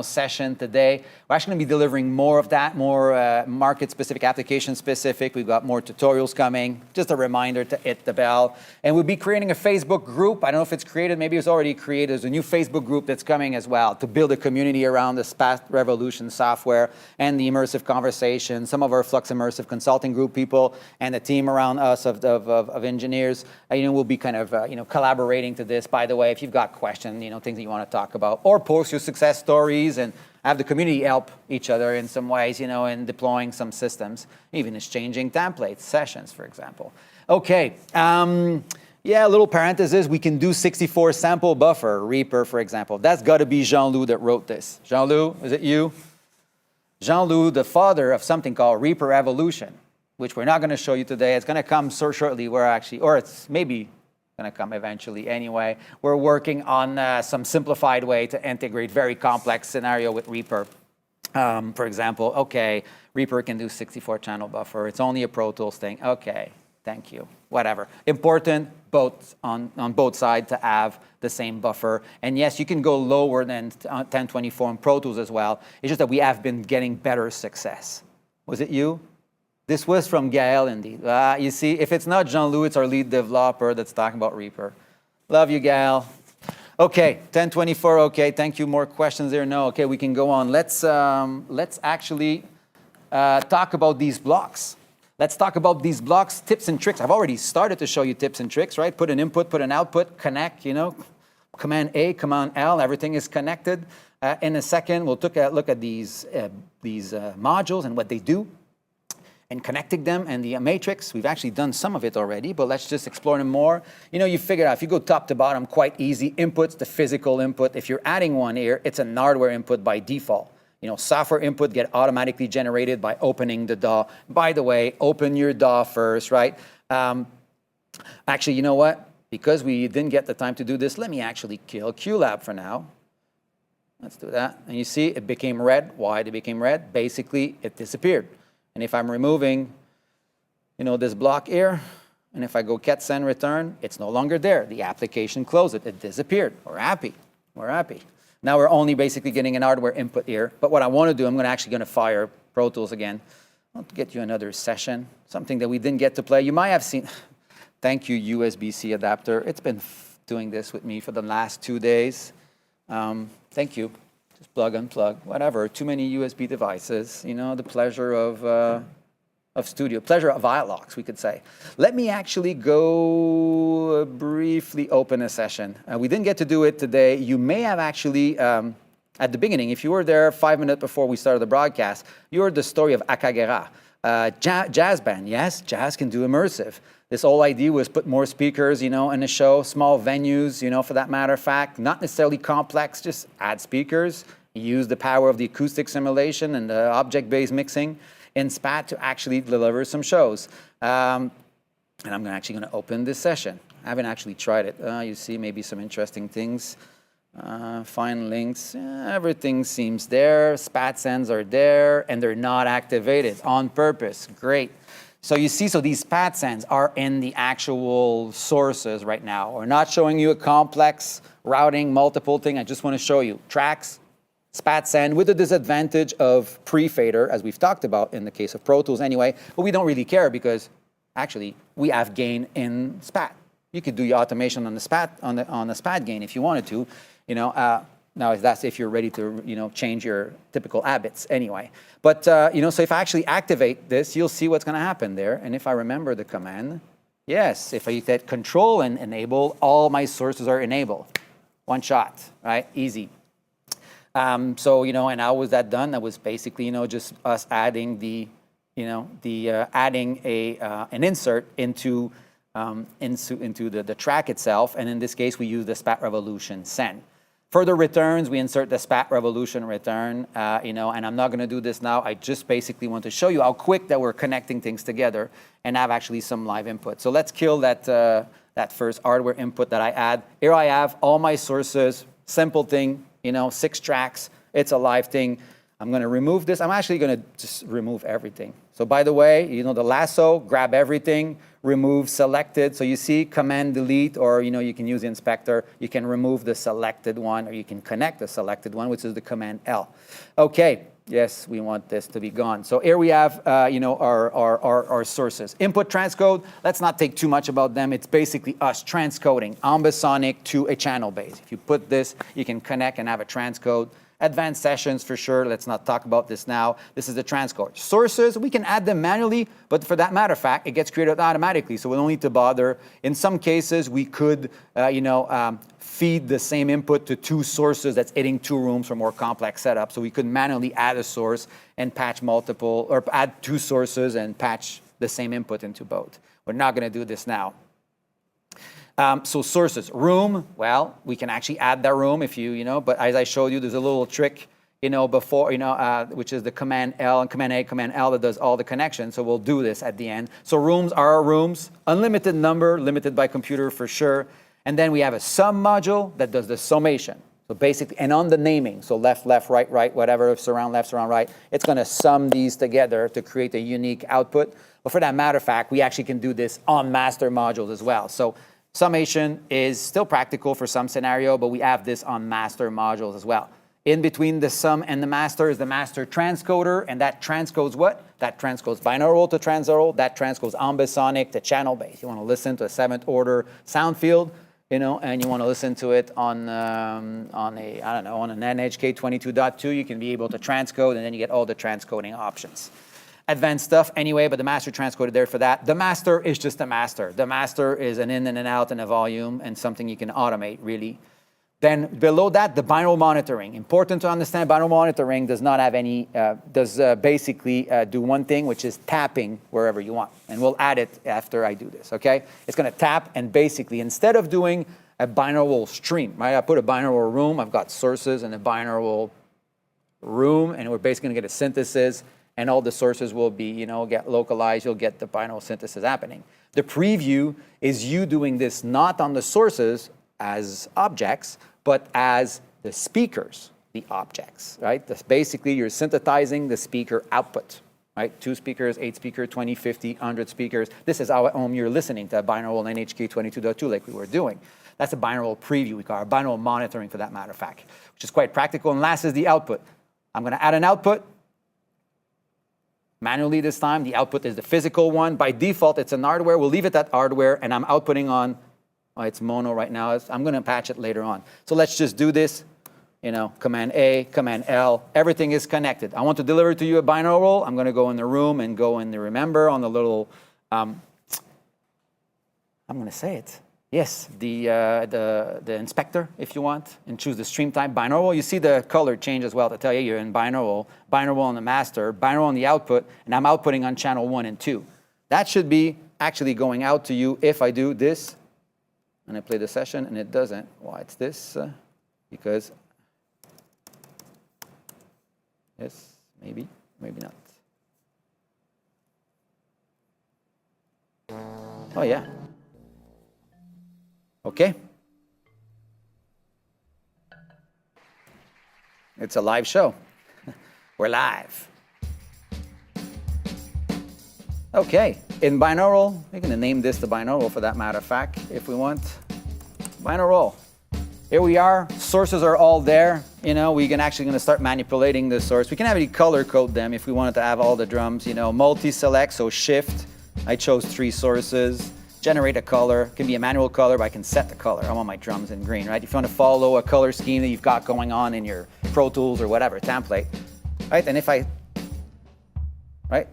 session today. We're actually going to be delivering more of that, more market-specific, application-specific. We've got more tutorials coming. Just a reminder to hit the bell. And we'll be creating a Facebook group. I don't know if it's created. Maybe it's already created. There's a new Facebook group that's coming as well to build a community around the SPAT Revolution software and the immersive conversation. Some of our FLUX immersive consulting group people and the team around us of engineers, will be kind of, collaborating to this. By the way, if you've got questions, things that you want to talk about, or post your success stories and have the community help each other in some ways, in deploying some systems, even exchanging templates, sessions, for example. Okay, yeah, a little parenthesis, we can do 64 sample buffer, Reaper, for example. That's got to be Jean-Loup that wrote this. Jean-Loup, is it you? Jean-Loup, the father of something called Reaper Evolution, which we're not going to show you today. It's going to come so shortly. Or it's maybe going to come eventually anyway. We're working on some simplified way to integrate very complex scenario with Reaper. For example, okay, Reaper can do 64 channel buffer. It's only a Pro Tools thing. Okay, thank you. Whatever. Important both on both sides to have the same buffer. And yes, you can go lower than 1024 in Pro Tools as well. It's just that we have been getting better success. Was it you? This was from Gael, indeed. You see, if it's not Jean-Loup, it's our lead developer that's talking about Reaper. Love you, Gael. Okay, 1024, okay, thank you. More questions there? No, okay, we can go on. Let's actually talk about these blocks. Let's talk about these blocks, tips and tricks. I've already started to show you tips and tricks, right? Put an input, put an output, connect, Command A, Command L, everything is connected. In a second, we'll take a look at these modules and what they do, and connecting them and the matrix. We've actually done some of it already, but let's just explore them more. You figure out, if you go top to bottom, quite easy. Inputs, the physical input. If you're adding one here, it's an hardware input by default. Software input get automatically generated by opening the DAW. By the way, open your DAW first, right? Actually, you know what? Because we didn't get the time to do this, let me actually kill QLab for now. Let's do that. And you see, it became red. Why it became red? Basically, it disappeared. And if I'm removing, this block here, and if I go cat send return, it's no longer there. The application closed it. It disappeared. We're happy. We're happy. Now we're only basically getting an hardware input here. But what I want to do, I'm actually going to fire Pro Tools again. I'll get you another session, something that we didn't get to play. You might have seen, thank you, USB-C adapter. It's been doing this with me for the last 2 days. Thank you. Just plug, unplug, whatever. Too many USB devices. The pleasure of studio, pleasure of iLox, we could say. Let me actually go briefly open a session. We didn't get to do it today. You may have actually, at the beginning, if you were there 5 minutes before we started the broadcast, you heard the story of Akagera. Jazz band, yes, jazz can do immersive. This whole idea was put more speakers, in the show, small venues, for that matter of fact, not necessarily complex, just add speakers, use the power of the acoustic simulation and the object-based mixing in SPAT to actually deliver some shows. And I'm actually going to open this session. I haven't actually tried it. You see maybe some interesting things. Find links. Everything seems there. SPAT sends are there, and they're not activated on purpose. Great. So you see, these SPAT sends are in the actual sources right now. We're not showing you a complex routing, multiple thing. I just want to show you tracks, SPAT send, with the disadvantage of pre-fader, as we've talked about in the case of Pro Tools anyway. But we don't really care because actually we have gain in SPAT. You could do your automation on the SPAT on the SPAT gain if you wanted to. Now that's if you're ready to change your typical habits anyway. But so if I actually activate this, you'll see what's going to happen there. And if I remember the command, yes, if I hit control and enable, all my sources are enabled. One shot, right? Easy. And how was that done? That was basically just us adding the adding an insert into the track itself, and in this case we use the SPAT Revolution send. Further returns, we insert the SPAT Revolution return, and I'm not going to do this now. I just basically want to show you how quick that we're connecting things together and have actually some live input. So let's kill that first hardware input that I add. Here I have all my sources, simple thing, 6 tracks. It's a live thing. I'm going to remove this. I'm actually going to just remove everything. So by the way, the lasso, grab everything, remove selected. So you see command delete, or you can use the inspector. You can remove the selected one, or you can connect the selected one, which is the command L. Okay, yes, we want this to be gone. So here we have our sources. Input transcode, let's not take too much about them. It's basically us transcoding ambisonic to a channel base. If you put this, you can connect and have a transcode. Advanced sessions for sure, let's not talk about this now. This is the transcode. Sources, we can add them manually, but for that matter of fact, it gets created automatically, so we don't need to bother. In some cases, we could feed the same input to 2 sources that's hitting 2 rooms for more complex setup. So we could manually add a source and patch multiple, or add 2 sources and patch the same input into both. We're not gonna do this now. So sources, room, well, we can actually add that room if but as I showed you, there's a little trick, before, which is the command L and command A, command L that does all the connections. So we'll do this at the end. So rooms are our rooms, unlimited number, limited by computer for sure. And then we have a sum module that does the summation. So basically, and on the naming, so left, left, right, right, whatever, surround, left, surround, right, it's gonna sum these together to create a unique output. But for that matter of fact, we actually can do this on master modules as well. So summation is still practical for some scenario, but we have this on master modules as well. In between the sum and the master is the master transcoder, and that transcodes what? That transcodes binaural to transaural, that transcodes ambisonic to channel base. You want to listen to a 7th order sound field, and you want to listen to it on an NHK 22.2, you can be able to transcode, and then you get all the transcoding options. Advanced stuff anyway, but the master transcoded there for that. The master is just a master. The master is an in and an out and a volume and something you can automate really. Then below that, the binaural monitoring. Important to understand, binaural monitoring does not have any, basically do one thing, which is tapping wherever you want. And we'll add it after I do this, okay? It's gonna tap, and basically instead of doing a binaural stream, right? I put a binaural room, I've got sources in a binaural room, and we're basically gonna get a synthesis, and all the sources will be, get localized, you'll get the binaural synthesis happening. The preview is you doing this not on the sources as objects, but as the speakers, the objects, right? That's basically, you're synthesizing the speaker output, right? 2 speakers, 8 speakers, 20, 50, 100 speakers. This is how at home you're listening to a binaural NHK 22.2 like we were doing. That's a binaural preview, we call it, binaural monitoring for that matter of fact, which is quite practical. And last is the output. I'm gonna add an output, manually this time. The output is the physical one. By default, it's an hardware. We'll leave it at hardware, and I'm outputting on, it's mono right now. I'm gonna patch it later on. So let's just do this, command A, command L, everything is connected. I want to deliver to you a binaural. I'm gonna go in the room and go in the remember on the little, I'm gonna say it. Yes, the inspector, if you want, and choose the stream type, binaural. You see the color change as well to tell you you're in binaural on the master, binaural on the output, and I'm outputting on channel 1 and 2. That should be actually going out to you if I do this, and I play the session, and it doesn't. Why it's this? Because, yes, maybe, maybe not. Oh yeah. Okay. It's a live show. We're live. Okay, in binaural, we're gonna name this the binaural for that matter of fact, if we want. Binaural. Here we are, sources are all there. We can actually gonna start manipulating the source. We can actually color code them if we wanted to have all the drums, multi-select, so shift. I chose 3 sources. Generate a color, can be a manual color, but I can set the color. I want my drums in green, right? If you want to follow a color scheme that you've got going on in your Pro Tools or whatever template, right? And if I, right?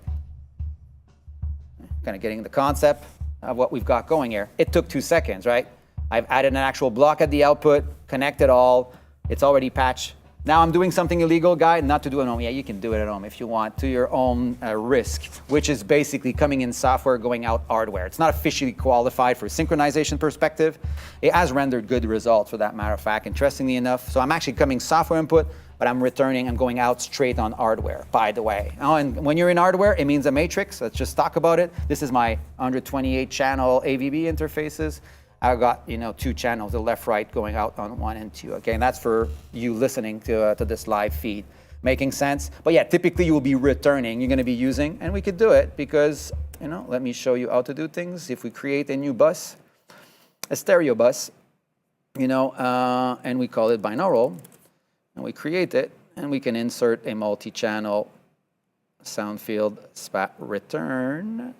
Kind of getting the concept of what we've got going here. It took 2 seconds, right? I've added an actual block at the output, connected all. It's already patched Now I'm doing something illegal, guy, not to do it at home. Yeah, you can do it at home if you want, to your own risk, which is basically coming in software, going out hardware. It's not officially qualified for a synchronization perspective. It has rendered good results, for that matter of fact, interestingly enough. So I'm actually coming software input, but I'm going out straight on hardware, by the way. Oh, and when you're in hardware, it means a matrix. Let's just talk about it. This is my 128 channel AVB interfaces. I've got, 2 channels, the left, right, going out on 1 and 2. Okay, and that's for you listening to this live feed. Making sense? But yeah, typically you will be returning. You're going to be using, and we could do it because, let me show you how to do things. If we create a new bus, a stereo bus, and we call it binaural, and we create it, and we can insert a multi-channel sound field SPAT return.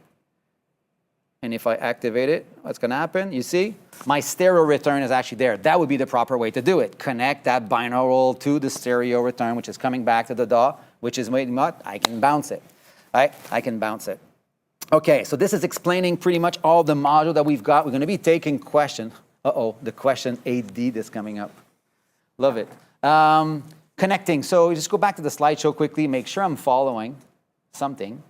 And if I activate it, what's going to happen? You see, my stereo return is actually there. That would be the proper way to do it. Connect that binaural to the stereo return, which is coming back to the DAW, which is waiting what? I can bounce it, right? I can bounce it. Okay, so this is explaining pretty much all the module that we've got. We're going to be taking questions. The question 8D that's coming up. Love it. Connecting. So just go back to the slideshow quickly. Make sure I'm following something.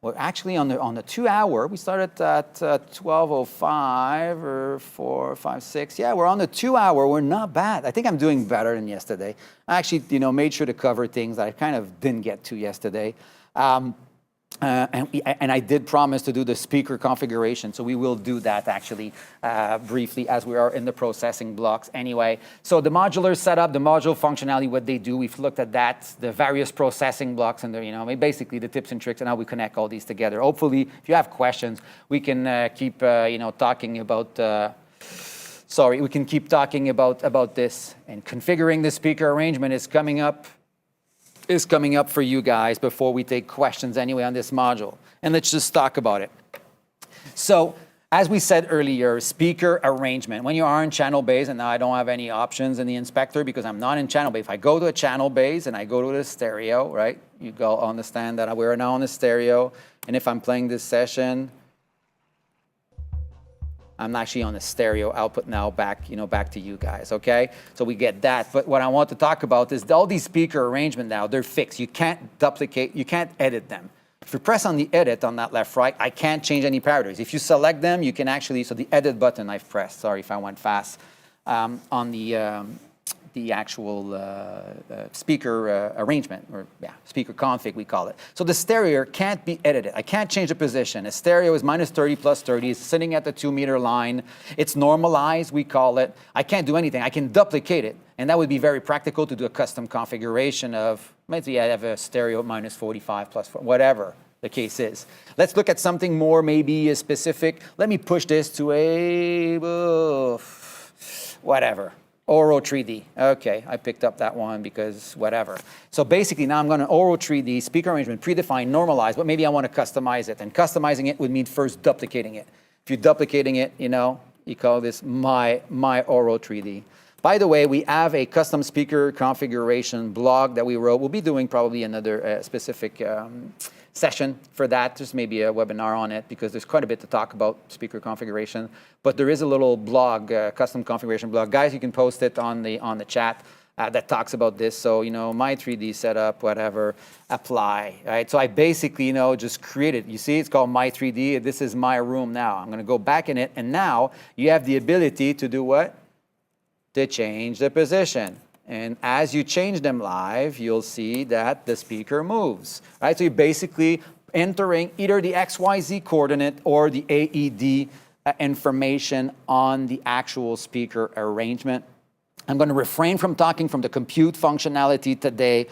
We're actually on the 2 hour. We started at 12:05 or 4, 5, 6. Yeah, we're on the 2 hour. We're not bad. I think I'm doing better than yesterday. I actually, made sure to cover things that I kind of didn't get to yesterday. And I did promise to do the speaker configuration, so we will do that actually briefly as we are in the processing blocks anyway. So the modular setup, the module functionality, what they do, we've looked at that, the various processing blocks, and basically the tips and tricks and how we connect all these together. Hopefully, if you have questions, we can keep talking about. We can keep talking about this, and configuring the speaker arrangement is coming up for you guys before we take questions anyway on this module. And let's just talk about it. So, as we said earlier, speaker arrangement. When you are in channel base, and now I don't have any options in the inspector because I'm not in channel base. If I go to a channel base and I go to the stereo, right? You go understand that we're now on the stereo. And if I'm playing this session, I'm actually on the stereo output now, back to you guys, okay? So we get that. But what I want to talk about is all these speaker arrangement now, they're fixed. You can't duplicate, you can't edit them. If you press on the edit on that left, right, I can't change any parameters. If you select them, you can actually, so the edit button I've pressed, sorry if I went fast, on the actual speaker arrangement, or speaker config we call it. So the stereo can't be edited. I can't change the position. A stereo is -30 + 30. It's sitting at the 2 meter line. It's normalized, we call it. I can't do anything. I can duplicate it. And that would be very practical to do a custom configuration of, maybe I have a stereo -45 + 4, whatever the case is. Let's look at something more maybe specific. Let me push this to a, whatever. Oro 3D. Okay, I picked up that one because whatever. So basically now I'm going to Oro 3D, speaker arrangement, predefined, normalized, but maybe I want to customize it. And customizing it would mean first duplicating it. If you're duplicating it, you call this my Oro 3D. By the way, we have a custom speaker configuration blog that we wrote. We'll be doing probably another specific session for that. There's maybe a webinar on it because there's quite a bit to talk about speaker configuration. But there is a little blog, custom configuration blog. Guys, you can post it on the chat that talks about this. So, my 3D setup, whatever, apply, right? So I basically, just created. You see, it's called my 3D. This is my room now. I'm going to go back in it. And now you have the ability to do what? To change the position. And as you change them live, you'll see that the speaker moves, right? So you're basically entering either the XYZ coordinate or the AED information on the actual speaker arrangement. I'm going to refrain from talking from the compute functionality today.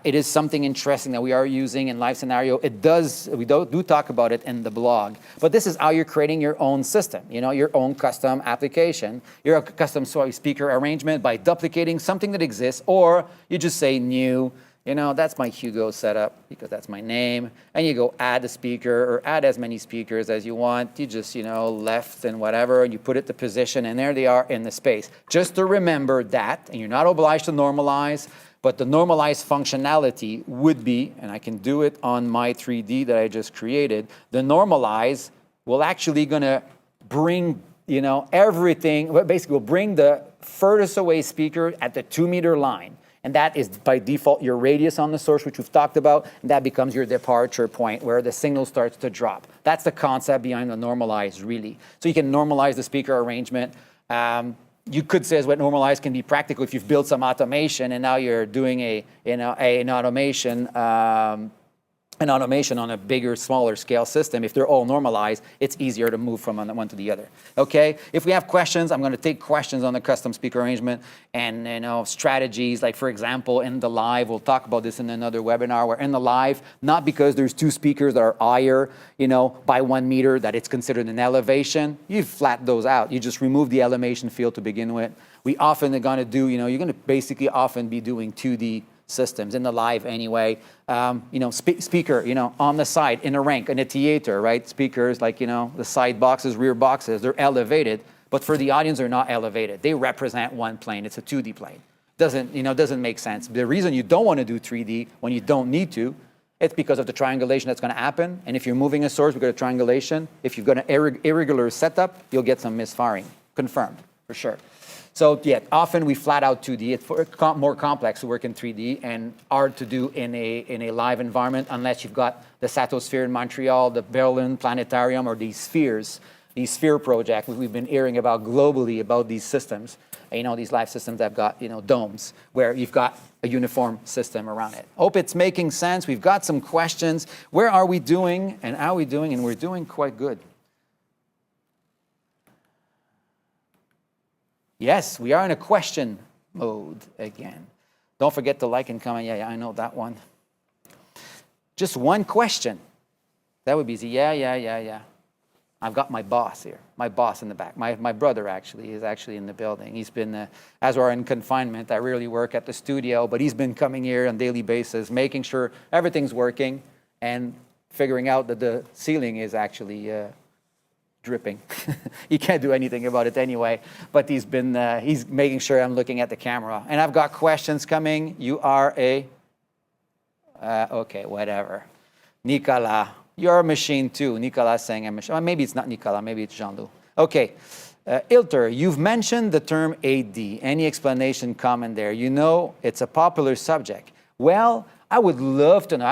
It is something interesting that we are using in live scenario. We do talk about it in the blog, but this is how you're creating your own system, your own custom application, your custom speaker arrangement by duplicating something that exists, or you just say new, that's my Hugo setup because that's my name, and you go add a speaker or add as many speakers as you want. You just, left and whatever, and you put it to position, and there they are in the space. Just to remember that, and you're not obliged to normalize, but the normalized functionality would be, and I can do it on my 3D that I just created, the normalize will actually gonna bring, everything, basically will bring the furthest away speaker at the 2 meter line. And that is by default your radius on the source, which we've talked about, and that becomes your departure point where the signal starts to drop. That's the concept behind the normalize, really. So you can normalize the speaker arrangement. You could say as what normalize can be practical if you've built some automation and now you're doing an automation on a bigger, smaller scale system. If they're all normalized, it's easier to move from one to the other. Okay? If we have questions, I'm going to take questions on the custom speaker arrangement and strategies. Like for example, in the live, we'll talk about this in another webinar. Where in the live, not because there's two speakers that are higher, by 1 meter, that it's considered an elevation. You flat those out. You just remove the elevation field to begin with. We often are going to do, you're going to basically often be doing 2D systems in the live anyway. Speaker, on the side, in a rank, in a theater, right? Speakers like, the side boxes, rear boxes, they're elevated, but for the audience, they're not elevated. They represent one plane. It's a 2D plane. Doesn't make sense. The reason you don't want to do 3D when you don't need to, it's because of the triangulation that's going to happen. And if you're moving a source, we've got a triangulation. If you've got an irregular setup, you'll get some misfiring. Confirmed, for sure. So yeah, often we flat out 2D. It's more complex to work in 3D and hard to do in a live environment unless you've got the Satosphere in Montreal, the Berlin Planetarium, or these sphere projects we've been hearing about globally about these systems. These live systems that have got, domes where you've got a uniform system around it. Hope it's making sense. We've got some questions. Where are we doing and how are we doing? And we're doing quite good. Yes, we are in a question mode again. Don't forget to like and comment. Yeah, I know that one. Just one question. That would be easy. Yeah. I've got my boss here. My boss in the back. My brother actually is actually in the building. He's been, as we're in confinement, I rarely work at the studio, but he's been coming here on a daily basis, making sure everything's working and figuring out that the ceiling is actually dripping. He can't do anything about it anyway, but he's making sure I'm looking at the camera. And I've got questions coming. You are okay, whatever. Nicolas, you're a machine too. Nicolas saying a machine. Well, maybe it's not Nicolas, maybe it's Jean-Loup. Okay, Ilter, you've mentioned the term AD. Any explanation, comment there? It's a popular subject. Well, I would love to know.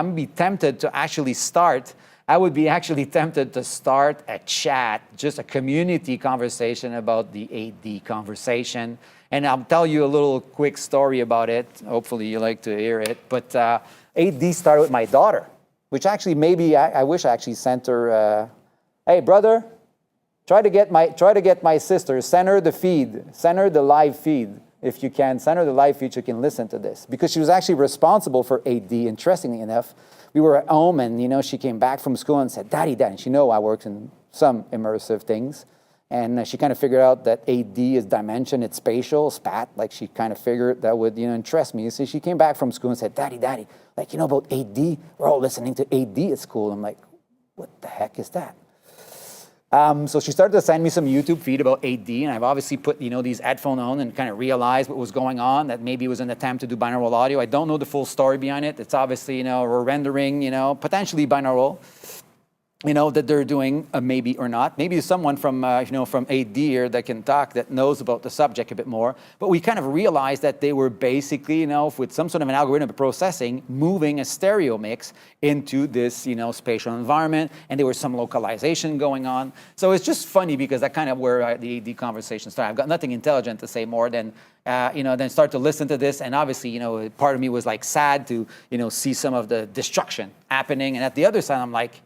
I would be actually tempted to start a chat, just a community conversation about the AD conversation. And I'll tell you a little quick story about it. Hopefully you like to hear it. But AD started with my daughter, which actually maybe I wish I actually sent her, hey brother, try to get my sister, send her the live feed. If you can, send her the live feed, you can listen to this. Because she was actually responsible for AD, interestingly enough. We were at home and, she came back from school and said, Daddy, and she I worked in some immersive things. And she kind of figured out that AD is dimension, it's spatial, SPAT. Like she kind of figured that would, interest me. So she came back from school and said, Daddy, like, about AD? We're all listening to AD at school. I'm like, what the heck is that? So she started to send me some YouTube feed about AD, and I've obviously put, these headphones on and kind of realized what was going on, that maybe it was an attempt to do binaural audio. I don't know the full story behind it. It's obviously, we're rendering, potentially binaural, that they're doing, maybe or not. Maybe someone from AD here that can talk, that knows about the subject a bit more. But we kind of realized that they were basically, with some sort of an algorithm of processing, moving a stereo mix into this, spatial environment, and there was some localization going on. So it's just funny because that kind of where the AD conversation started. I've got nothing intelligent to say more than, then start to listen to this, and obviously, part of me was like sad to, see some of the destruction happening, and at the other side, I'm like,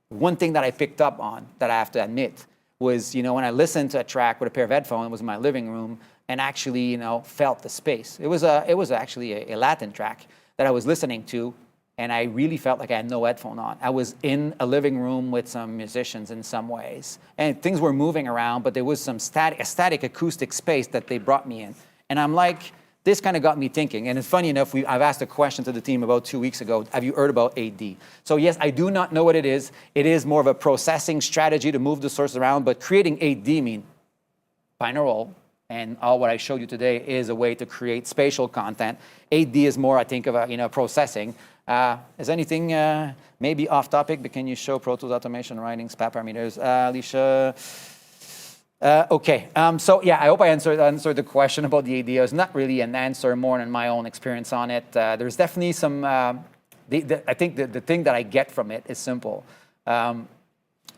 one thing that I picked up on that I have to admit was, when I listened to a track with a pair of headphones, it was in my living room, and actually, felt the space. It was actually a Latin track that I was listening to, and I really felt like I had no headphone on. I was in a living room with some musicians in some ways, and things were moving around, but there was some static acoustic space that they brought me in. And I'm like, this kind of got me thinking. And it's funny enough, I've asked a question to the team about 2 weeks ago. Have you heard about AD? So yes, I do not know what it is. It is more of a processing strategy to move the source around, but creating AD mean binaural, and all what I showed you today is a way to create spatial content. AD is more, I think, of a, processing. Is anything maybe off topic, but can you show Pro Tools automation writing SPAT parameters? Alicia, Okay, so yeah, I hope I answered the question about the ADOs. Not really an answer, more than my own experience on it. There's definitely some, I think the thing that I get from it is simple.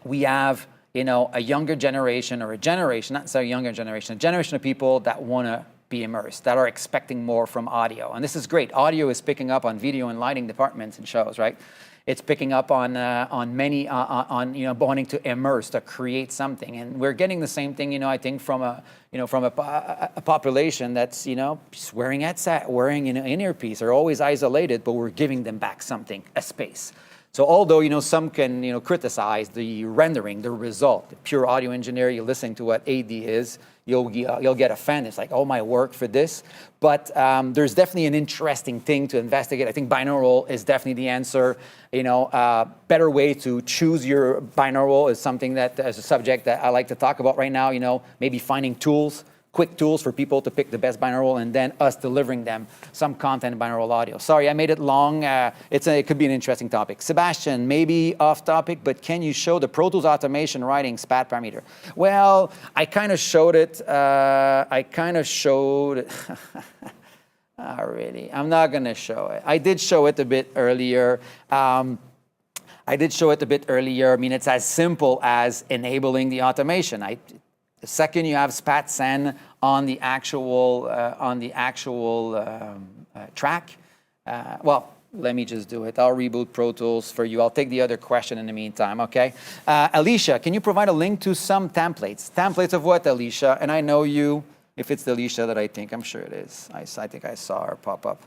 We have, a younger generation, or a generation, not so younger generation, a generation of people that want to be immersed, that are expecting more from audio. And this is great. Audio is picking up on video and lighting departments and shows, right? It's picking up on many wanting to immerse, to create something, and we're getting the same thing. I think from a population that's just wearing headset, wearing an earpiece, are always isolated, but we're giving them back something, a space. So although some can criticize the rendering, the result, the pure audio engineer, you're listening to what AD is, you'll get offended. It's like, oh, my work for this. But there's definitely an interesting thing to investigate. I think binaural is definitely the answer. Better way to choose your binaural is something that, as a subject that I like to talk about right now. Maybe finding tools, quick tools for people to pick the best binaural, and then us delivering them some content in binaural audio. Sorry, I made it long. It could be an interesting topic. Sebastian, maybe off topic, but can you show the Pro Tools automation writing SPAT parameter? Well, I kind of showed it. Really, I'm not going to show it. I did show it a bit earlier. I mean, it's as simple as enabling the automation. The second you have SPAT send on the actual track, well, let me just do it. I'll reboot Pro Tools for you. I'll take the other question in the meantime, okay? Alicia, can you provide a link to some templates? Templates of what, Alicia? And I know you. If it's the Alicia that I think, I'm sure it is. I think I saw her pop up.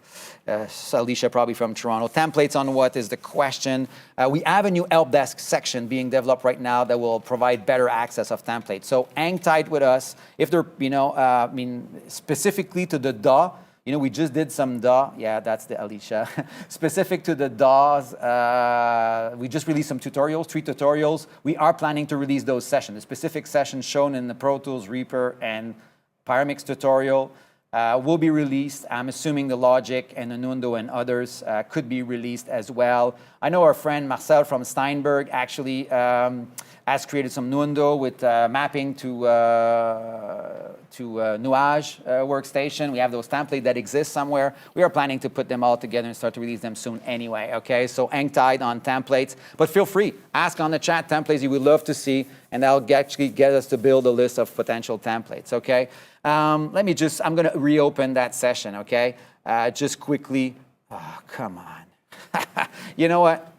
So Alicia, probably from Toronto. Templates on what is the question? We have a new help desk section being developed right now that will provide better access of templates. So hang tight with us. If they're, specifically to the DAW, we just did some DAW. Yeah, that's the Alicia. Specific to the DAWs, we just released some tutorials, 3 tutorials. We are planning to release those sessions. The specific sessions shown in the Pro Tools Reaper and Pyramix tutorial will be released. I'm assuming the Logic and the Nuendo and others could be released as well. I know our friend Marcel from Steinberg actually has created some Nuendo with mapping to Nuage workstation. We have those templates that exist somewhere. We are planning to put them all together and start to release them soon anyway, okay? So hang tight on templates, but feel free, ask on the chat templates you would love to see, and that'll actually get us to build a list of potential templates, okay? I'm gonna reopen that session, okay? Just quickly, oh, come on. You know what?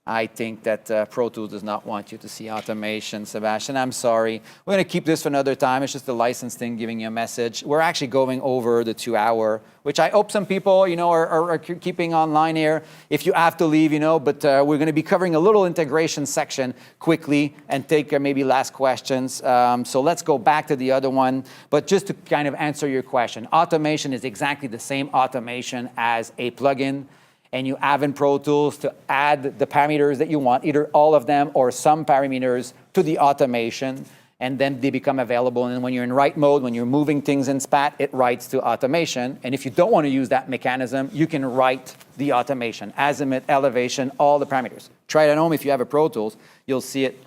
I think that Pro Tools does not want you to see automation, Sebastian. I'm sorry. We're going to keep this for another time. It's just the license thing giving you a message. We're actually going over the 2 hour, which I hope some people, are keeping online here. If you have to leave, but we're going to be covering a little integration section quickly and take maybe last questions. So let's go back to the other one. But just to kind of answer your question, automation is exactly the same automation as a plugin. And you have in Pro Tools to add the parameters that you want, either all of them or some parameters to the automation, and then they become available. And when you're in write mode, when you're moving things in SPAT, it writes to automation. And if you don't want to use that mechanism, you can write the automation, azimuth, elevation, all the parameters. Try it at home if you have a Pro Tools. You'll see it.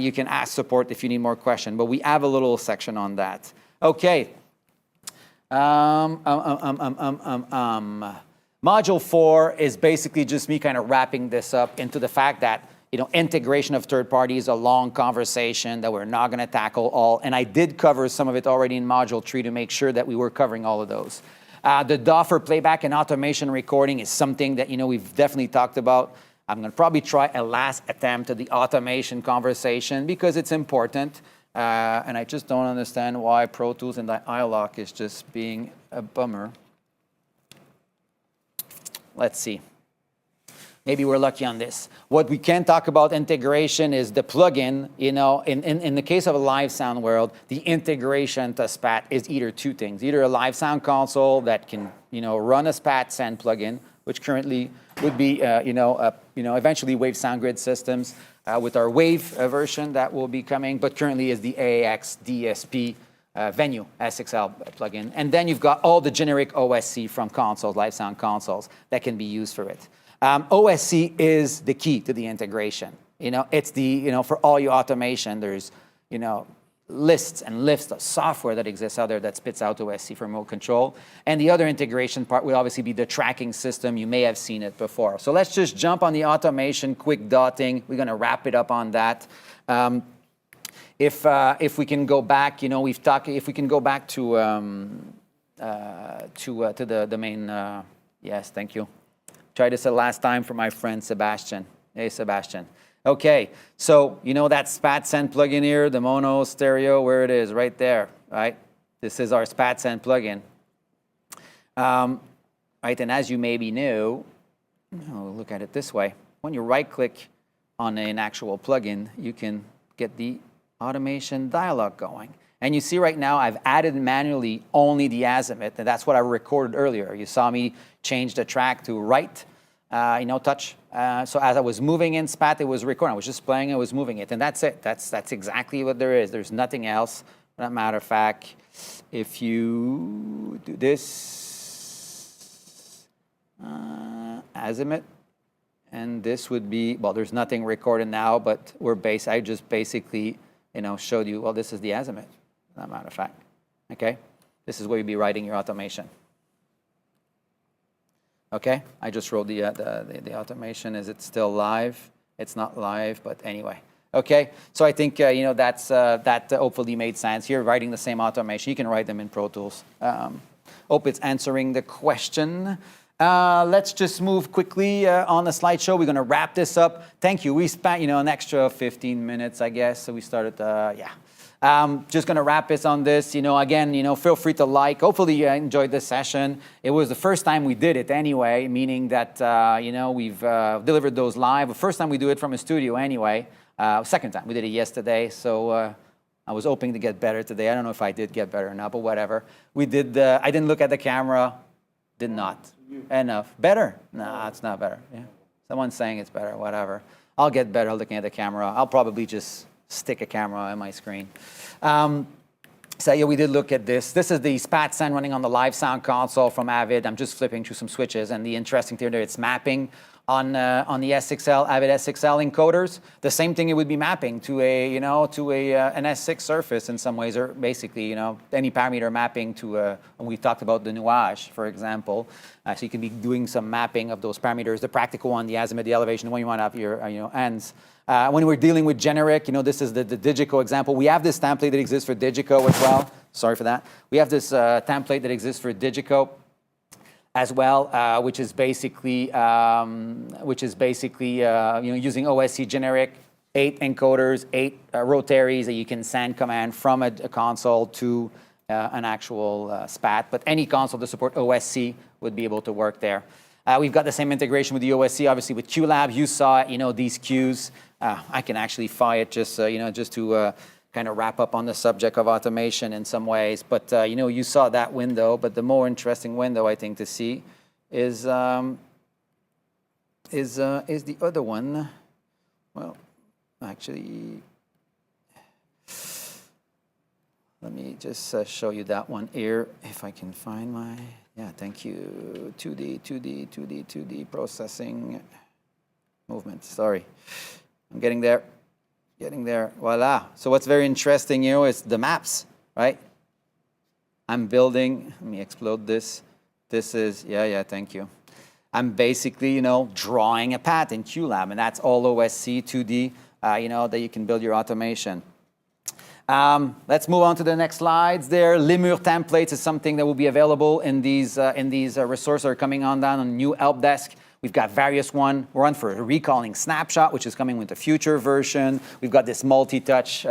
You can ask support if you need more questions, but we have a little section on that. Okay. Module 4 is basically just me kind of wrapping this up into the fact that, integration of third parties is a long conversation that we're not going to tackle all. And I did cover some of it already in Module 3 to make sure that we were covering all of those. The DAW for playback and automation recording is something that, we've definitely talked about. I'm going to probably try a last attempt at the automation conversation because it's important. And I just don't understand why Pro Tools and the iLock is just being a bummer. Let's see. Maybe we're lucky on this. What we can talk about integration is the plugin. In the case of a live sound world, the integration to SPAT is either 2 things. Either a live sound console that can, run a SPAT send plugin, which currently would be, eventually Wave Sound Grid systems with our Wave version that will be coming, but currently is the AAX DSP Venue SXL plugin. And then you've got all the generic OSC from consoles, live sound consoles, that can be used for it. OSC is the key to the integration. It's the, for all your automation, there's, lists and lists of software that exists out there that spits out OSC for remote control. And the other integration part would obviously be the tracking system. You may have seen it before. So let's just jump on the automation, quick dotting. We're going to wrap it up on that. If we can go back, we've talked. If we can go back to the main. Yes, thank you. Tried this the last time for my friend Sebastian. Hey, Sebastian. Okay, so that SPAT Send plugin here, the mono stereo, where it is, right there, right? This is our SPAT Send plugin. Right, and as you maybe knew, look at it this way. When you right-click on an actual plugin, you can get the automation dialog going. And you see right now I've added manually only the azimuth, and that's what I recorded earlier. You saw me change the track to right, touch. So as I was moving in SPAT, it was recording. I was just playing, I was moving it, and that's it. That's exactly what there is. There's nothing else. As a matter of fact, if you do this, azimuth, and this would be, well, there's nothing recorded now, but I just basically, showed you, well, this is the azimuth, as a matter of fact, okay? This is where you'd be writing your automation. Okay, I just wrote the automation. Is it still live? It's not live, but anyway. Okay, so I think that hopefully made sense. Here, writing the same automation. You can write them in Pro Tools. Hope it's answering the question. Let's just move quickly on the slideshow. We're going to wrap this up. Thank you. We spent an extra 15 minutes, I guess. So we started. Just going to wrap this on this. Again, feel free to like. Hopefully you enjoyed this session. It was the first time we did it anyway, meaning that, we've delivered those live. The first time we do it from a studio anyway. Second time. We did it yesterday. So I was hoping to get better today. I don't know if I did get better or not, but whatever. We did. I didn't look at the camera. Did not. Enough. Better? No, it's not better. Yeah. Someone's saying it's better. Whatever. I'll get better looking at the camera. I'll probably just stick a camera on my screen. So yeah, we did look at this. This is the SPAT Send running on the live sound console from Avid. I'm just flipping through some switches, and the interesting thing there, it's mapping on the SXL, Avid SXL encoders. The same thing it would be mapping to an S6 surface in some ways, or basically, any parameter mapping to and we talked about the nuage, for example. So you can be doing some mapping of those parameters, the practical one, the azimuth, the elevation, the one you want to have your ends. When we're dealing with generic, this is the Digico example. We have this template that exists for Digico as well. Sorry for that. We have this template that exists for Digico as well, which is basically using OSC generic, 8 encoders, 8 rotaries that you can send command from a console to an actual SPAT. But any console to support OSC would be able to work there. We've got the same integration with the OSC, obviously with QLab. You saw it, these cues. I can actually fire it just to kind of wrap up on the subject of automation in some ways. But you saw that window. But the more interesting window, I think, to see is the other one. Well, actually, let me just show you that one here, if I can find my. Yeah, thank you. 2D processing movement. Sorry. I'm getting there. Voila. So what's very interesting, is the maps, right? I'm building. Let me explode this. This is, thank you. I'm basically, drawing a path in QLab, and that's all OSC 2D, that you can build your automation. Let's move on to the next slides there. Lemur templates is something that will be available in these resources that are coming on down on new help desk. We've got various one. We're on for a recalling snapshot, which is coming with the future version. We've got this multi-touch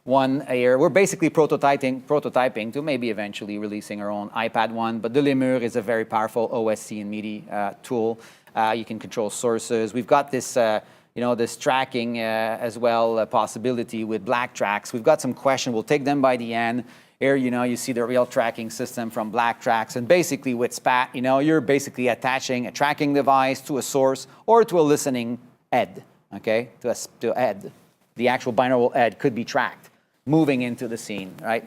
one here. We're basically prototyping to maybe eventually releasing our own iPad one. But the Lemur is a very powerful OSC and MIDI tool. You can control sources. We've got this this tracking as well possibility with black tracks. We've got some questions. We'll take them by the end. Here, you see the real tracking system from Black Tracks. And basically with SPAT, you're basically attaching a tracking device to a source or to a listening head, okay? To head. The actual binaural head could be tracked. moving into the scene, right?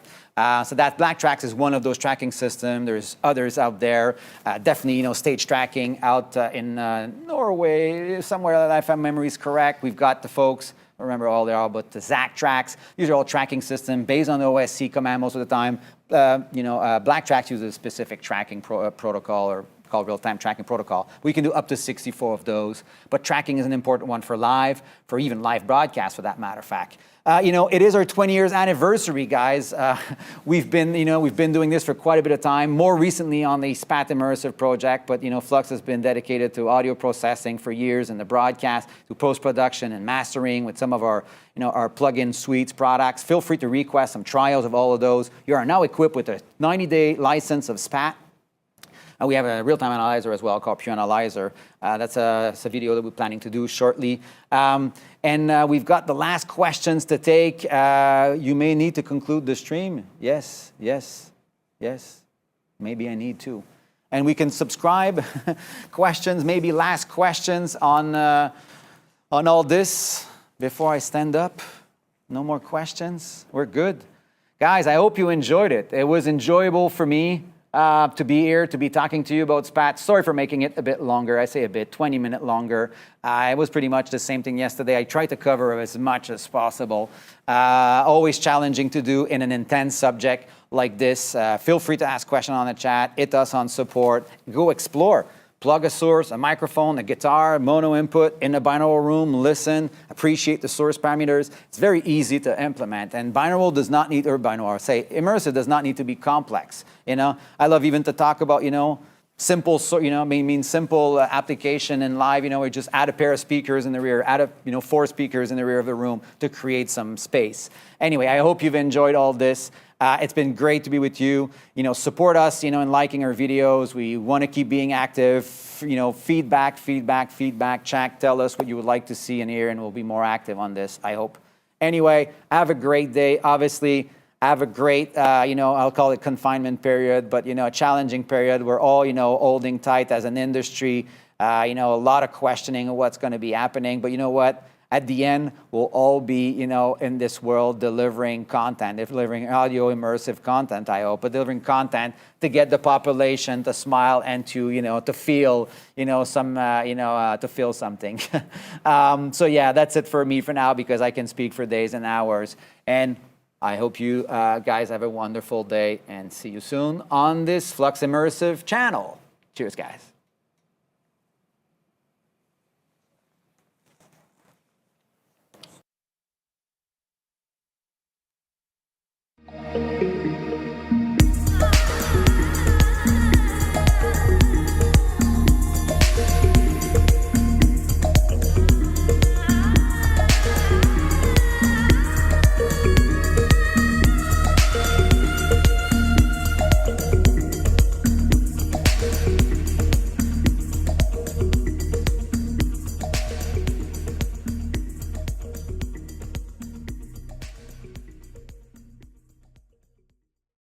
So that Black Tracks is one of those tracking systems. There's others out there. Definitely, stage tracking out in Norway, somewhere, if my memory is correct. We've got the folks, I remember all they are, but the ZAC tracks. These are all tracking systems based on the OSC command most of the time. Black Tracks uses a specific tracking protocol, or called real-time tracking protocol. We can do up to 64 of those, but tracking is an important one for live, for even live broadcast, for that matter of fact. It is our 20 years anniversary, guys. We've been doing this for quite a bit of time. More recently on the SPAT Immersive project, but FLUX has been dedicated to audio processing for years, and the broadcast, to post-production and mastering with some of our our plug-in suites products. Feel free to request some trials of all of those. You are now equipped with a 90-day license of SPAT. We have a real-time analyzer as well called Pure Analyzer. That's a video that we're planning to do shortly. We've got the last questions to take. You may need to conclude the stream. Yes, yes, yes. Maybe I need to. And we can subscribe. Questions, maybe last questions on all this before I stand up. No more questions? We're good. Guys, I hope you enjoyed it. It was enjoyable for me. To be here, to be talking to you about SPAT. Sorry for making it a bit longer. I say a bit, 20-minute longer. It was pretty much the same thing yesterday. I tried to cover as much as possible. Always challenging to do in an intense subject like this. Feel free to ask questions on the chat. Hit us on support. Go explore. Plug a source, a microphone, a guitar, mono input in the binaural room, listen, appreciate the source parameters. It's very easy to implement. And binaural does not need, or binaural, say immersive does not need to be complex. I love even to talk about, simple, simple application in live, we just add a pair of speakers in the rear, add 4 speakers in the rear of the room to create some space. Anyway, I hope you've enjoyed all this. It's been great to be with you. Support us, in liking our videos. We want to keep being active. Feedback, chat. Tell us what you would like to see and hear, and we'll be more active on this, I hope. Anyway, have a great day. Obviously, have a great, I'll call it confinement period, but, a challenging period. We're all, holding tight as an industry. A lot of questioning of what's going to be happening. But you know what? At the end, we'll all be, in this world delivering content, delivering audio immersive content, I hope, but delivering content to get the population to smile and to, to feel, to feel something. So yeah, that's it for me for now, because I can speak for days and hours. And I hope you guys have a wonderful day, and see you soon on this FLUX Immersive channel. Cheers, guys.